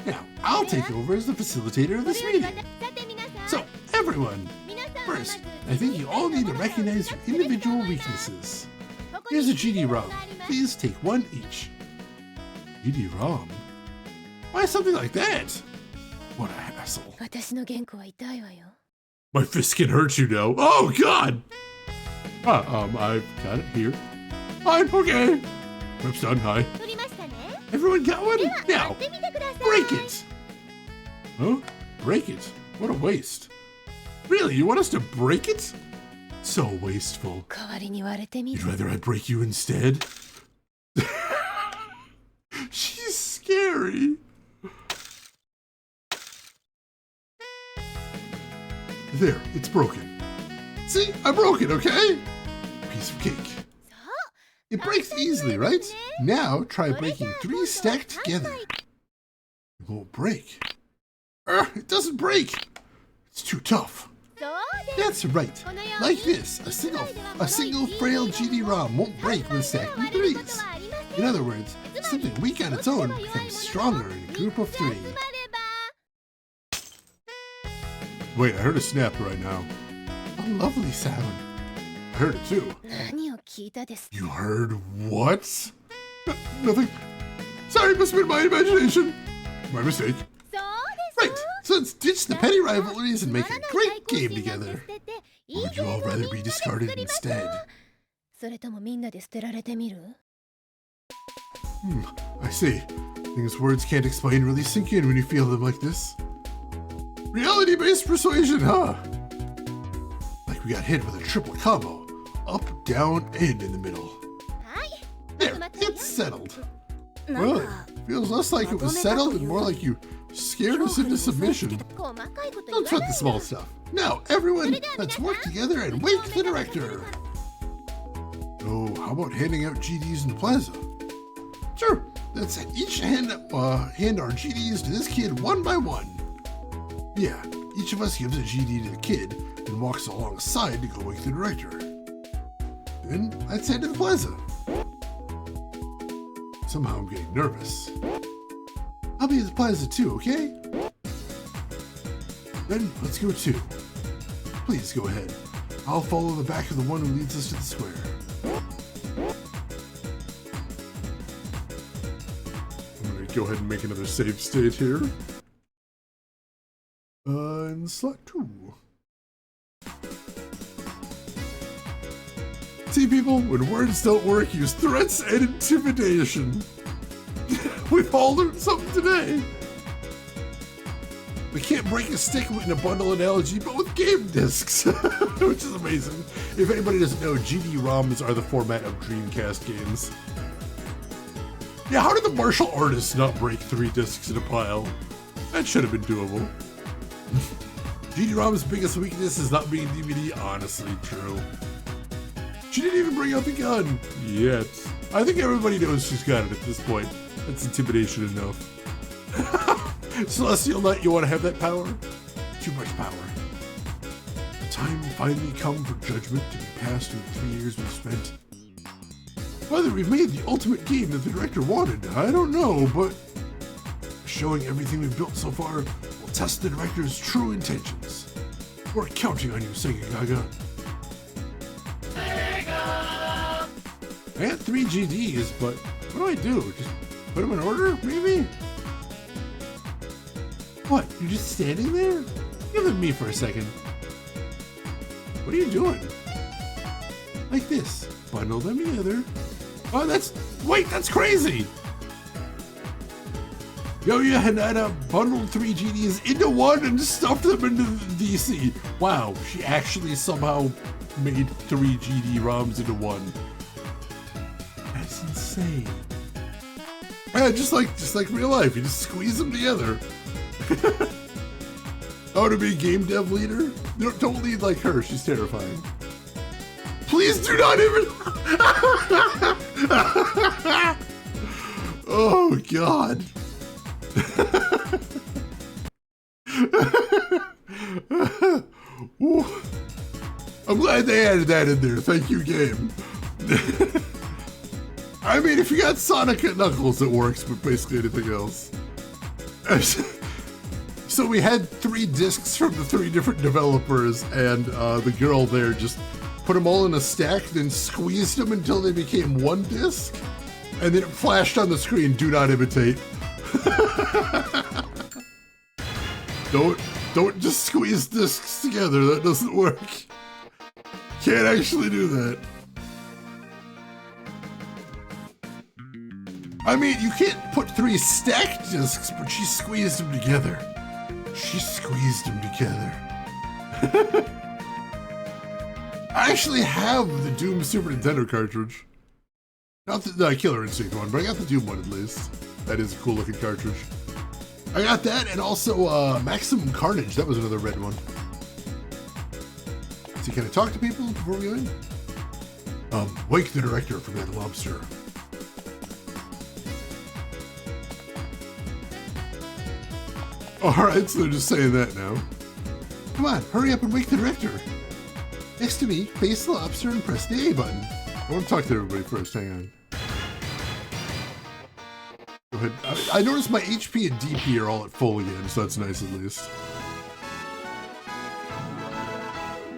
Now, I'll take over as the facilitator of this meeting. So, everyone, first, I think you all need to recognize your individual weaknesses. Here's a GD-ROM. Please take one each. GD-ROM? Why something like that? What a hassle. My fist can hurt you now. Oh, God! I've got it here. Fine, okay. Prep's done, hi. Everyone got one? Now, break it! Huh? Break it? What a waste. Really, you want us to break it? So wasteful. You'd rather I break you instead? She's scary. There, it's broken. See, I broke it, okay? Piece of cake. It breaks easily, right? Now try breaking 3 stacked together. It won't break. It doesn't break. It's too tough. That's right. Like this, a single frail GD-ROM won't break when stacked in 3s. In other words, something weak on its own becomes stronger in a group of 3. Wait, I heard a snap right now. A lovely sound. I heard it too. You heard what? Nothing. Sorry, must have been my imagination. My mistake. Right, so let's ditch the petty rivalries and make a great game together. Or would you all rather be discarded instead? I see. Things words can't explain really sink in when you feel them like this. Reality-based persuasion, huh? Like we got hit with a triple combo. Up, down, and in the middle. There, it's settled. Well, feels less like it was settled and more like you scared us into submission. Don't sweat the small stuff. Now, everyone, let's work together and wake the director. Oh, how about handing out GDs in the plaza? Sure, let's each hand our GDs to this kid one by one. Yeah, each of us gives a GD to the kid and walks alongside to go wake the director. Then let's head to the plaza. Somehow I'm getting nervous. I'll be at the plaza too, okay? Then let's go too. Please go ahead. I'll follow the back of the one who leads us to the square. I'm gonna go ahead and make another save state here. In slot 2. See, people, when words don't work, use threats and intimidation. We've all learned something today. We can't break a stick in a bundle analogy, but with game discs, which is amazing. If anybody doesn't know, GD-ROMs are the format of Dreamcast games. Yeah, how did the martial artists not break 3 discs in a pile? That should have been doable. GD-ROM's biggest weakness is not being DVD, honestly true. She didn't even bring out the gun yet. I think everybody knows she's got it at this point. That's intimidation enough. Celestial Knight, you want to have that power? Too much power. Time finally come for judgment to be passed in the 3 years we've spent. Whether we've made the ultimate game that the director wanted, I don't know, but showing everything we've built so far will test the director's true intentions. We're counting on you, Segagaga. I had 3 GDs, but what do? Just put them in order, maybe? What, you're just standing there? Give it to me for a second. What are you doing? Like this. Bundle them together. Oh, that's crazy! Yo, you had bundled 3 GDs into one and stuffed them into the DC. Wow, she actually somehow made 3 GD-ROMs into one. That's insane. Yeah, just like real life, you just squeeze them together. Oh, to be a game dev leader? Don't lead like her, she's terrifying. Please do not even... Oh, God. I'm glad they added that in there. Thank you, game. I mean, if you got Sonic and Knuckles, it works, but basically anything else. So we had 3 discs from the 3 different developers, and the girl there just put them all in a stack, then squeezed them until they became 1 disc, and then it flashed on the screen, do not imitate. Don't just squeeze discs together, that doesn't work. Can't actually do that. I mean, you can't put 3 stacked discs, but she squeezed them together. She squeezed them together. I actually have the Doom Super Nintendo cartridge. Not the Killer Instinct one, but I got the Doom one at least. That is a cool looking cartridge. I got that, and also Maximum Carnage. That was another red one. So can I talk to people before we go in? Wake the director from that lobster. Alright, so they're just saying that now. Come on, hurry up and wake the director. Next to me, face the lobster and press the A button. I want to talk to everybody first, hang on. Go ahead. I noticed my HP and DP are all at full again, so that's nice at least.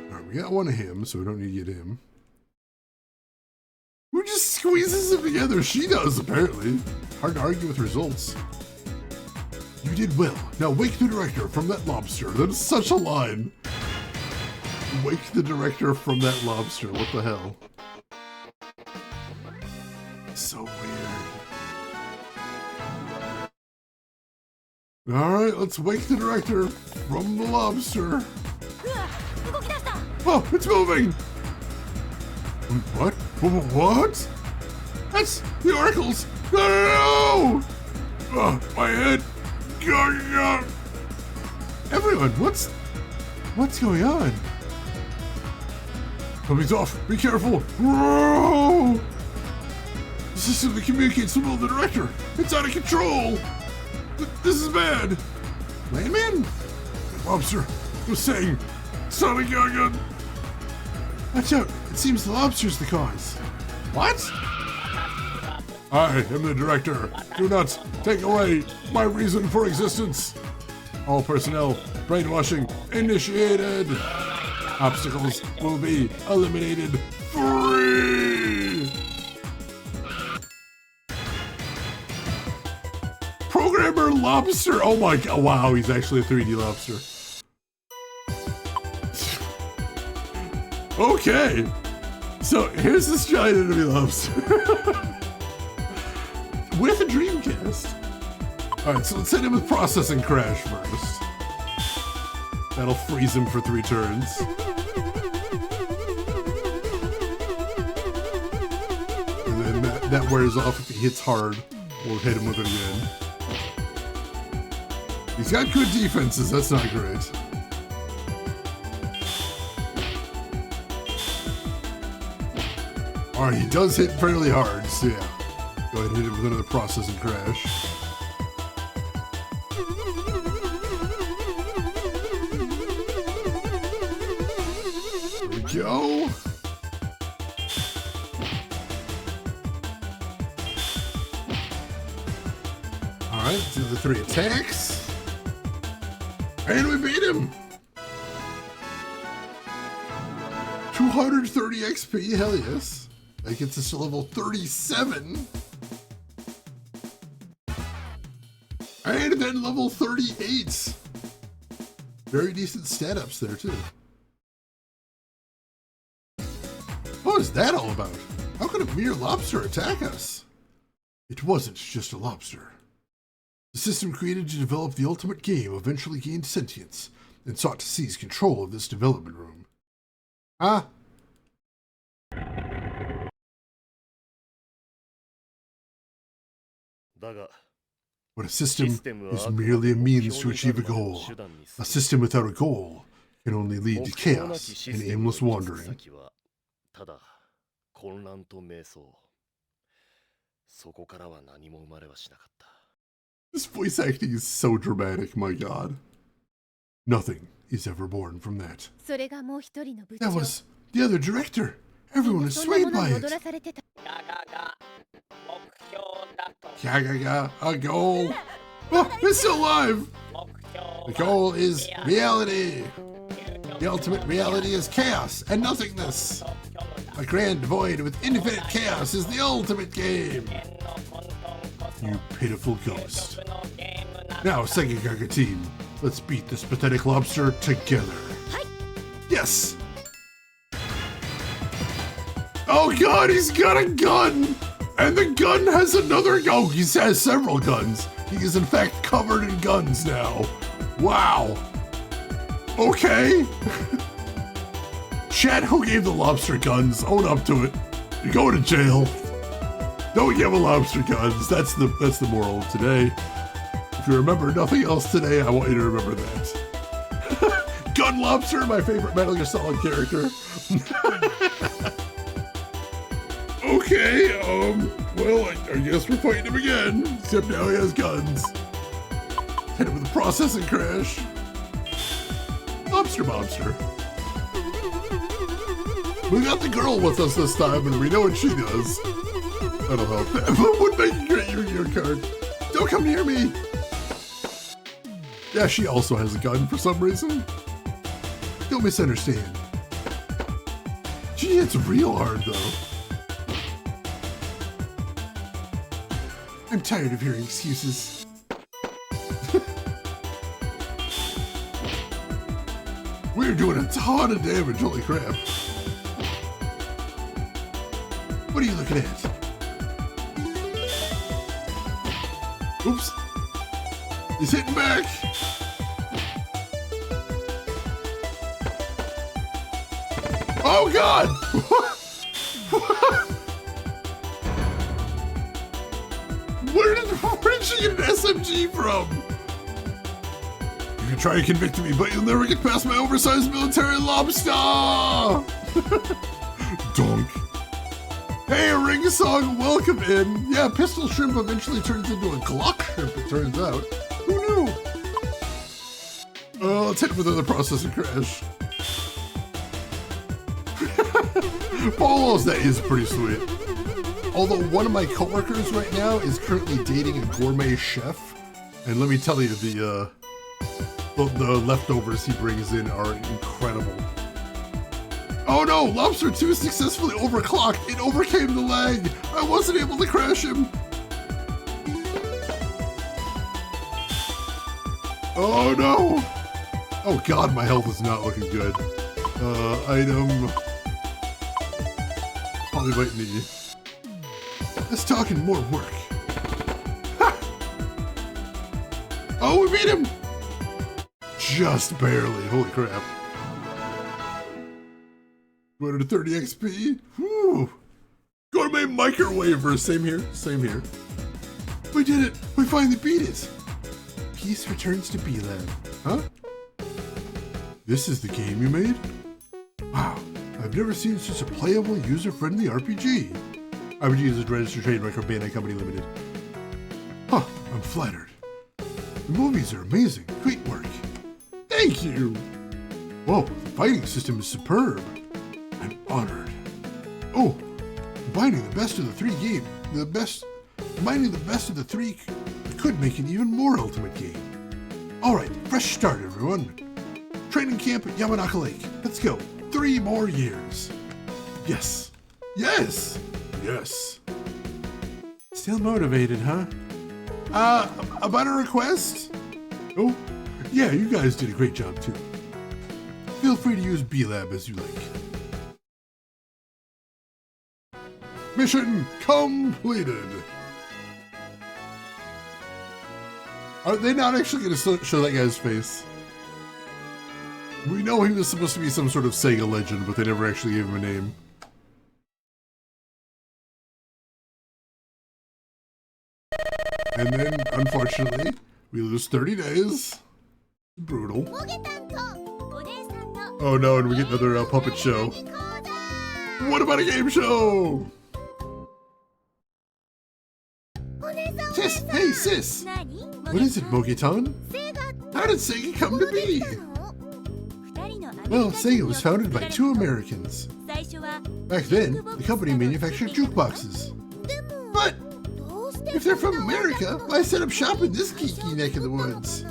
Alright, we got one of him, so we don't need to get him. Who just squeezes them together? She does, apparently. Hard to argue with results. You did well. Now wake the director from that lobster. That is such a line. Wake the director from that lobster. What the hell? So weird. Alright, let's wake the director from the lobster. Oh, it's moving! What? What? That's the oracles! No! Oh, my head! Everyone, what's going on? Something's off. Be careful. Whoa! The system that communicates the will of the director. It's out of control. This is bad. Layman? The lobster was saying, Segagaga. Watch out. It seems the lobster's the cause. What? I am the director. Do not take away my reason for existence. All personnel, brainwashing initiated. Obstacles will be eliminated free. Programmer Lobster. Oh my god. Wow, he's actually a 3D lobster. Okay. So here's this giant enemy lobster with a Dreamcast. All right, so let's hit him with processing crash first. That'll freeze him for 3 turns. And then that wears off if he hits hard. We'll hit him with it again. He's got good defenses, that's not great. Alright, he does hit fairly hard, so yeah. Go ahead and hit him with another processing crash. There we go. Alright, do the 3 attacks. And we beat him! 230 XP, hell yes. That gets us to level 37. And then level 38. Very decent stat ups there too. What is that all about? How could a mere lobster attack us? It wasn't just a lobster. The system created to develop the ultimate game eventually gained sentience and sought to seize control of this development room. Ah. But a system is merely a means to achieve a goal. A system without a goal can only lead to chaos and aimless wandering. This voice acting is so dramatic, my god. Nothing is ever born from that. That was the other director. Everyone is swayed by it. Segagaga, a goal. Oh, it's still alive. The goal is reality. The ultimate reality is chaos and nothingness. A grand void with infinite chaos is the ultimate game. You pitiful ghost. Now, Segagaga team, let's beat this pathetic lobster together. Yes! Oh god, he's got a gun! And the gun has another gun. Oh, he has several guns. He is in fact covered in guns now. Wow. Okay. Chat, who gave the lobster guns? Own up to it. You're going to jail. Don't give a lobster guns. That's the moral of today. If you remember nothing else today, I want you to remember that. Gun Lobster, my favorite Metal Gear Solid character. Okay, well, I guess we're fighting him again. Except now he has guns. Hit him with a processing crash. Lobster Mobster. We got the girl with us this time, and we know what she does. I don't know. That would make a great Yu-Gi-Oh card. Don't come near me! Yeah, she also has a gun for some reason. Don't misunderstand. She hits real hard, though. I'm tired of hearing excuses. We're doing a ton of damage, holy crap. What are you looking at? Oops. He's hitting back. Oh god! Where did she get an SMG from? You can try to convict me, but you'll never get past my oversized military lobster! Donk. Hey, a ring song, welcome in. Yeah, pistol shrimp eventually turns into a Glock shrimp, it turns out. Who knew? Let's hit him with another processor crash. Polo's, that is pretty sweet. Although one of my coworkers right now is currently dating a gourmet chef, and let me tell you, the leftovers he brings in are incredible. Oh no, Lobster 2 successfully overclocked. It overcame the lag. I wasn't able to crash him. Oh no. Oh god, my health is not looking good. Item. definitely biting the E. Let's talk and more work. Ha! Oh, we beat him! Just barely. Holy crap. 230 XP. Whew. Go to my microwaver. Same here. Same here. We did it. We finally beat it. Peace returns to B-Lab. Huh? This is the game you made? Wow. I've never seen such a playable, user-friendly RPG. RPG is a registered trademark from Bandai Company Limited. Huh. I'm flattered. The movies are amazing. Great work. Thank you. Whoa. The fighting system is superb. I'm honored. Oh, combining the best of the three could make an even more ultimate game. Alright, fresh start everyone. Training camp at Yamanaka Lake. Let's go. 3 more years. Yes. Yes. Yes. Still motivated, huh? About a request? Oh, yeah, you guys did a great job too. Feel free to use B-Lab as you like. Mission completed. Are they not actually going to show that guy's face? We know he was supposed to be some sort of Sega legend, but they never actually gave him a name. And then, unfortunately, we lose 30 days. Brutal. Oh no, and we get another puppet show. What about a game show? Sis, hey sis! What is it, Mogitan? How did Sega come to be? Well, Sega was founded by 2 Americans. Back then, the company manufactured jukeboxes. But if they're from America, why set up shop in this geeky neck of the woods?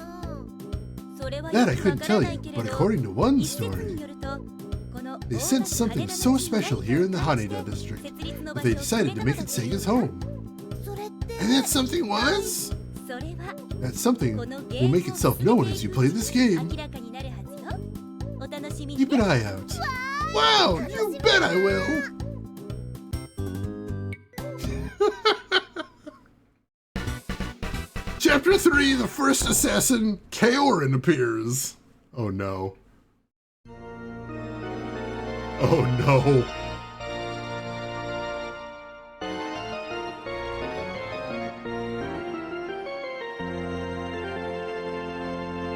That I couldn't tell you, but according to one story, they sensed something so special here in the Haneda district that they decided to make it Sega's home. And that something was? That something will make itself known as you play this game. Keep an eye out. Wow, you bet I will! Chapter 3, the first assassin, Kaorin, appears. Oh no. Oh no.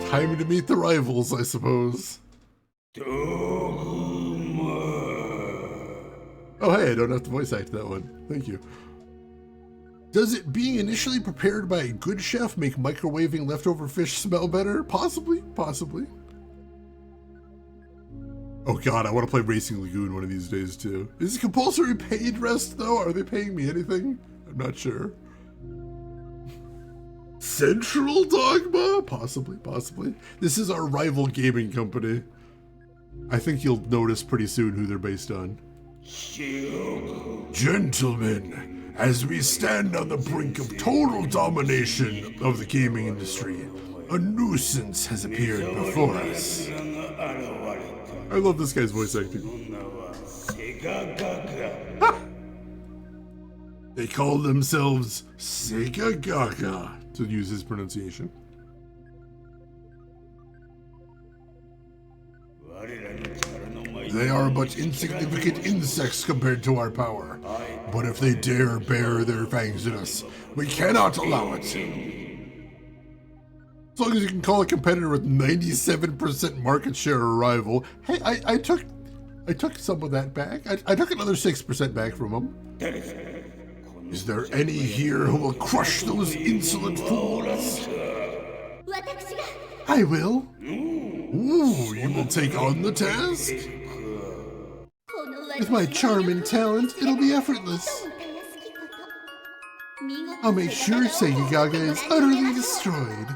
Time to meet the rivals, I suppose. Oh hey, I don't have to voice act that one. Thank you. Does it being initially prepared by a good chef make microwaving leftover fish smell better? Possibly, possibly. Oh god, I want to play Racing Lagoon one of these days too. Is it compulsory paid rest though? Are they paying me anything? I'm not sure. Central Dogma? Possibly, possibly. This is our rival gaming company. I think you'll notice pretty soon who they're based on. Gentlemen, as we stand on the brink of total domination of the gaming industry, a nuisance has appeared before us. I love this guy's voice acting. Ha! They call themselves Segagaga, to use his pronunciation. They are but insignificant insects compared to our power. But if they dare bare their fangs at us, we cannot allow it. As long as you can call a competitor with 97% market share a rival. Hey, I took some of that back. I took another 6% back from them. Is there any here who will crush those insolent fools? I will. Ooh, you will take on the task? With my charm and talent, it'll be effortless. I'll make sure Segagaga is utterly destroyed.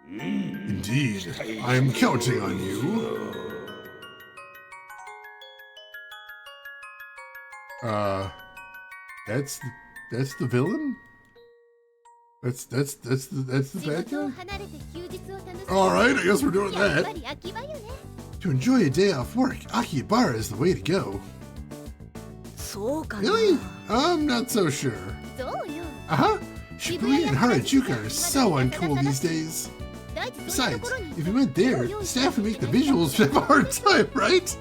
Indeed, I'm counting on you. That's the villain? That's the bad guy? Alright, I guess we're doing that. To enjoy a day off work, Akihabara is the way to go. Really? I'm not so sure. Uh-huh. Shibuya and Harajuku are so uncool these days. Besides, if we went there, staff would make the visuals have a hard time, right?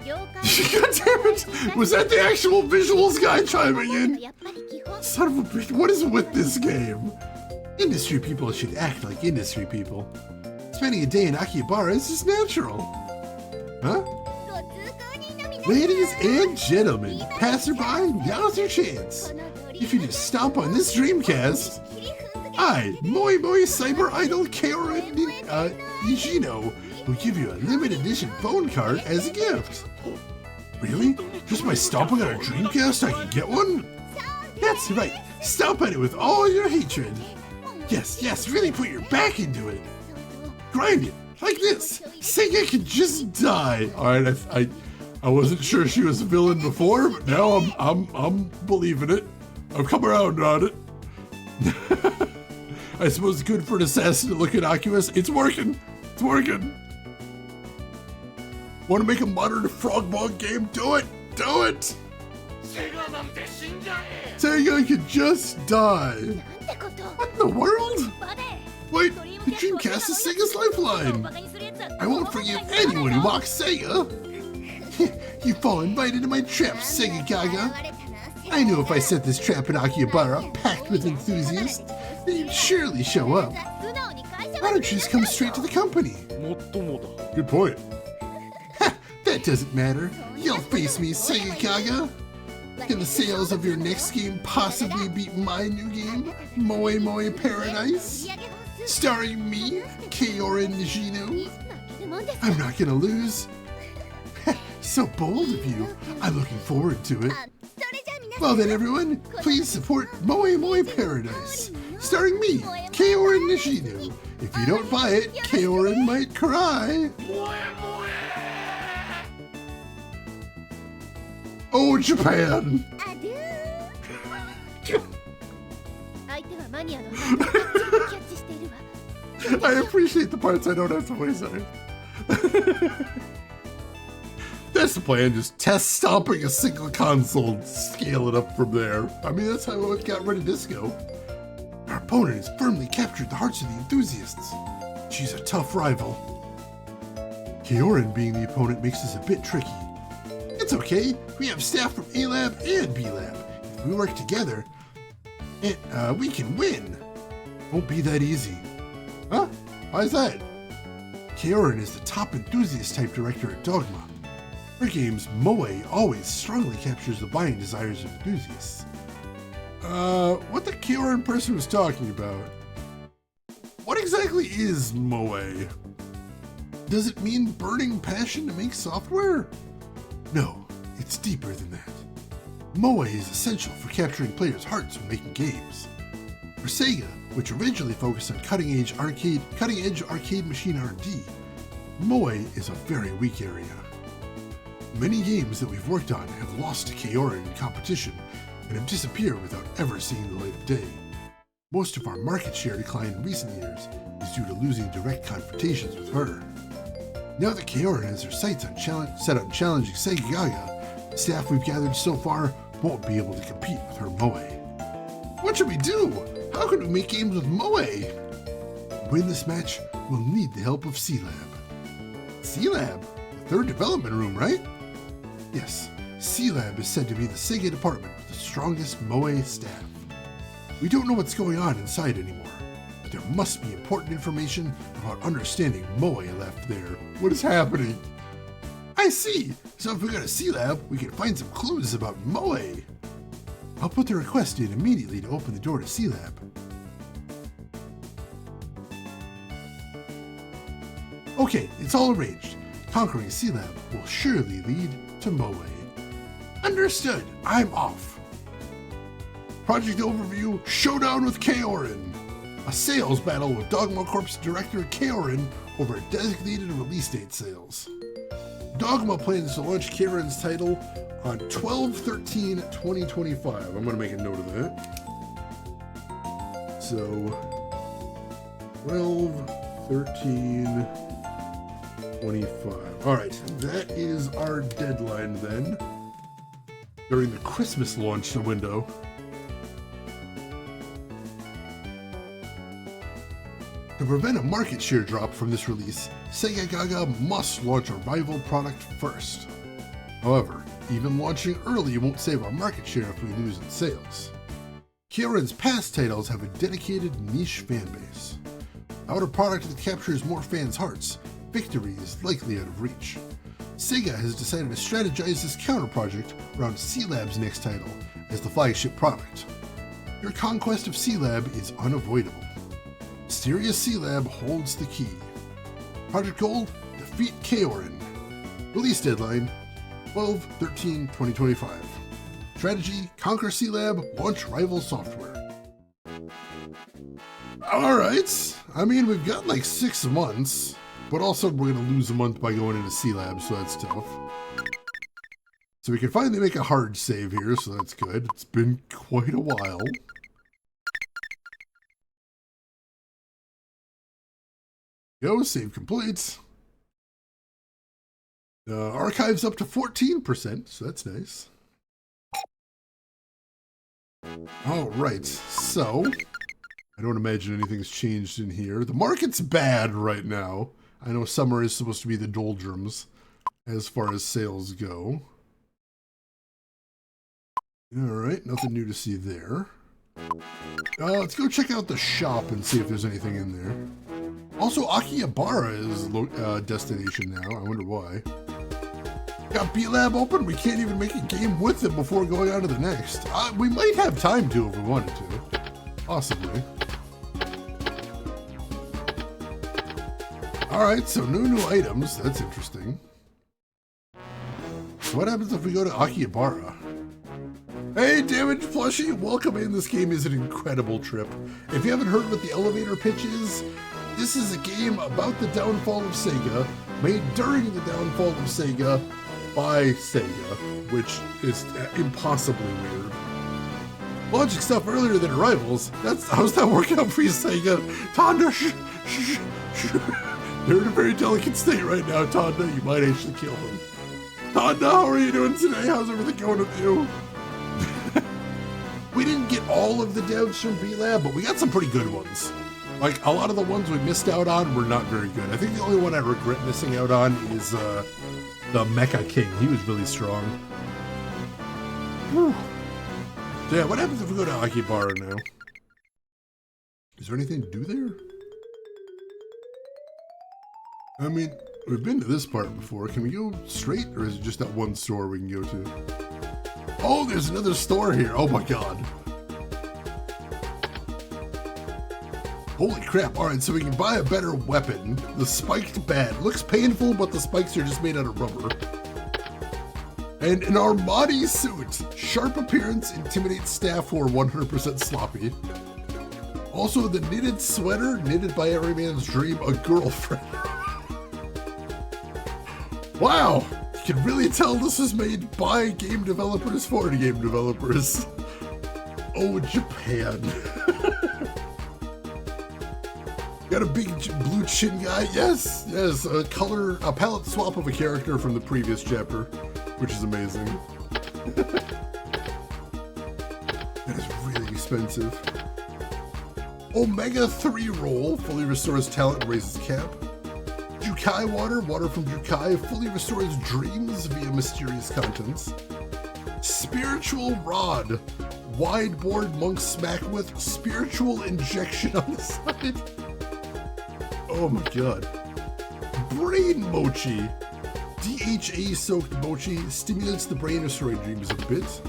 God damn it! Was that the actual visuals guy chiming in? Son of a bitch, what is with this game? Industry people should act like industry people. Spending a day in Akihabara is just natural. Huh? Ladies and gentlemen, passerby, now's your chance. If you just stomp on this Dreamcast, I, Moi Cyber Idol Kaorin Nishino, will give you a limited edition phone card as a gift. Really? Just by stomping on a Dreamcast I can get one? That's right, stomp on it with all your hatred. Yes, really put your back into it. Grind it, like this. Sega can just die. Alright, I wasn't sure she was a villain before, but now I'm believing it. I've come around on it. I suppose it's good for an assassin to look innocuous. It's working. It's working. Want to make a modern Frogbog game? Do it. Do it. Sega can just die. What in the world? Wait, the Dreamcast is Sega's lifeline. I won't forgive anyone who mocks Sega. You fall right into my trap, Segagaga. I knew if I set this trap in Akihabara, packed with enthusiasts, then you'd surely show up. Why don't you just come straight to the company? Good point. Ha! That doesn't matter. You'll face me, Segagaga. Can the sales of your next game possibly beat my new game, Moe Paradise? Starring me, Kaorin Nishino. I'm not gonna lose. So bold of you. I'm looking forward to it. Well then everyone, please support Moe Paradise, starring me, Kaorin Nishino. If you don't buy it, Kaorin might cry. Oh, Japan! I appreciate the parts I don't have to voice out. That's the plan, just test stomping a single console, scale it up from there. I mean, that's how it got rid of Disco. Our opponent has firmly captured the hearts of the enthusiasts. She's a tough rival. Kaorin being the opponent makes this a bit tricky. It's okay, we have staff from A Lab and B Lab. If we work together, we can win. Won't be that easy. Huh? Why is that? Kaorin is the top enthusiast type director at Dogma. Her games, Moe always strongly captures the buying desires of enthusiasts. What the Kaorin person was talking about? What exactly is Moe? Does it mean burning passion to make software? No, it's deeper than that. Moe is essential for capturing players' hearts when making games. For Sega, which originally focused on cutting-edge arcade machine R&D, Moe is a very weak area. Many games that we've worked on have lost to Kaorin in competition and have disappeared without ever seeing the light of day. Most of our market share decline in recent years is due to losing direct confrontations with her. Now that Kaorin has her sights set on challenging Segagaga, the staff we've gathered so far won't be able to compete with her Moe. What should we do? How can we make games with Moe? To win this match, we'll need the help of C-Lab. C-Lab? The third development room, right? Yes, C-Lab is said to be the Sega department with the strongest Moe staff. We don't know what's going on inside anymore, but there must be important information about understanding Moe left there. What is happening? I see! So if we go to C-Lab, we can find some clues about Moe. I'll put the request in immediately to open the door to C-Lab. Okay, it's all arranged. Conquering C-Lab will surely lead to Moe. Understood, I'm off. Project overview, showdown with Kaorin. A sales battle with Dogma Corp's director Kaorin over designated release date sales. Dogma plans to launch Kaorin's title on 12/13/2025. I'm going to make a note of that. So, 12/13. 25. All right, that is our deadline then. During the Christmas launch window. To prevent a market share drop from this release, Segagaga must launch a rival product first. However, even launching early won't save our market share if we lose in sales. Kieran's past titles have a dedicated niche fanbase. Without a product that captures more fans' hearts, victory is likely out of reach. Sega has decided to strategize this counter-project around C-Lab's next title as the flagship product. Your conquest of C-Lab is unavoidable. Mysterious C-Lab holds the key. Project goal: defeat Kaorin. Release deadline: 12/13/2025. Strategy: conquer C-Lab, launch rival software. Alright, I mean, we've got like 6 months, but also we're going to lose a month by going into C-Lab, so that's tough. So we can finally make a hard save here, so that's good. It's been quite a while. Go, save complete. Archives up to 14%, so that's nice. Alright, so I don't imagine anything's changed in here. The market's bad right now. I know summer is supposed to be the doldrums as far as sales go. Alright, nothing new to see there. Let's go check out the shop and see if there's anything in there. Also, Akihabara is destination now. I wonder why. Got B-Lab open? We can't even make a game with it before going on to the next. We might have time to if we wanted to. Possibly. Alright, so no new items. That's interesting. What happens if we go to Akihabara? Hey, Damage Plushie! Welcome in. This game is an incredible trip. If you haven't heard what the elevator pitch is, this is a game about the downfall of Sega, made during the downfall of Sega by Sega, which is impossibly weird. Launching stuff earlier than Rivals? How's that working out for you, Sega? Tonda, they're in a very delicate state right now, Tonda. You might actually kill them. Tonda, how are you doing today? How's everything going with you? We didn't get all of the devs from B-Lab, but we got some pretty good ones. Like, a lot of the ones we missed out on were not very good. I think the only one I regret missing out on is the Mecha King. He was really strong. Whew. So yeah, what happens if we go to Akihabara now? Is there anything to do there? I mean, we've been to this part before. Can we go straight, or is it just that one store we can go to? Oh, there's another store here. Oh my god. Holy crap. Alright, so we can buy a better weapon. The spiked bat. Looks painful, but the spikes are just made out of rubber. And an Armani suit. Sharp appearance intimidates staff who are 100% sloppy. Also, the knitted sweater, knitted by every man's dream, a girlfriend. Wow! You can really tell this was made by game developers for game developers. Oh, Japan. Got a big blue chin guy? Yes, yes, a palette swap of a character from the previous chapter, which is amazing. That is really expensive. Omega 3 roll, fully restores talent and raises cap. Jukai water from Jukai, fully restores dreams via mysterious contents. Spiritual rod, wide board monk smack with spiritual injection on the side. Oh my god. Brain mochi. DHA soaked mochi stimulates the brain, restoring dreams a bit.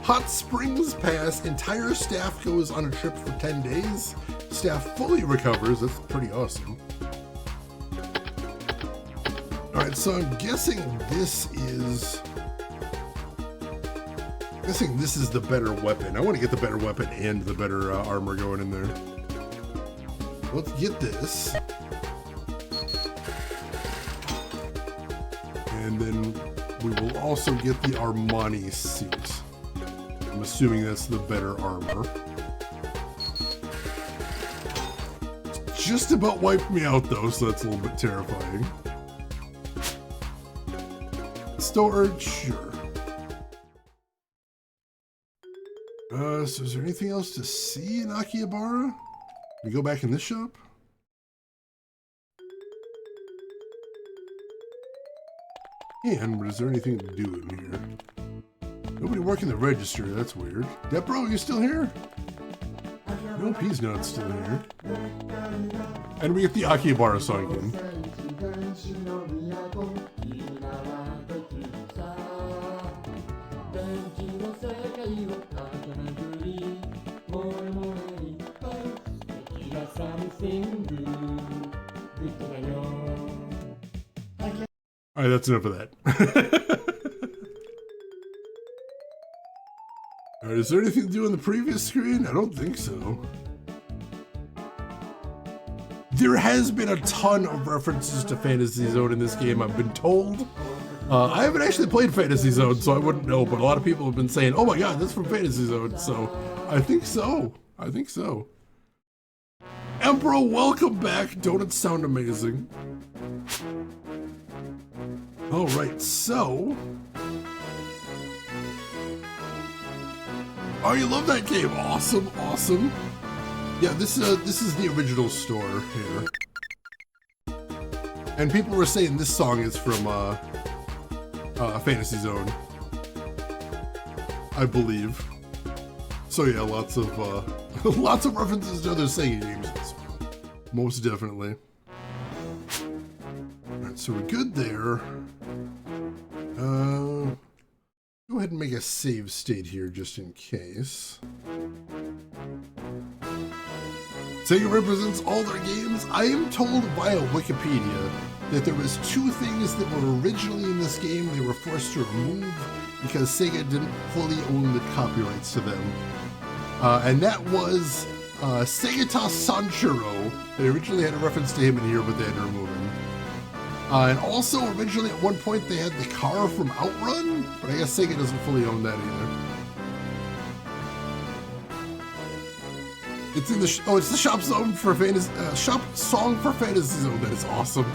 Hot Springs Pass, entire staff goes on a trip for 10 days. Staff fully recovers, that's pretty awesome. Alright, so I'm guessing this is the better weapon. I want to get the better weapon and the better armor going in there. Let's get this. And then we will also get the Armani suit. I'm assuming that's the better armor. Just about wiped me out though, so that's a little bit terrifying. store? Sure. So is there anything else to see in Akihabara? We go back in this shop? But is there anything to do in here? Nobody working the register, that's weird. Depro, you still here? Nope, he's not still here. And we get the Akihabara song again. Alright, that's enough of that. Alright, is there anything to do on the previous screen? I don't think so. There has been a ton of references to Fantasy Zone in this game, I've been told. I haven't actually played Fantasy Zone, so I wouldn't know, but a lot of people have been saying, oh my god, that's from Fantasy Zone, so I think so. I think so. Emperor, welcome back. Donuts sound amazing. Alright, so... Oh, you love that game. Awesome, awesome. Yeah, this is the original store here. And people were saying this song is from Fantasy Zone, I believe. So yeah, lots of lots of references to other Sega games. Most definitely. Alright, so we're good there. Go ahead and make a save state here just in case. Sega represents all their games. I am told via Wikipedia that there was 2 things that were originally in this game they were forced to remove because Sega didn't fully own the copyrights to them. And that was Segata Sanshiro. They originally had a reference to him in here, but they had to remove him. And also, originally at one point they had the car from Outrun, but I guess Sega doesn't fully own that either. It's in the it's the shop song for Fantasy shop song for Fantasy Zone. That is awesome.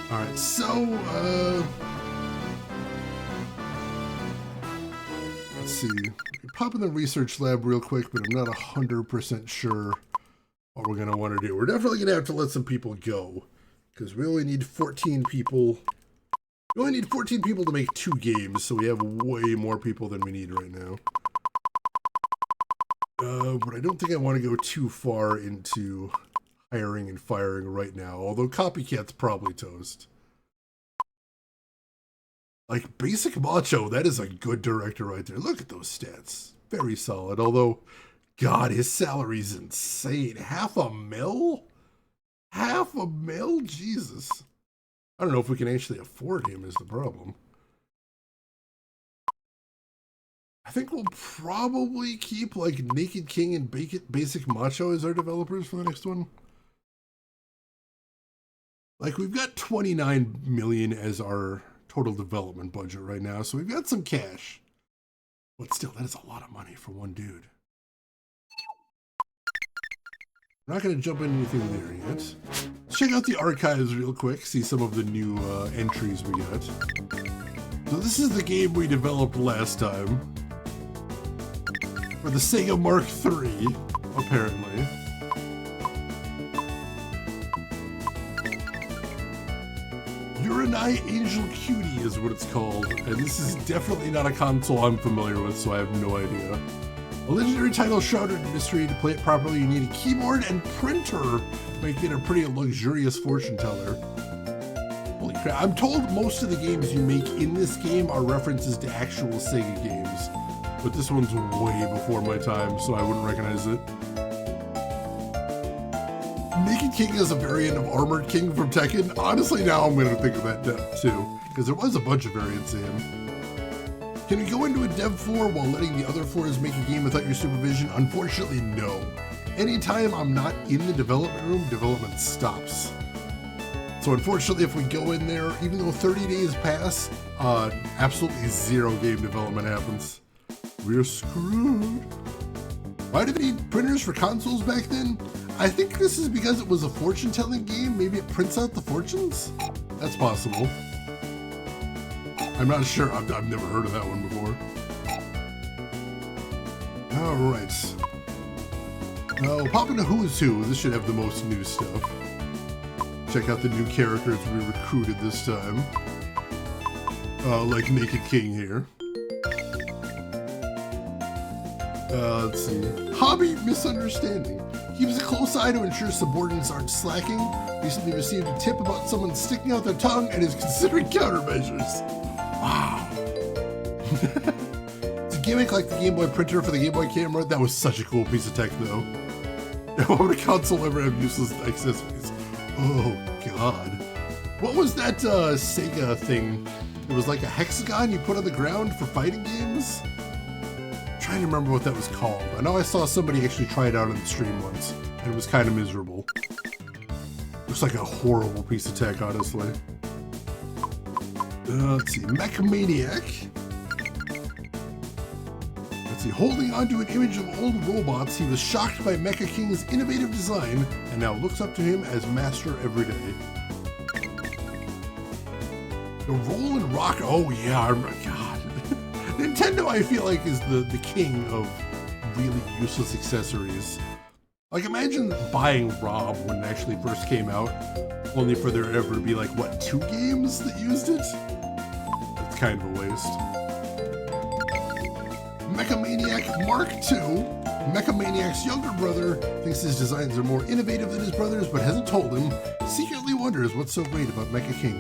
All right, so let's see. Pop in the research lab real quick, but I'm not 100% sure what we're going to want to do. We're definitely going to have to let some people go, because we only need 14 people. We only need 14 people to make 2 games, so we have way more people than we need right now. But I don't think I want to go too far into hiring and firing right now, although Copycat's probably toast. Like, Basic Macho, that is a good director right there. Look at those stats. Very solid, although... God, his salary's insane. $500,000? $500,000? Jesus. I don't know if we can actually afford him is the problem. I think we'll probably keep like Naked King and Basic Macho as our developers for the next one. Like we've got 29 million as our total development budget right now, so we've got some cash. But still, that is a lot of money for one dude. We're not going to jump into anything there yet. Let's check out the archives real quick, see some of the new entries we got. So this is the game we developed last time. For the Sega Mark III, apparently. Uranai Angel Cutie is what it's called, and this is definitely not a console I'm familiar with, so I have no idea. A legendary title shrouded in mystery. To play it properly, you need a keyboard and printer, making it a pretty luxurious fortune teller. Holy crap, I'm told most of the games you make in this game are references to actual Sega games, but this one's way before my time, so I wouldn't recognize it. Naked King is a variant of Armored King from Tekken. Honestly, now I'm going to think of that too, because there was a bunch of variants of him. Can we go into a dev floor while letting the other floors make a game without your supervision? Unfortunately, no. Anytime I'm not in the development room, development stops. So unfortunately, if we go in there, even though 30 days pass, absolutely 0 game development happens. We're screwed. Why did we need printers for consoles back then? I think this is because it was a fortune-telling game. Maybe it prints out the fortunes? That's possible. I'm not sure. I've never heard of that one before. All right. We'll pop into Who's Who. This should have the most new stuff. Check out the new characters we recruited this time. Like Naked King here. Let's see. Hobby Misunderstanding. Keeps a close eye to ensure subordinates aren't slacking. Recently received a tip about someone sticking out their tongue and is considering countermeasures. Wow. It's a gimmick like the Game Boy printer for the Game Boy camera. That was such a cool piece of tech, though. Why would a console ever have useless accessories? Oh, God. What was that Sega thing? It was like a hexagon you put on the ground for fighting games? I'm trying to remember what that was called. I know I saw somebody actually try it out on the stream once, and it was kind of miserable. Looks like a horrible piece of tech, honestly. Let's see, Mechamaniac. Let's see, holding onto an image of old robots, he was shocked by Mecha King's innovative design and now looks up to him as master every day. The Roll and Rock, oh yeah, God. Nintendo, I feel like, is the king of really useless accessories. Like, imagine buying Rob when it actually first came out, only for there ever to be like, what, 2 games that used it? It's kind of a waste. Mechamaniac Mark II. Mechamaniac's younger brother thinks his designs are more innovative than his brother's, but hasn't told him. Secretly wonders what's so great about Mecha King.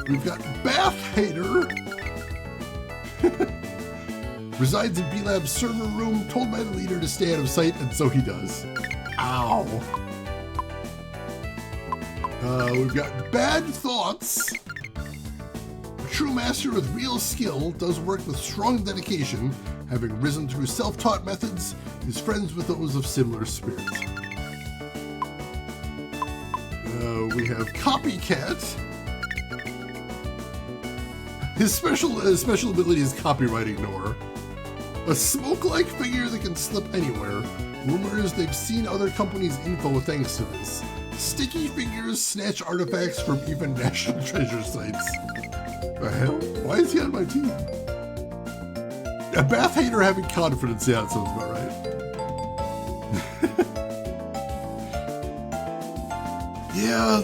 We've got Bath Hater. Resides in B-Lab's server room, told by the leader to stay out of sight, and so he does. Ow. We've got Bad Thoughts. A true master with real skill, does work with strong dedication, having risen through self-taught methods, is friends with those of similar spirit. We have Copycat. His special ability is copyright ignore. A smoke-like figure that can slip anywhere. Rumors they've seen other companies' info thanks to this. Sticky fingers snatch artifacts from even national treasure sites. The hell? Why is he on my team? A Bath Hater having confidence, yeah, that sounds about right. Yeah,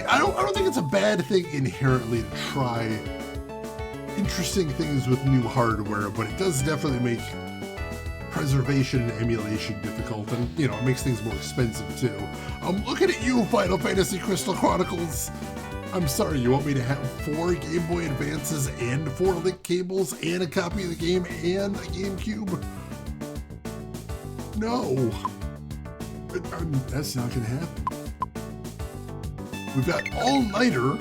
I don't think it's a bad thing inherently to try interesting things with new hardware, but it does definitely make preservation and emulation difficult, and you know, it makes things more expensive too. I'm looking at you, Final Fantasy Crystal Chronicles. I'm sorry, you want me to have 4 Game Boy Advances and 4 link cables and a copy of the game and a GameCube? No. That's not gonna happen. We've got All-Nighter.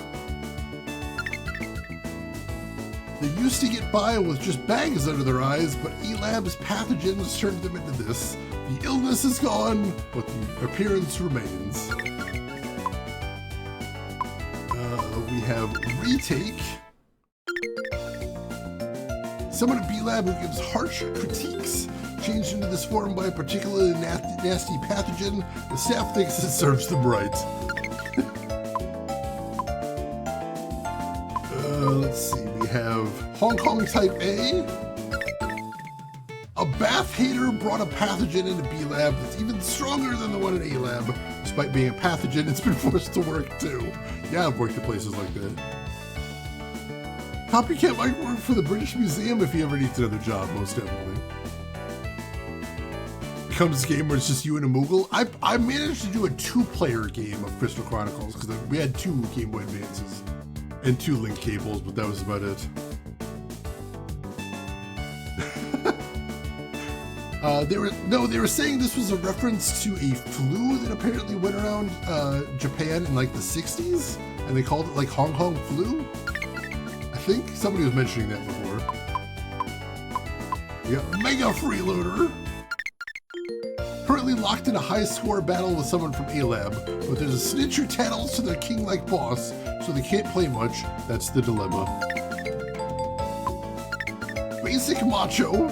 They used to get by with just bags under their eyes, but E-Lab's pathogens turned them into this. The illness is gone, but the appearance remains. We have Retake. Someone at B-Lab who gives harsh critiques, changed into this form by a particularly nasty pathogen. The staff thinks it serves them right. Let's see, we have Hong Kong Type A. A Bath Hater brought a pathogen into B-Lab that's even stronger than the one in A-Lab. Despite being a pathogen, it's been forced to work too. Yeah, I've worked at places like that. Copycat might work for the British Museum if he ever needs another job, most definitely. Becomes a game where it's just you and a Moogle. I managed to do a 2-player game of Crystal Chronicles because we had 2 Game Boy Advances and 2 link cables, but that was about it. They were saying this was a reference to a flu that apparently went around Japan in like the 60s, and they called it like Hong Kong flu. I think somebody was mentioning that before. We got Mega Freeloader. Currently locked in a high-score battle with someone from A-Lab, but there's a snitch who tattles to their king-like boss, so they can't play much. That's the dilemma. Basic Macho.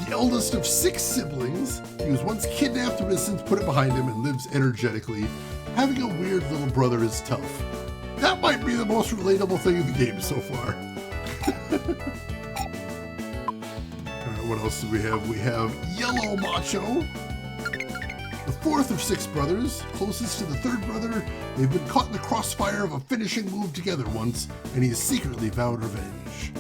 The eldest of 6 siblings, he was once kidnapped but has since put it behind him and lives energetically. Having a weird little brother is tough. That might be the most relatable thing in the game so far. Alright, what else do we have? We have Yellow Macho, the 4th of 6 brothers, closest to the 3rd brother. They've been caught in the crossfire of a finishing move together once, and he has secretly vowed revenge.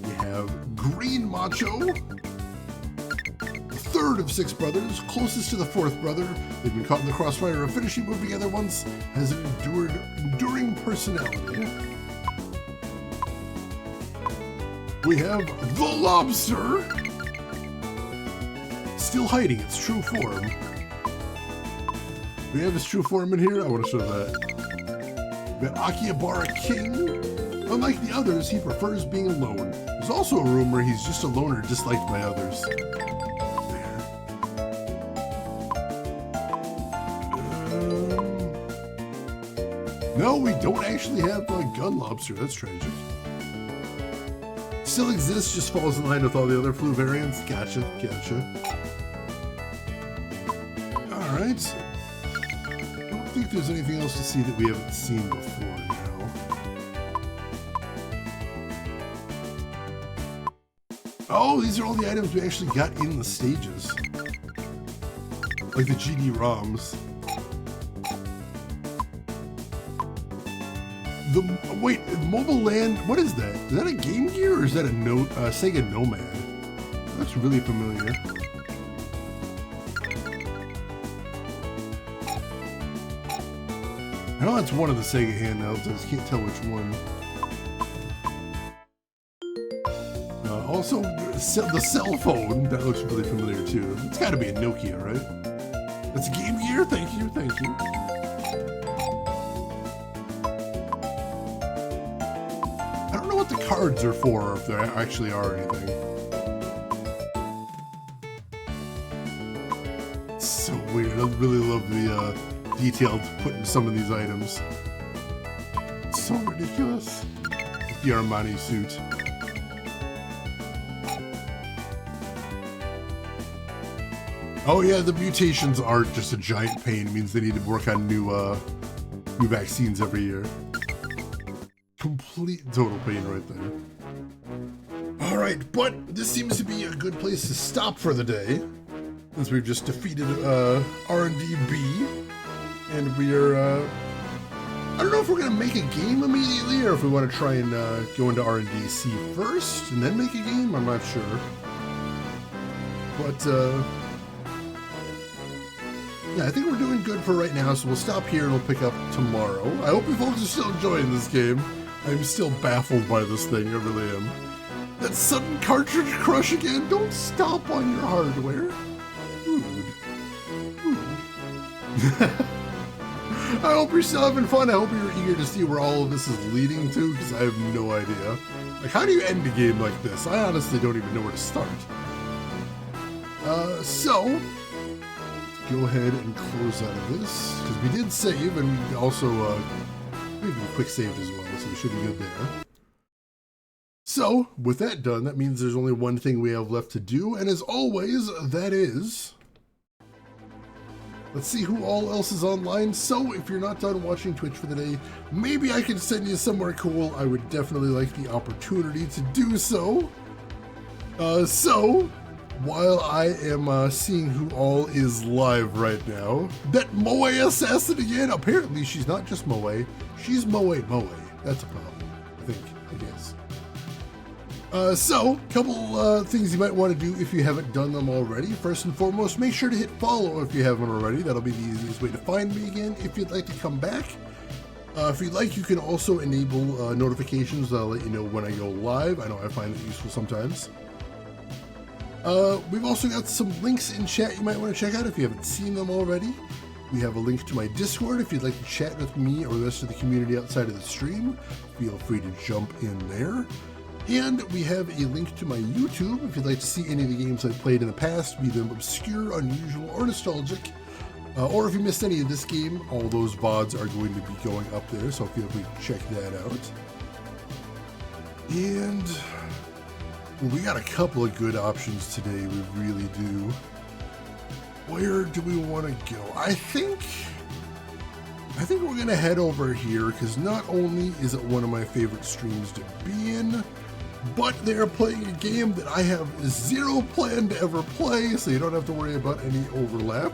We have Green Macho, the 3rd of 6 brothers, closest to the 4th brother. They've been caught in the crossfire of a finishing move together once, has an enduring personality. We have the Lobster, still hiding its true form. We have his true form in here. I want to show that. We got Akihabara King. Unlike the others, he prefers being alone. There's also a rumor he's just a loner disliked by others. No, we don't actually have a Gun Lobster. That's tragic. Still exists, just falls in line with all the other flu variants. Gotcha. Alright. I don't think there's anything else to see that we haven't seen before now. Oh, these are all the items we actually got in the stages. Like the GD ROMs. Wait, Mobile Land, what is that? Is that a Game Gear or is that a Sega Nomad? That looks really familiar. I know that's one of the Sega handhelds, I just can't tell which one. Also, the cell phone, that looks really familiar too. It's gotta be a Nokia, right? That's a Game Gear? Thank you. I don't know what the cards are for, or if there actually are anything. It's so weird. I really love the detailed put in some of these items. It's so ridiculous. Like the Armani suit. Oh yeah, the mutations aren't just a giant pain. It means they need to work on new vaccines every year. Complete total pain right there. Alright, but this seems to be a good place to stop for the day, since we've just defeated R&D B, and we are, I don't know if we're going to make a game immediately, or if we want to try and go into R&D C first, and then make a game, I'm not sure. But, yeah, I think we're doing good for right now, so we'll stop here and we'll pick up tomorrow. I hope you folks are still enjoying this game. I'm still baffled by this thing, I really am. That sudden cartridge crush again, don't stop on your hardware. Rude. I hope you're still having fun. I hope you're eager to see where all of this is leading to, because I have no idea. Like, how do you end a game like this? I honestly don't even know where to start. So, go ahead and close out of this, because we did save, and we also, maybe a quick save as well, so we should be good there. So, with that done, that means there's only one thing we have left to do, and as always, that is... let's see who all else is online. So, if you're not done watching Twitch for the day, maybe I can send you somewhere cool. I would definitely like the opportunity to do so. While I am seeing who all is live right now, that Moe assassin again, apparently she's not just Moe, she's Moe. That's a problem, I guess. So, couple things you might want to do if you haven't done them already. First and foremost, make sure to hit follow if you haven't already. That'll be the easiest way to find me again if you'd like to come back. If you'd like, you can also enable notifications that'll let you know when I go live. I know I find it useful sometimes. We've also got some links in chat you might want to check out if you haven't seen them already. We have a link to my Discord if you'd like to chat with me or the rest of the community outside of the stream. Feel free to jump in there. And we have a link to my YouTube if you'd like to see any of the games I've played in the past, be them obscure, unusual, or nostalgic. Or if you missed any of this game, all those VODs are going to be going up there, so feel free to check that out. And Well, we got a couple of good options today, we really do. Where do we want to go? I think we're gonna head over here because not only is it one of my favorite streams to be in, but they're playing a game that I have zero plan to ever play, so you don't have to worry about any overlap.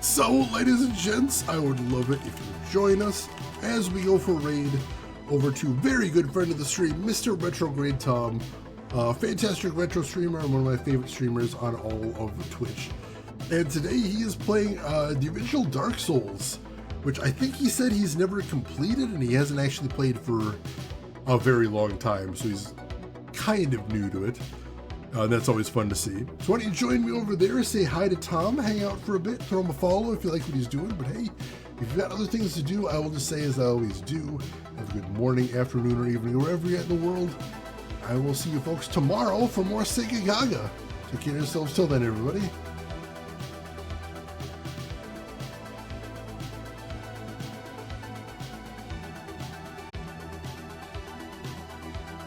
So, ladies and gents, I would love it if you would join us as we go for a raid over to very good friend of the stream, Mr. Retrograde Tom, fantastic retro streamer and one of my favorite streamers on all of Twitch. And today he is playing the original Dark Souls, which I think he said he's never completed and he hasn't actually played for a very long time, so he's kind of new to it. That's always fun to see. So why don't you join me over there, say hi to Tom, hang out for a bit, throw him a follow if you like what he's doing. But hey, if you've got other things to do, I will just say as I always do, have a good morning, afternoon, or evening, wherever you're at in the world. I will see you folks tomorrow for more Segagaga. Take care of yourselves till then, everybody.